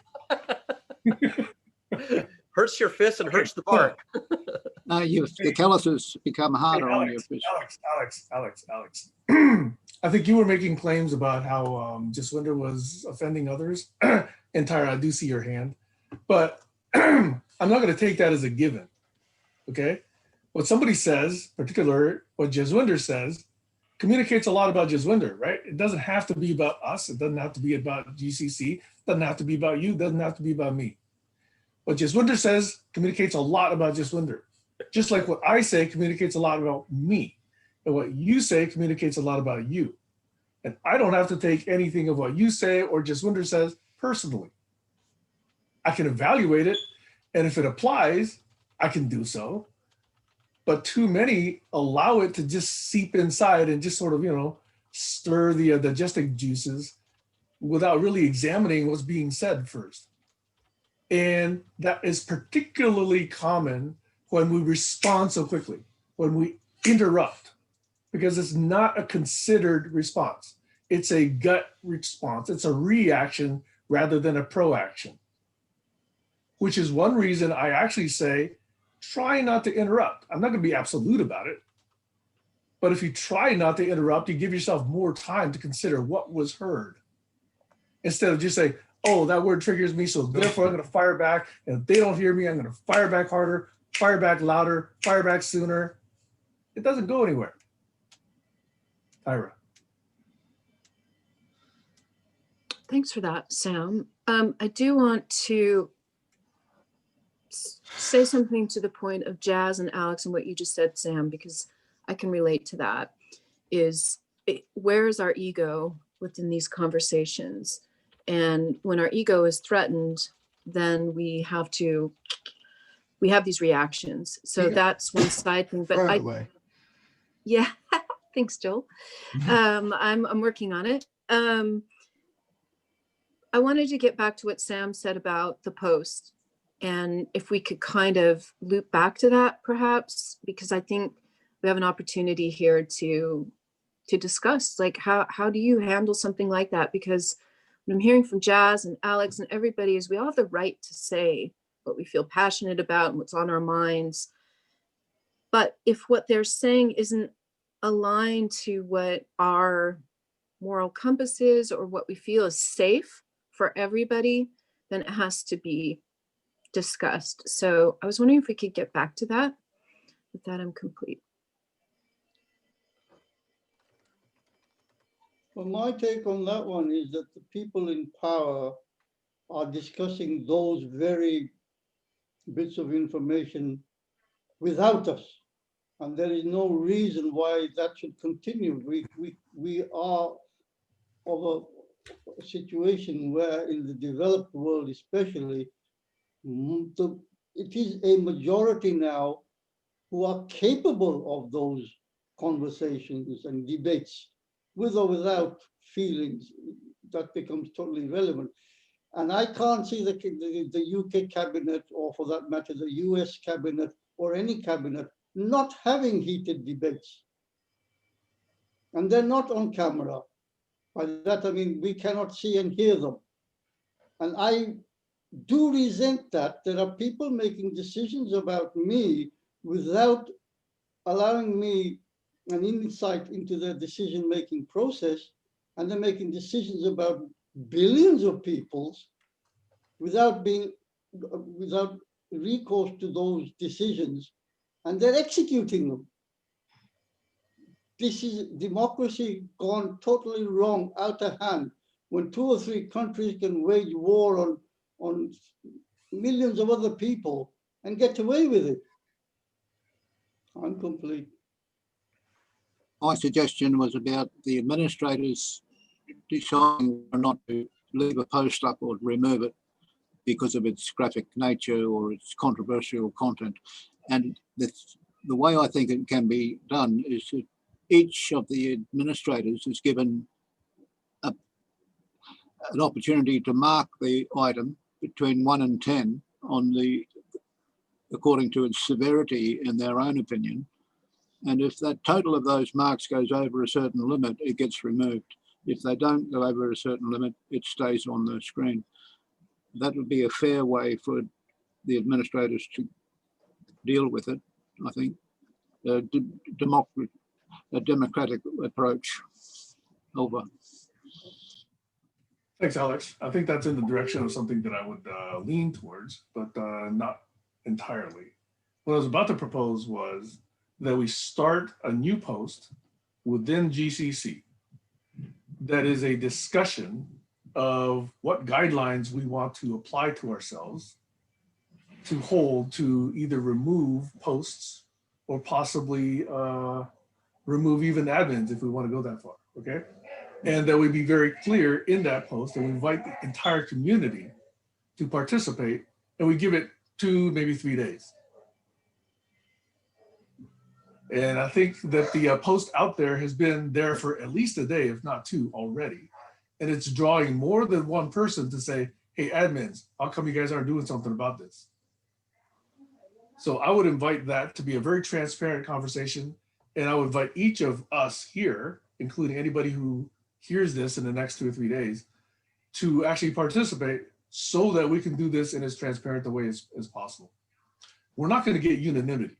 Hurts your fist and hurts the bark. No, the calluses become harder on your fish. Alex. I think you were making claims about how Jaswinder was offending others. And Tyra, I do see your hand, but I'm not going to take that as a given, okay? What somebody says, particularly what Jaswinder says, communicates a lot about Jaswinder, right? It doesn't have to be about us. It doesn't have to be about GCC. It doesn't have to be about you. It doesn't have to be about me. What Jaswinder says communicates a lot about Jaswinder. Just like what I say communicates a lot about me. And what you say communicates a lot about you. And I don't have to take anything of what you say or Jaswinder says personally. I can evaluate it, and if it applies, I can do so. But too many allow it to just seep inside and just sort of, stir the digestive juices without really examining what's being said first. And that is particularly common when we respond so quickly, when we interrupt, because it's not a considered response. It's a gut response. It's a reaction rather than a proaction, which is one reason I actually say, try not to interrupt. I'm not going to be absolute about it. But if you try not to interrupt, you give yourself more time to consider what was heard. Instead of just saying, oh, that word triggers me, so therefore I'm going to fire back. And if they don't hear me, I'm going to fire back harder, fire back louder, fire back sooner. It doesn't go anywhere. Tyra. Thanks for that, Sam. I do want to say something to the point of Jazz and Alex and what you just said, Sam, because I can relate to that. Where is our ego within these conversations? And when our ego is threatened, then we have these reactions. So that's one side thing. But yeah, thanks, Joel. I'm working on it. I wanted to get back to what Sam said about the post, and if we could kind of loop back to that, perhaps, because I think we have an opportunity here to discuss, like, how do you handle something like that? Because what I'm hearing from Jazz and Alex and everybody is we all have the right to say what we feel passionate about and what's on our minds. But if what they're saying isn't aligned to what our moral compass is or what we feel is safe for everybody, then it has to be discussed. So I was wondering if we could get back to that. With that, I'm complete. Well, my take on that one is that the people in power are discussing those very bits of information without us. And there is no reason why that should continue. We are of a situation where in the developed world especially, it is a majority now who are capable of those conversations and debates, with or without feelings. That becomes totally irrelevant. And I can't see the UK cabinet, or for that matter, the US cabinet, or any cabinet, not having heated debates. And they're not on camera. By that, I mean, we cannot see and hear them. And I do resent that there are people making decisions about me without allowing me an insight into their decision-making process, and they're making decisions about billions of people's without recourse to those decisions, and they're executing them. This is democracy gone totally wrong, out of hand, when 2 or 3 countries can wage war on millions of other people and get away with it. I'm complete. My suggestion was about the administrators deciding not to leave a post up or remove it because of its graphic nature or its controversial content. And the way I think it can be done is that each of the administrators is given an opportunity to mark the item between 1 and 10 on according to its severity in their own opinion. And if that total of those marks goes over a certain limit, it gets removed. If they don't go over a certain limit, it stays on the screen. That would be a fair way for the administrators to deal with it, I think. A democratic approach. Over. Thanks, Alex. I think that's in the direction of something that I would lean towards, but not entirely. What I was about to propose was that we start a new post within GCC that is a discussion of what guidelines we want to apply to ourselves to hold to either remove posts or possibly remove even admins if we want to go that far, okay? And that we be very clear in that post and we invite the entire community to participate, and we give it 2, maybe 3 days. And I think that the post out there has been there for at least a day, if not 2 already. And it's drawing more than one person to say, hey, admins, how come you guys aren't doing something about this? So I would invite that to be a very transparent conversation. And I would invite each of us here, including anybody who hears this in the next 2 or 3 days, to actually participate so that we can do this in as transparent a way as possible. We're not going to get unanimity.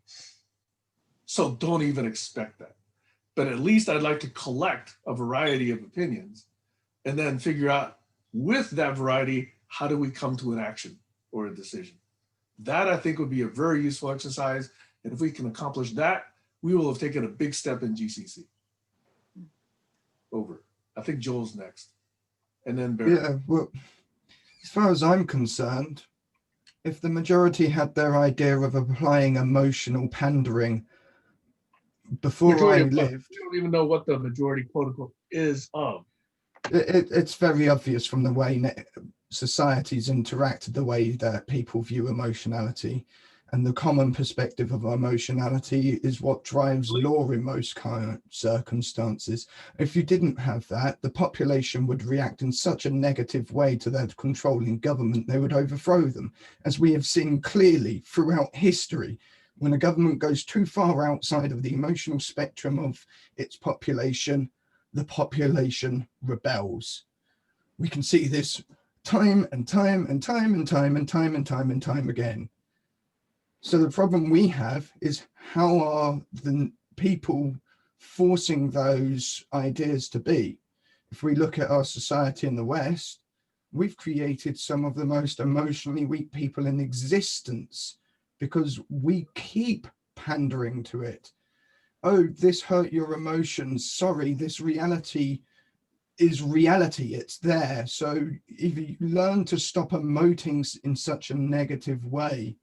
So don't even expect that. But at least I'd like to collect a variety of opinions and then figure out with that variety, how do we come to an action or a decision? That I think would be a very useful exercise. And if we can accomplish that, we will have taken a big step in GCC. Over. I think Joel's next. And then Barry. Yeah, well, as far as I'm concerned, if the majority had their idea of applying emotional pandering before I Majority of what? lived, We don't even know what the majority quote unquote is of. it's very obvious from the way societies interact, the way that people view emotionality, and the common perspective of emotionality is what drives law in most kind of circumstances. If you didn't have that, the population would react in such a negative way to their controlling government, they would overthrow them, as we have seen clearly throughout history. When a government goes too far outside of the emotional spectrum of its population, the population rebels. We can see this time and time and time and time and time and time and time again. So the problem we have is, how are the people forcing those ideas to be? If we look at our society in the West, we've created some of the most emotionally weak people in existence because we keep pandering to it. Oh, this hurt your emotions. Sorry, this reality is reality. It's there. So if you learn to stop emoting in such a negative way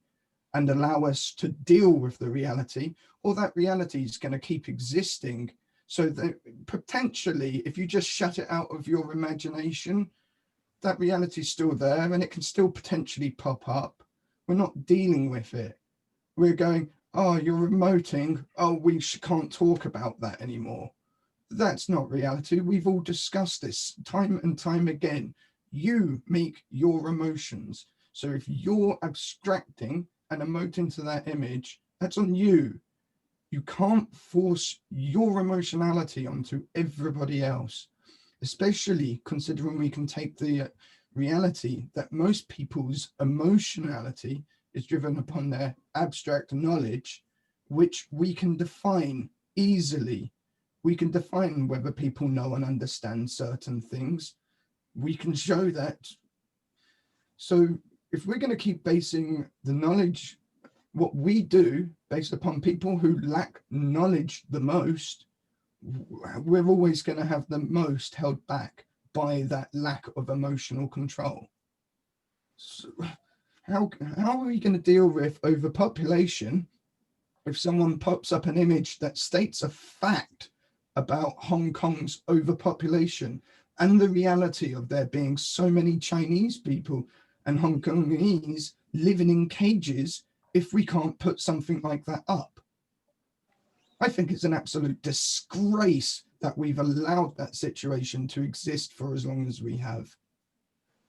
and allow us to deal with the reality, or that reality is going to keep existing. So that potentially, if you just shut it out of your imagination, that reality is still there and it can still potentially pop up. We're not dealing with it. We're going, oh, you're emoting. Oh, we can't talk about that anymore. That's not reality. We've all discussed this time and time again. You make your emotions. So if you're abstracting and emoting to that image, that's on you. You can't force your emotionality onto everybody else, especially considering we can take the reality that most people's emotionality is driven upon their abstract knowledge, which we can define easily. We can define whether people know and understand certain things. We can show that. So if we're going to keep basing the knowledge, what we do, based upon people who lack knowledge the most, we're always going to have the most held back by that lack of emotional control. So how are we going to deal with overpopulation if someone pops up an image that states a fact about Hong Kong's overpopulation and the reality of there being so many Chinese people and Hong Kongese living in cages, if we can't put something like that up? I think it's an absolute disgrace that we've allowed that situation to exist for as long as we have.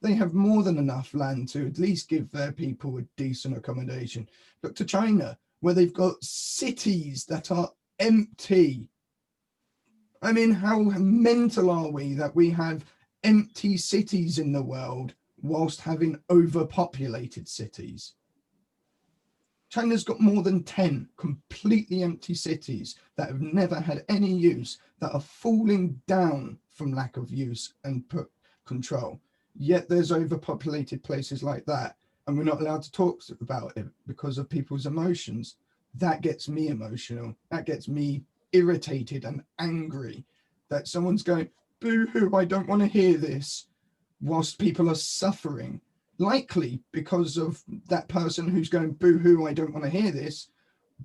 They have more than enough land to at least give their people a decent accommodation. Look to China, where they've got cities that are empty. I mean, how mental are we that we have empty cities in the world whilst having overpopulated cities? China's got more than 10 completely empty cities that have never had any use, that are falling down from lack of use and control. Yet there's overpopulated places like that, and we're not allowed to talk about it because of people's emotions. That gets me emotional. That gets me irritated and angry that someone's going, boo-hoo, I don't want to hear this, whilst people are suffering. Likely because of that person who's going, boo-hoo, I don't want to hear this,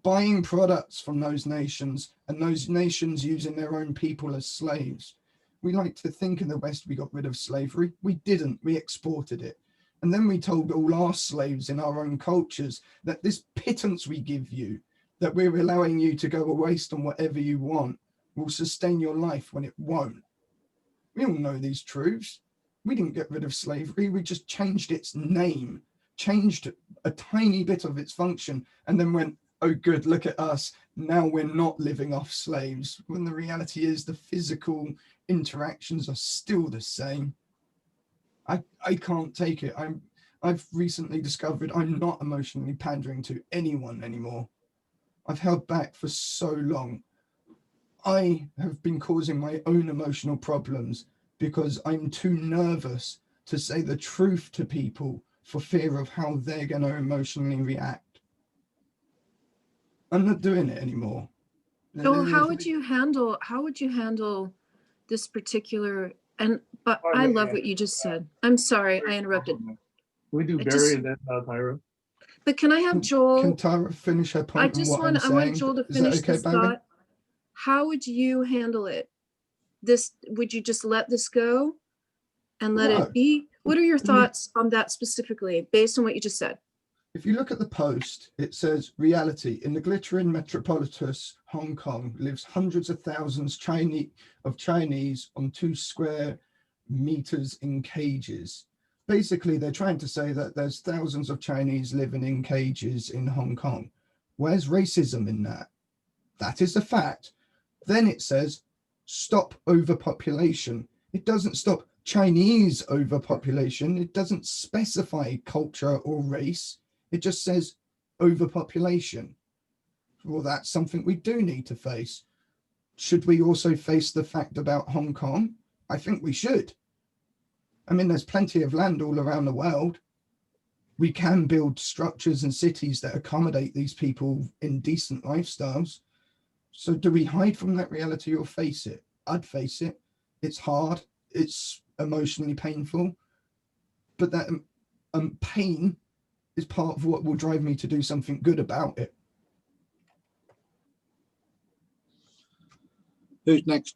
buying products from those nations and those nations using their own people as slaves. We like to think in the West we got rid of slavery. We didn't, we exported it. And then we told all our slaves in our own cultures that this pittance we give you, that we're allowing you to go a waste on whatever you want, will sustain your life when it won't. We all know these truths. We didn't get rid of slavery, we just changed its name, changed a tiny bit of its function, and then went, oh good, look at us, now we're not living off slaves, when the reality is the physical interactions are still the same. I can't take it. I've recently discovered I'm not emotionally pandering to anyone anymore. I've held back for so long. I have been causing my own emotional problems because I'm too nervous to say the truth to people for fear of how they're going to emotionally react. I'm not doing it anymore. So how would you handle this particular, but I love what you just said. I'm sorry, I interrupted. We do I Barry just- and then Tyra. But can I have Joel? Can Tara finish her point on what I'm I saying? want Joel to Is that finish okay, this Barry? thought. How would you handle it? Would you just let this go and let No. it be? What are your thoughts on that specifically, based on what you just said? If you look at the post, it says reality. In the glittering metropolis, Hong Kong lives hundreds of thousands of Chinese on 2 square meters in cages. Basically, they're trying to say that there's thousands of Chinese living in cages in Hong Kong. Where's racism in that? That is a fact. Then it says, stop overpopulation. It doesn't stop Chinese overpopulation. It doesn't specify culture or race. It just says overpopulation. Well, that's something we do need to face. Should we also face the fact about Hong Kong? I think we should. I mean, there's plenty of land all around the world. We can build structures and cities that accommodate these people in decent lifestyles. So do we hide from that reality or face it? I'd face it. It's hard. It's emotionally painful. But that pain is part of what will drive me to do something good about it. Who's next?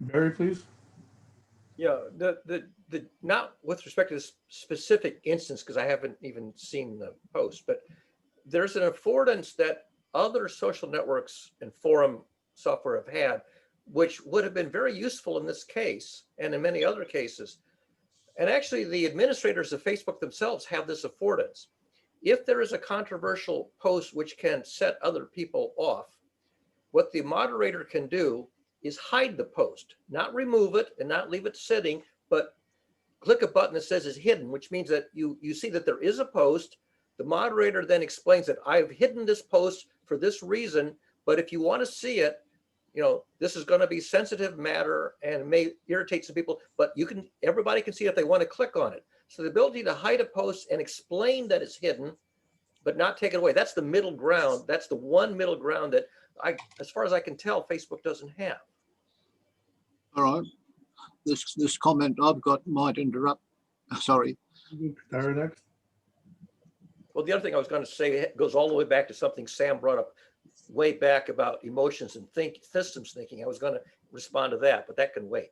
Barry, please. Yeah, the not with respect to this specific instance, because I haven't even seen the post, but there's an affordance that other social networks and forum software have had, which would have been very useful in this case and in many other cases. And actually, the administrators of Facebook themselves have this affordance. If there is a controversial post which can set other people off, what the moderator can do is hide the post, not remove it and not leave it sitting, but click a button that says it's hidden, which means that you see that there is a post. The moderator then explains that I've hidden this post for this reason, but if you want to see it, this is going to be sensitive matter and may irritate some people, but everybody can see it if they want to click on it. So the ability to hide a post and explain that it's hidden, but not take it away. That's the middle ground. That's the one middle ground that as far as I can tell, Facebook doesn't have. All right. This comment I've got might interrupt. Sorry. Tyra next. Well, the other thing I was going to say, it goes all the way back to something Sam brought up way back about emotions and systems thinking. I was going to respond to that, but that can wait.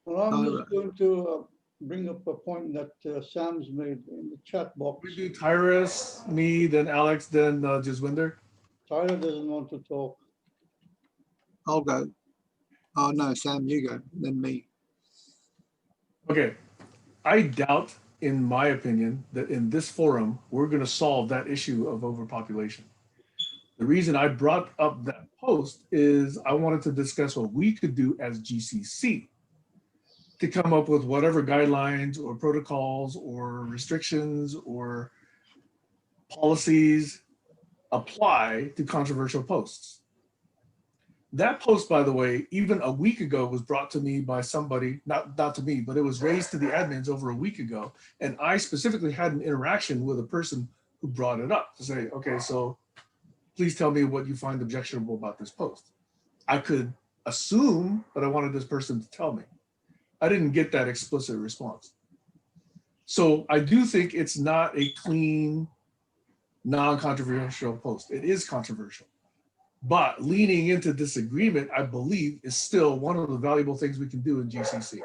Well, I'm just going to bring up a point that Sam's made in the chat box. We do Tyrus, me, then Alex, then Jaswinder. Tyra doesn't want to talk. I'll go. Oh no, Sam, you go, then me. Okay. I doubt, in my opinion, that in this forum, we're going to solve that issue of overpopulation. The reason I brought up that post is I wanted to discuss what we could do as GCC to come up with whatever guidelines or protocols or restrictions or policies apply to controversial posts. That post, by the way, even a week ago was brought to me by somebody, not to me, but it was raised to the admins over a week ago. And I specifically had an interaction with a person who brought it up to say, okay, so please tell me what you find objectionable about this post. I could assume, but I wanted this person to tell me. I didn't get that explicit response. So I do think it's not a clean non-controversial post. It is controversial. But leaning into disagreement, I believe, is still one of the valuable things we can do in GCC.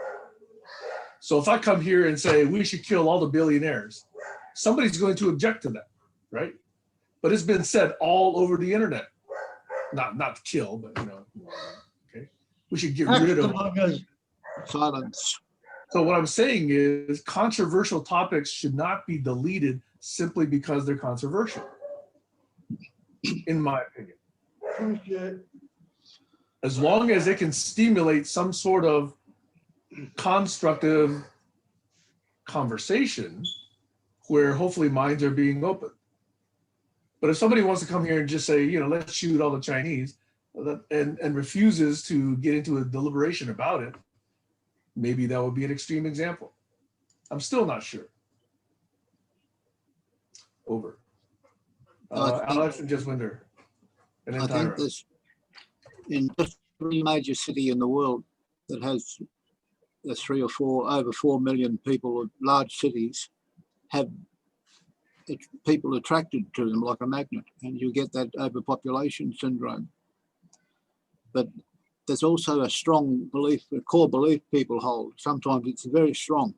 So if I come here and say we should kill all the billionaires, somebody's going to object to that, right? But it's been said all over the internet. Not to kill, but okay. We should get rid of Silence. So what I'm saying is controversial topics should not be deleted simply because they're controversial, in my opinion. As long as it can stimulate some sort of constructive conversation where hopefully minds are being open. But if somebody wants to come here and just say, let's shoot all the Chinese and refuses to get into a deliberation about it, maybe that would be an extreme example. I'm still not sure. Over. Alex and Jaswinder. And then I think Tyra. there's in just every major city in the world that has over 4 million people, large cities have people attracted to them like a magnet, and you get that overpopulation syndrome. But there's also a strong belief, a core belief people hold. Sometimes it's a very strong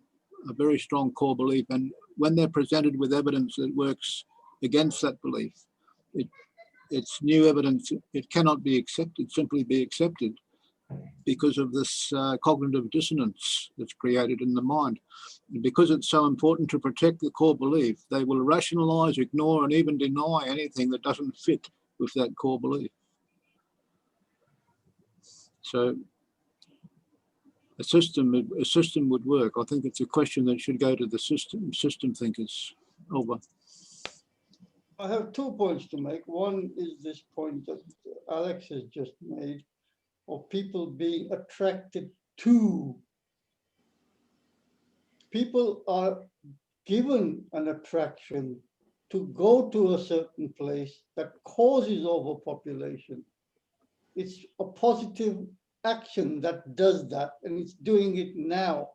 core belief, and when they're presented with evidence that works against that belief, it's new evidence. It cannot be accepted, simply be accepted, because of this cognitive dissonance that's created in the mind. And because it's so important to protect the core belief, they will rationalize, ignore, and even deny anything that doesn't fit with that core belief. So a system would work. I think it's a question that should go to the system thinkers. Over. I have 2 points to make. One is this point that Alex has just made of people being attracted to. People are given an attraction to go to a certain place that causes overpopulation. It's a positive action that does that, and it's doing it now.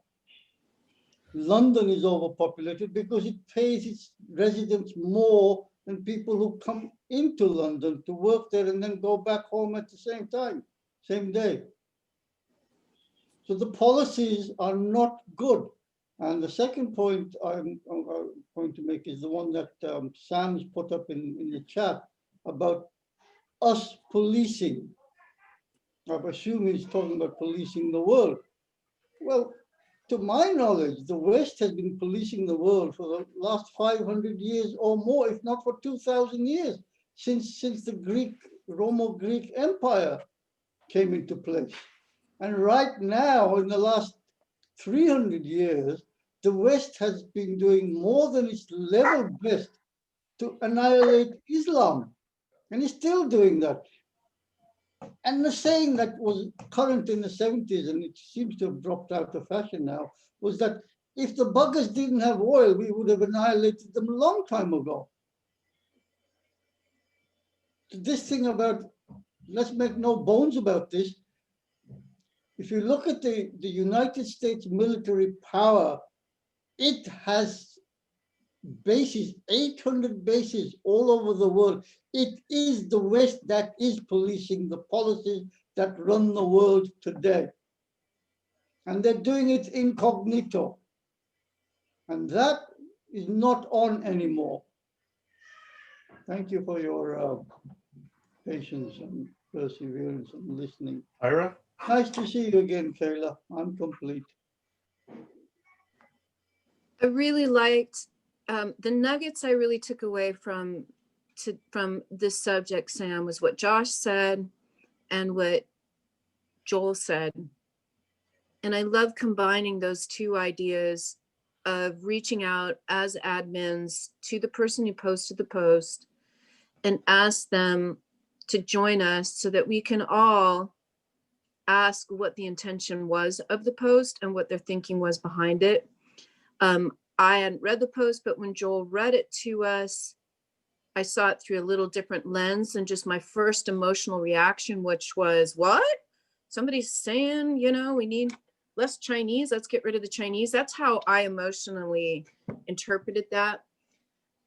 London is overpopulated because it pays its residents more than people who come into London to work there and then go back home at the same time, same day. So the policies are not good. And the second point I'm going to make is the one that Sam's put up in the chat about us policing. I assume he's talking about policing the world. Well, to my knowledge, the West has been policing the world for the last 500 years or more, if not for 2,000 years, since the Romo-Greek Empire came into place. And right now, in the last 300 years, the West has been doing more than its level best to annihilate Islam. And it's still doing that. And the saying that was current in the 70s, and it seems to have dropped out of fashion now, was that if the buggers didn't have oil, we would have annihilated them a long time ago. So this thing about, let's make no bones about this, if you look at the United States military power, it has bases, 800 bases all over the world. It is the West that is policing the policies that run the world today. And they're doing it incognito. And that is not on anymore. Thank you for your patience and perseverance and listening. Ira? Nice to see you again, Kayla. I'm complete. I really liked the nuggets I really took away from this subject, Sam, was what Josh said and what Joel said. And I love combining those two ideas of reaching out as admins to the person who posted the post and ask them to join us so that we can all ask what the intention was of the post and what their thinking was behind it. I hadn't read the post, but when Joel read it to us, I saw it through a little different lens than just my first emotional reaction, which was, what? Somebody's saying, we need less Chinese, let's get rid of the Chinese. That's how I emotionally interpreted that.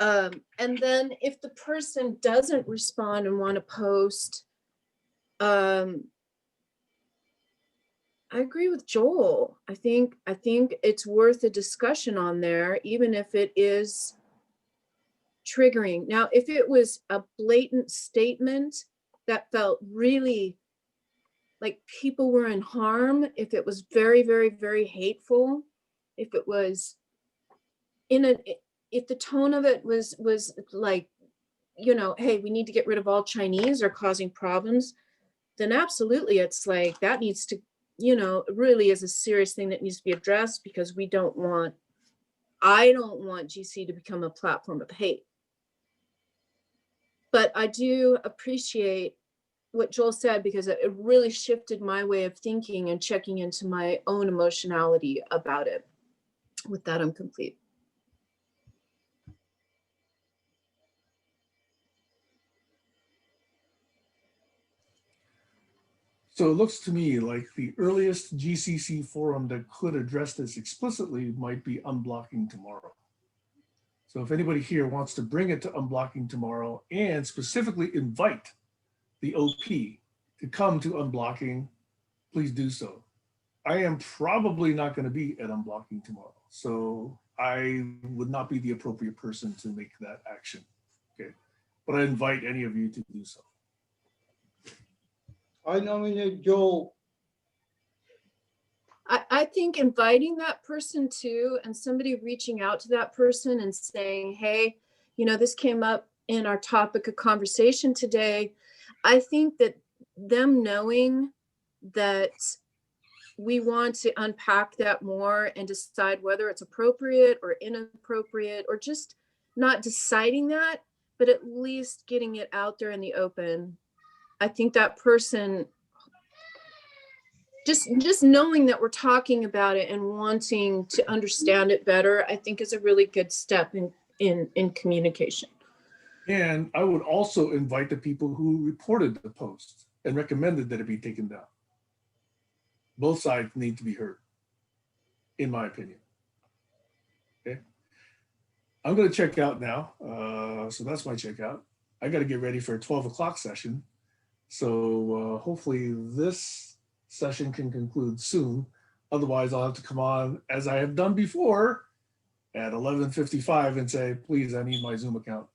And then if the person doesn't respond and want to post, I agree with Joel. I think it's worth a discussion on there, even if it is triggering. Now, if it was a blatant statement that felt really like people were in harm, if it was very, very, very hateful, if it was if the tone of it was like, you know, hey, we need to get rid of all Chinese or causing problems, then absolutely, it's like that needs to, you know, really is a serious thing that needs to be addressed, because I don't want GC to become a platform of hate. But I do appreciate what Joel said, because it really shifted my way of thinking and checking into my own emotionality about it. With that, I'm complete. So it looks to me like the earliest GCC forum that could address this explicitly might be Unblocking Tomorrow. So if anybody here wants to bring it to Unblocking Tomorrow and specifically invite the OP to come to Unblocking, please do so. I am probably not going to be at Unblocking tomorrow, so I would not be the appropriate person to make that action. Okay, but I invite any of you to do so. I nominate Joel. I think inviting that person too, and somebody reaching out to that person and saying, hey, you know, this came up in our topic of conversation today. I think that them knowing that we want to unpack that more and decide whether it's appropriate or inappropriate, or just not deciding that, but at least getting it out there in the open. I think that person, just knowing that we're talking about it and wanting to understand it better, I think is a really good step in communication. And I would also invite the people who reported the post and recommended that it be taken down. Both sides need to be heard, in my opinion. Okay, I'm going to check out now. So that's my checkout. I got to get ready for a 12 o'clock session. So hopefully this session can conclude soon. Otherwise, I'll have to come on, as I have done before, at 11:55 and say, please, I need my Zoom account.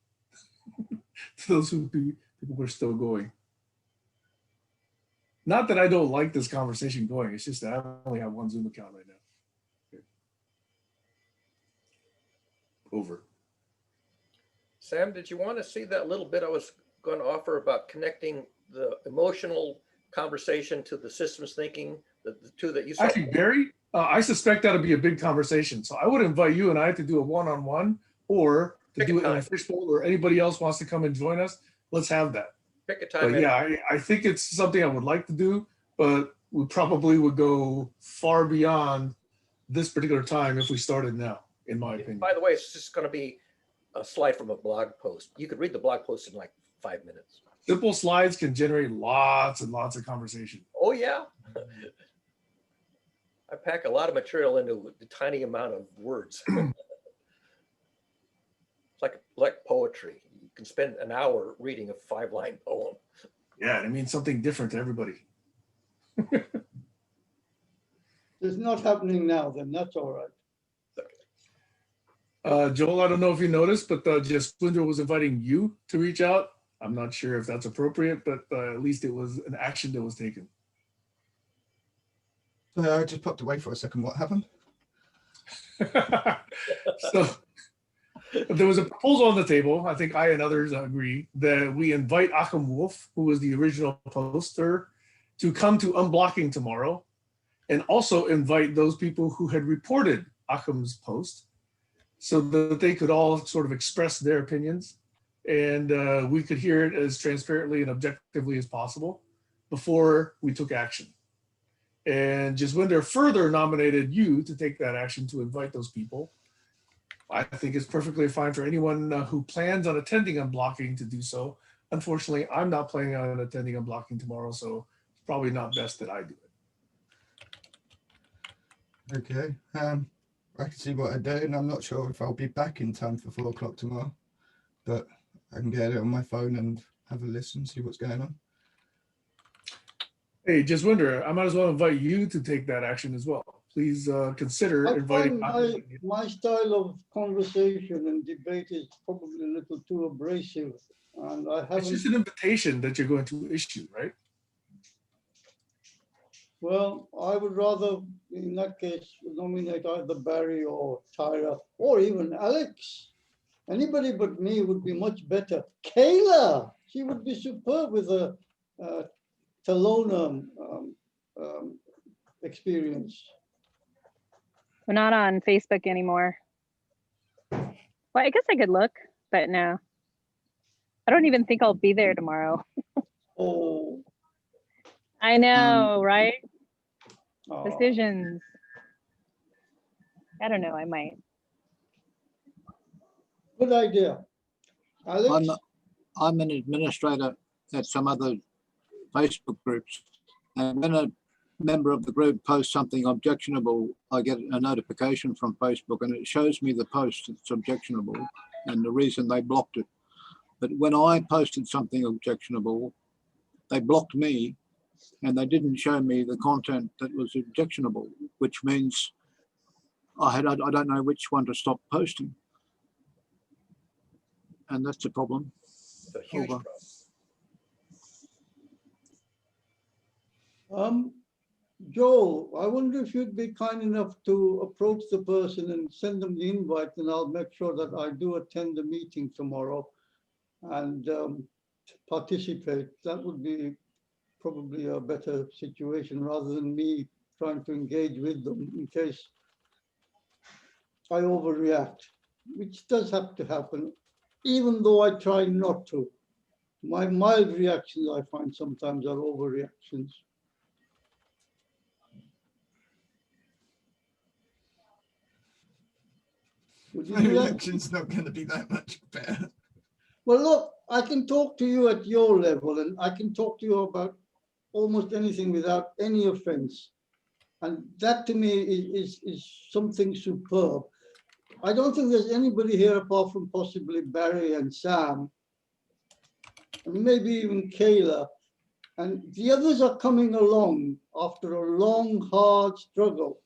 To those people who are still going. Not that I don't like this conversation going, it's just that I only have one Zoom account right now. Okay. Over. Sam, did you want to see that little bit I was going to offer about connecting the emotional conversation to the systems thinking, the two that you saw? Actually, Barry, I suspect that'll be a big conversation. So I would invite you and I to do a one-on-one, or to Pick a do it in a time. fishbowl, or anybody else wants to come and join us. Let's have that. Pick a time. But yeah, I think it's something I would like to do, but we probably would go far beyond this particular time if we started now, in my opinion. By the way, it's just going to be a slide from a blog post. You could read the blog post in like 5 minutes. Simple slides can generate lots and lots of conversation. Oh yeah. I pack a lot of material into a tiny amount of words. It's like poetry. You can spend an hour reading a 5-line poem. Yeah, it means something different to everybody. It's not happening now, then that's all right. Joel, I don't know if you noticed, but Jaswinder was inviting you to reach out. I'm not sure if that's appropriate, but at least it was an action that was taken. I just popped away for a second. What happened? So there was a proposal on the table. I think I and others agree that we invite Achim Wolf, who was the original poster, to come to Unblocking tomorrow, and also invite those people who had reported Achim's post so that they could all sort of express their opinions, and we could hear it as transparently and objectively as possible before we took action. And Jaswinder further nominated you to take that action to invite those people. I think it's perfectly fine for anyone who plans on attending Unblocking to do so. Unfortunately, I'm not planning on attending Unblocking tomorrow, so it's probably not best that I do it. Okay. I can see what I do, and I'm not sure if I'll be back in time for 4 o'clock tomorrow. but I can get it on my phone and have a listen, see what's going on. Hey, just wonder, I might as well invite you to take that action as well. Please consider I inviting. find my style of conversation and debate is probably a little too abrasive, and I It's just haven't. an invitation that you're going to issue, right? Well, I would rather, in that case, nominate either Barry or Tyra or even Alex. Anybody but me would be much better. Kayla, she would be superb with a Kelowna experience. We're not on Facebook anymore. Well, I guess I could look, but no. I don't even think I'll be there tomorrow. Oh, I know, right? oh. Decisions. I don't know, I might. Good idea. Alex? I'm an administrator at some other Facebook groups, and when a member of the group posts something objectionable, I get a notification from Facebook and it shows me the post that's objectionable and the reason they blocked it. But when I posted something objectionable, they blocked me and they didn't show me the content that was objectionable, which means I don't know which one to stop posting. And that's a problem. It's a huge Over. Um, Joel, I wonder if you'd be kind enough to approach the person and send them the invite, and I'll make sure that I do attend the meeting tomorrow and participate. That would be probably a better situation rather than me trying to engage with them in case I overreact, which does have to happen, even though I try not to. My mild reactions, I find sometimes, are overreactions. Would you My do that? reaction's not going to be that much better. Well, look, I can talk to you at your level and I can talk to you about almost anything without any offense. And that to me is something superb. I don't think there's anybody here apart from possibly Barry and Sam, and maybe even Kayla. And the others are coming along after a long, hard struggle,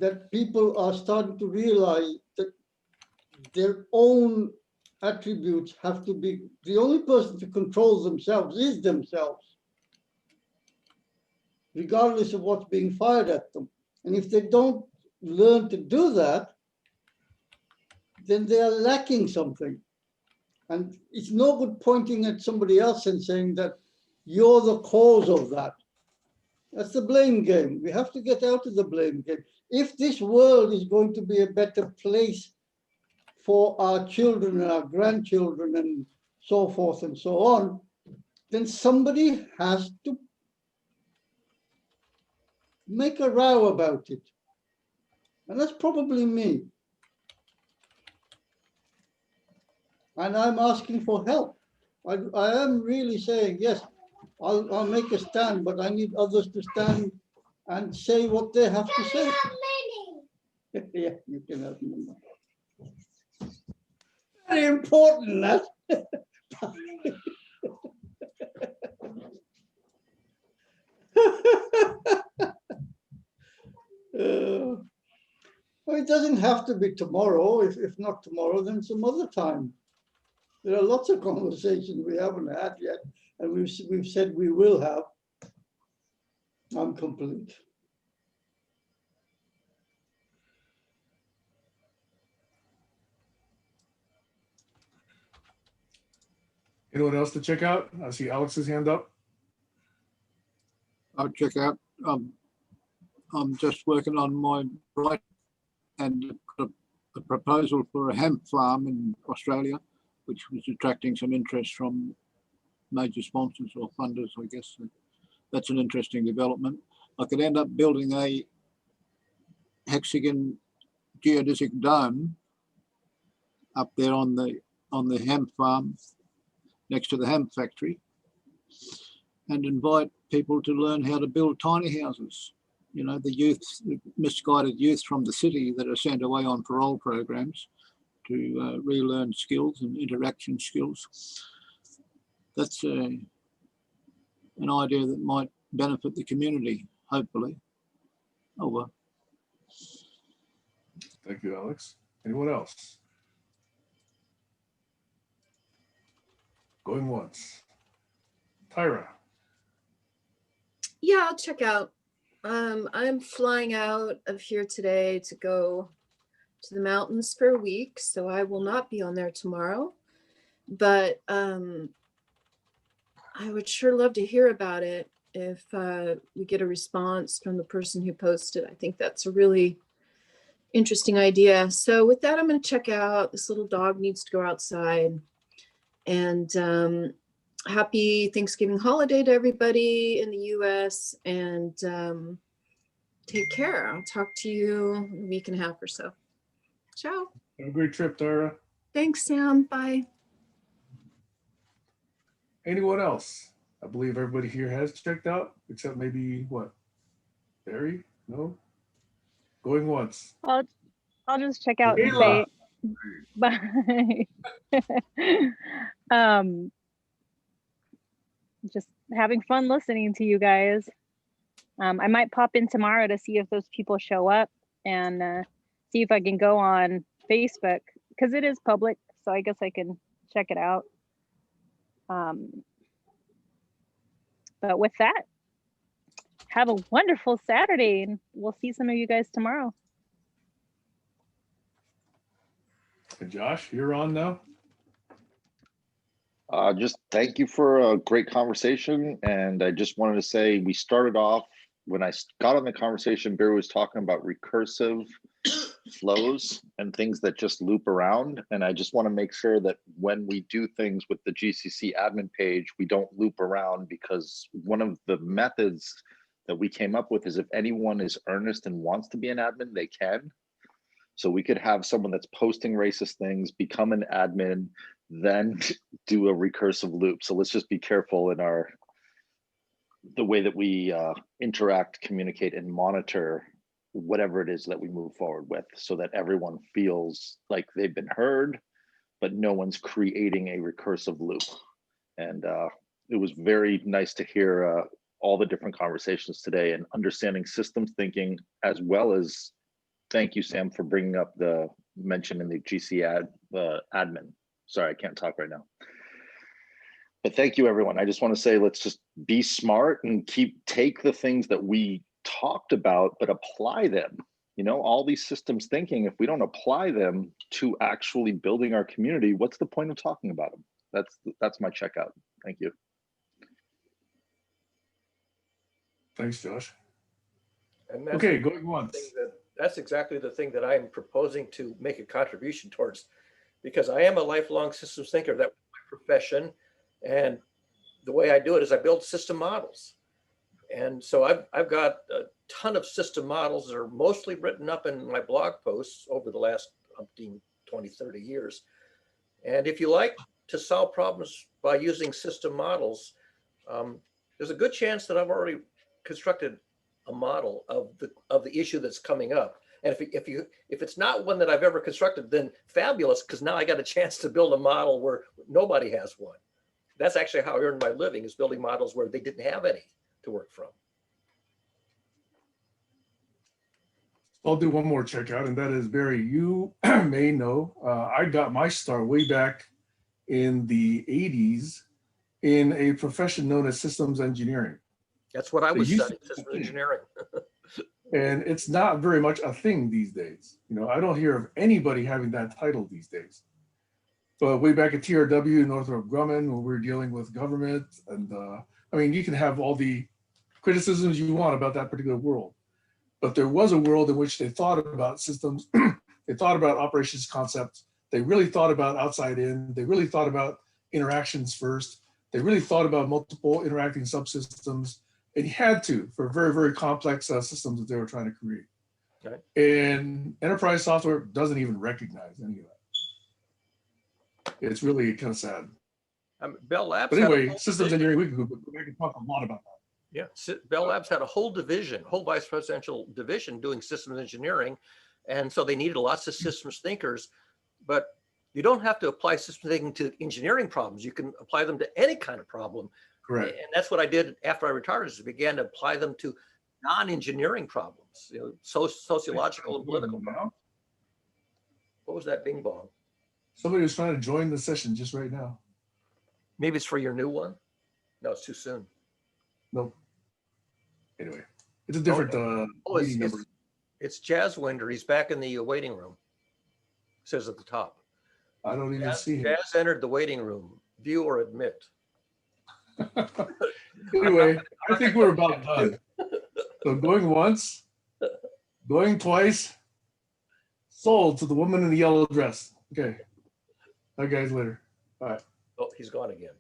that people are starting to realize that their own attributes have to be, the only person to control themselves is themselves, regardless of what's being fired at them. And if they don't learn to do that, then they are lacking something. And it's no good pointing at somebody else and saying that you're the cause of that. That's the blame game. We have to get out of the blame game. If this world is going to be a better place for our children and our grandchildren and so forth and so on, then somebody has to make a row about it. And that's probably me. And I'm asking for help. I am really saying, yes, I'll make a stand, but I need others to stand and say what they have to say. Yeah, you can have me. Very important, that. Well, it doesn't have to be tomorrow. If not tomorrow, then some other time. There are lots of conversations we haven't had yet, and we've said we will have. I'm complete. Anyone else to check out? I see Alex's hand up. I'll check out. I'm just working on my right and got a proposal for a hemp farm in Australia, which was attracting some interest from major sponsors or funders, I guess. That's an interesting development. I could end up building a hexagon geodesic dome up there on the hemp farm next to the hemp factory, and invite people to learn how to build tiny houses. You know, the youth, the misguided youth from the city that are sent away on parole programs to relearn skills and interaction skills. That's an idea that might benefit the community, hopefully. Oh, well. Thank you, Alex. Anyone else? Going once. Tyra. Yeah, I'll check out. I'm flying out of here today to go to the mountains for a week, so I will not be on there tomorrow. But I would sure love to hear about it if we get a response from the person who posted. I think that's a really interesting idea. So with that, I'm going to check out. This little dog needs to go outside. And happy Thanksgiving holiday to everybody in the US, and take care. I'll talk to you in a week and a half or so. Ciao. Have a great trip, Tyra. Thanks, Sam. Bye. Anyone else? I believe everybody here has checked out, except maybe what? Barry? No? Going once. I'll just check out and Kayla. say bye. Just having fun listening to you guys. I might pop in tomorrow to see if those people show up and see if I can go on Facebook, because it is public, so I guess I can check it out. But with that, have a wonderful Saturday, and we'll see some of you guys tomorrow. And Josh, you're on now. Just thank you for a great conversation. And I just wanted to say, we started off, when I got on the conversation, Barry was talking about recursive flows and things that just loop around. And I just want to make sure that when we do things with the GCC admin page, we don't loop around, because one of the methods that we came up with is if anyone is earnest and wants to be an admin, they can. So we could have someone that's posting racist things, become an admin, then do a recursive loop. So let's just be careful in the way that we interact, communicate, and monitor whatever it is that we move forward with, so that everyone feels like they've been heard, but no one's creating a recursive loop. And it was very nice to hear all the different conversations today and understanding systems thinking, as well as thank you, Sam, for bringing up the mention in the GC admin. Sorry, I can't talk right now. But thank you, everyone. I just want to say, let's just be smart and take the things that we talked about, but apply them. You know, all these systems thinking, if we don't apply them to actually building our community, what's the point of talking about them? That's my checkout. Thank you. Thanks, Josh. And that's Okay, going once. That's exactly the thing that I'm proposing to make a contribution towards, because I am a lifelong systems thinker. That was my profession. And the way I do it is I build system models. And so I've got a ton of system models that are mostly written up in my blog posts over the last 20, 30 years. And if you like to solve problems by using system models, there's a good chance that I've already constructed a model of the issue that's coming up. And if it's not one that I've ever constructed, then fabulous, because now I got a chance to build a model where nobody has one. That's actually how I earned my living, is building models where they didn't have any to work from. I'll do one more checkout, and that is, Barry, you may know, I got my start way back in the 80s in a profession known as systems engineering. That's what I was studying, systems engineering. And it's not very much a thing these days. You know, I don't hear of anybody having that title these days. But way back at TRW, Northrop Grumman, when we were dealing with government, and I mean, you can have all the criticisms you want about that particular world, but there was a world in which they thought about systems, they thought about operations concepts, they really thought about outside in, they really thought about interactions first, they really thought about multiple interacting subsystems, and you had to, for very, very complex systems that they were trying to create. Okay. And enterprise software doesn't even recognize any of that. It's really kind of sad. Bell Labs. But anyway, systems engineering, we can talk a lot about that. Yeah, Bell Labs had a whole division, whole vice presidential division doing systems engineering. And so they needed lots of systems thinkers but you don't have to apply system thinking to engineering problems. You can apply them to any kind of problem. Correct. And that's what I did after I retired, is I began to apply them to non-engineering problems, sociological and political problems. What was that bing bong? Somebody was trying to join the session just right now. Maybe it's for your new one? No, it's too soon. Nope. Anyway, it's a different Oh, meeting number. it's Jazzwinder. He's back in the waiting room. It says at the top. I don't even see him. Jazz entered the waiting room. View or admit. Anyway, I think we're about done. So going once, going twice, sold to the woman in the yellow dress. Okay. Bye guys, later. Bye. Oh, he's gone again.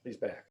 He's back.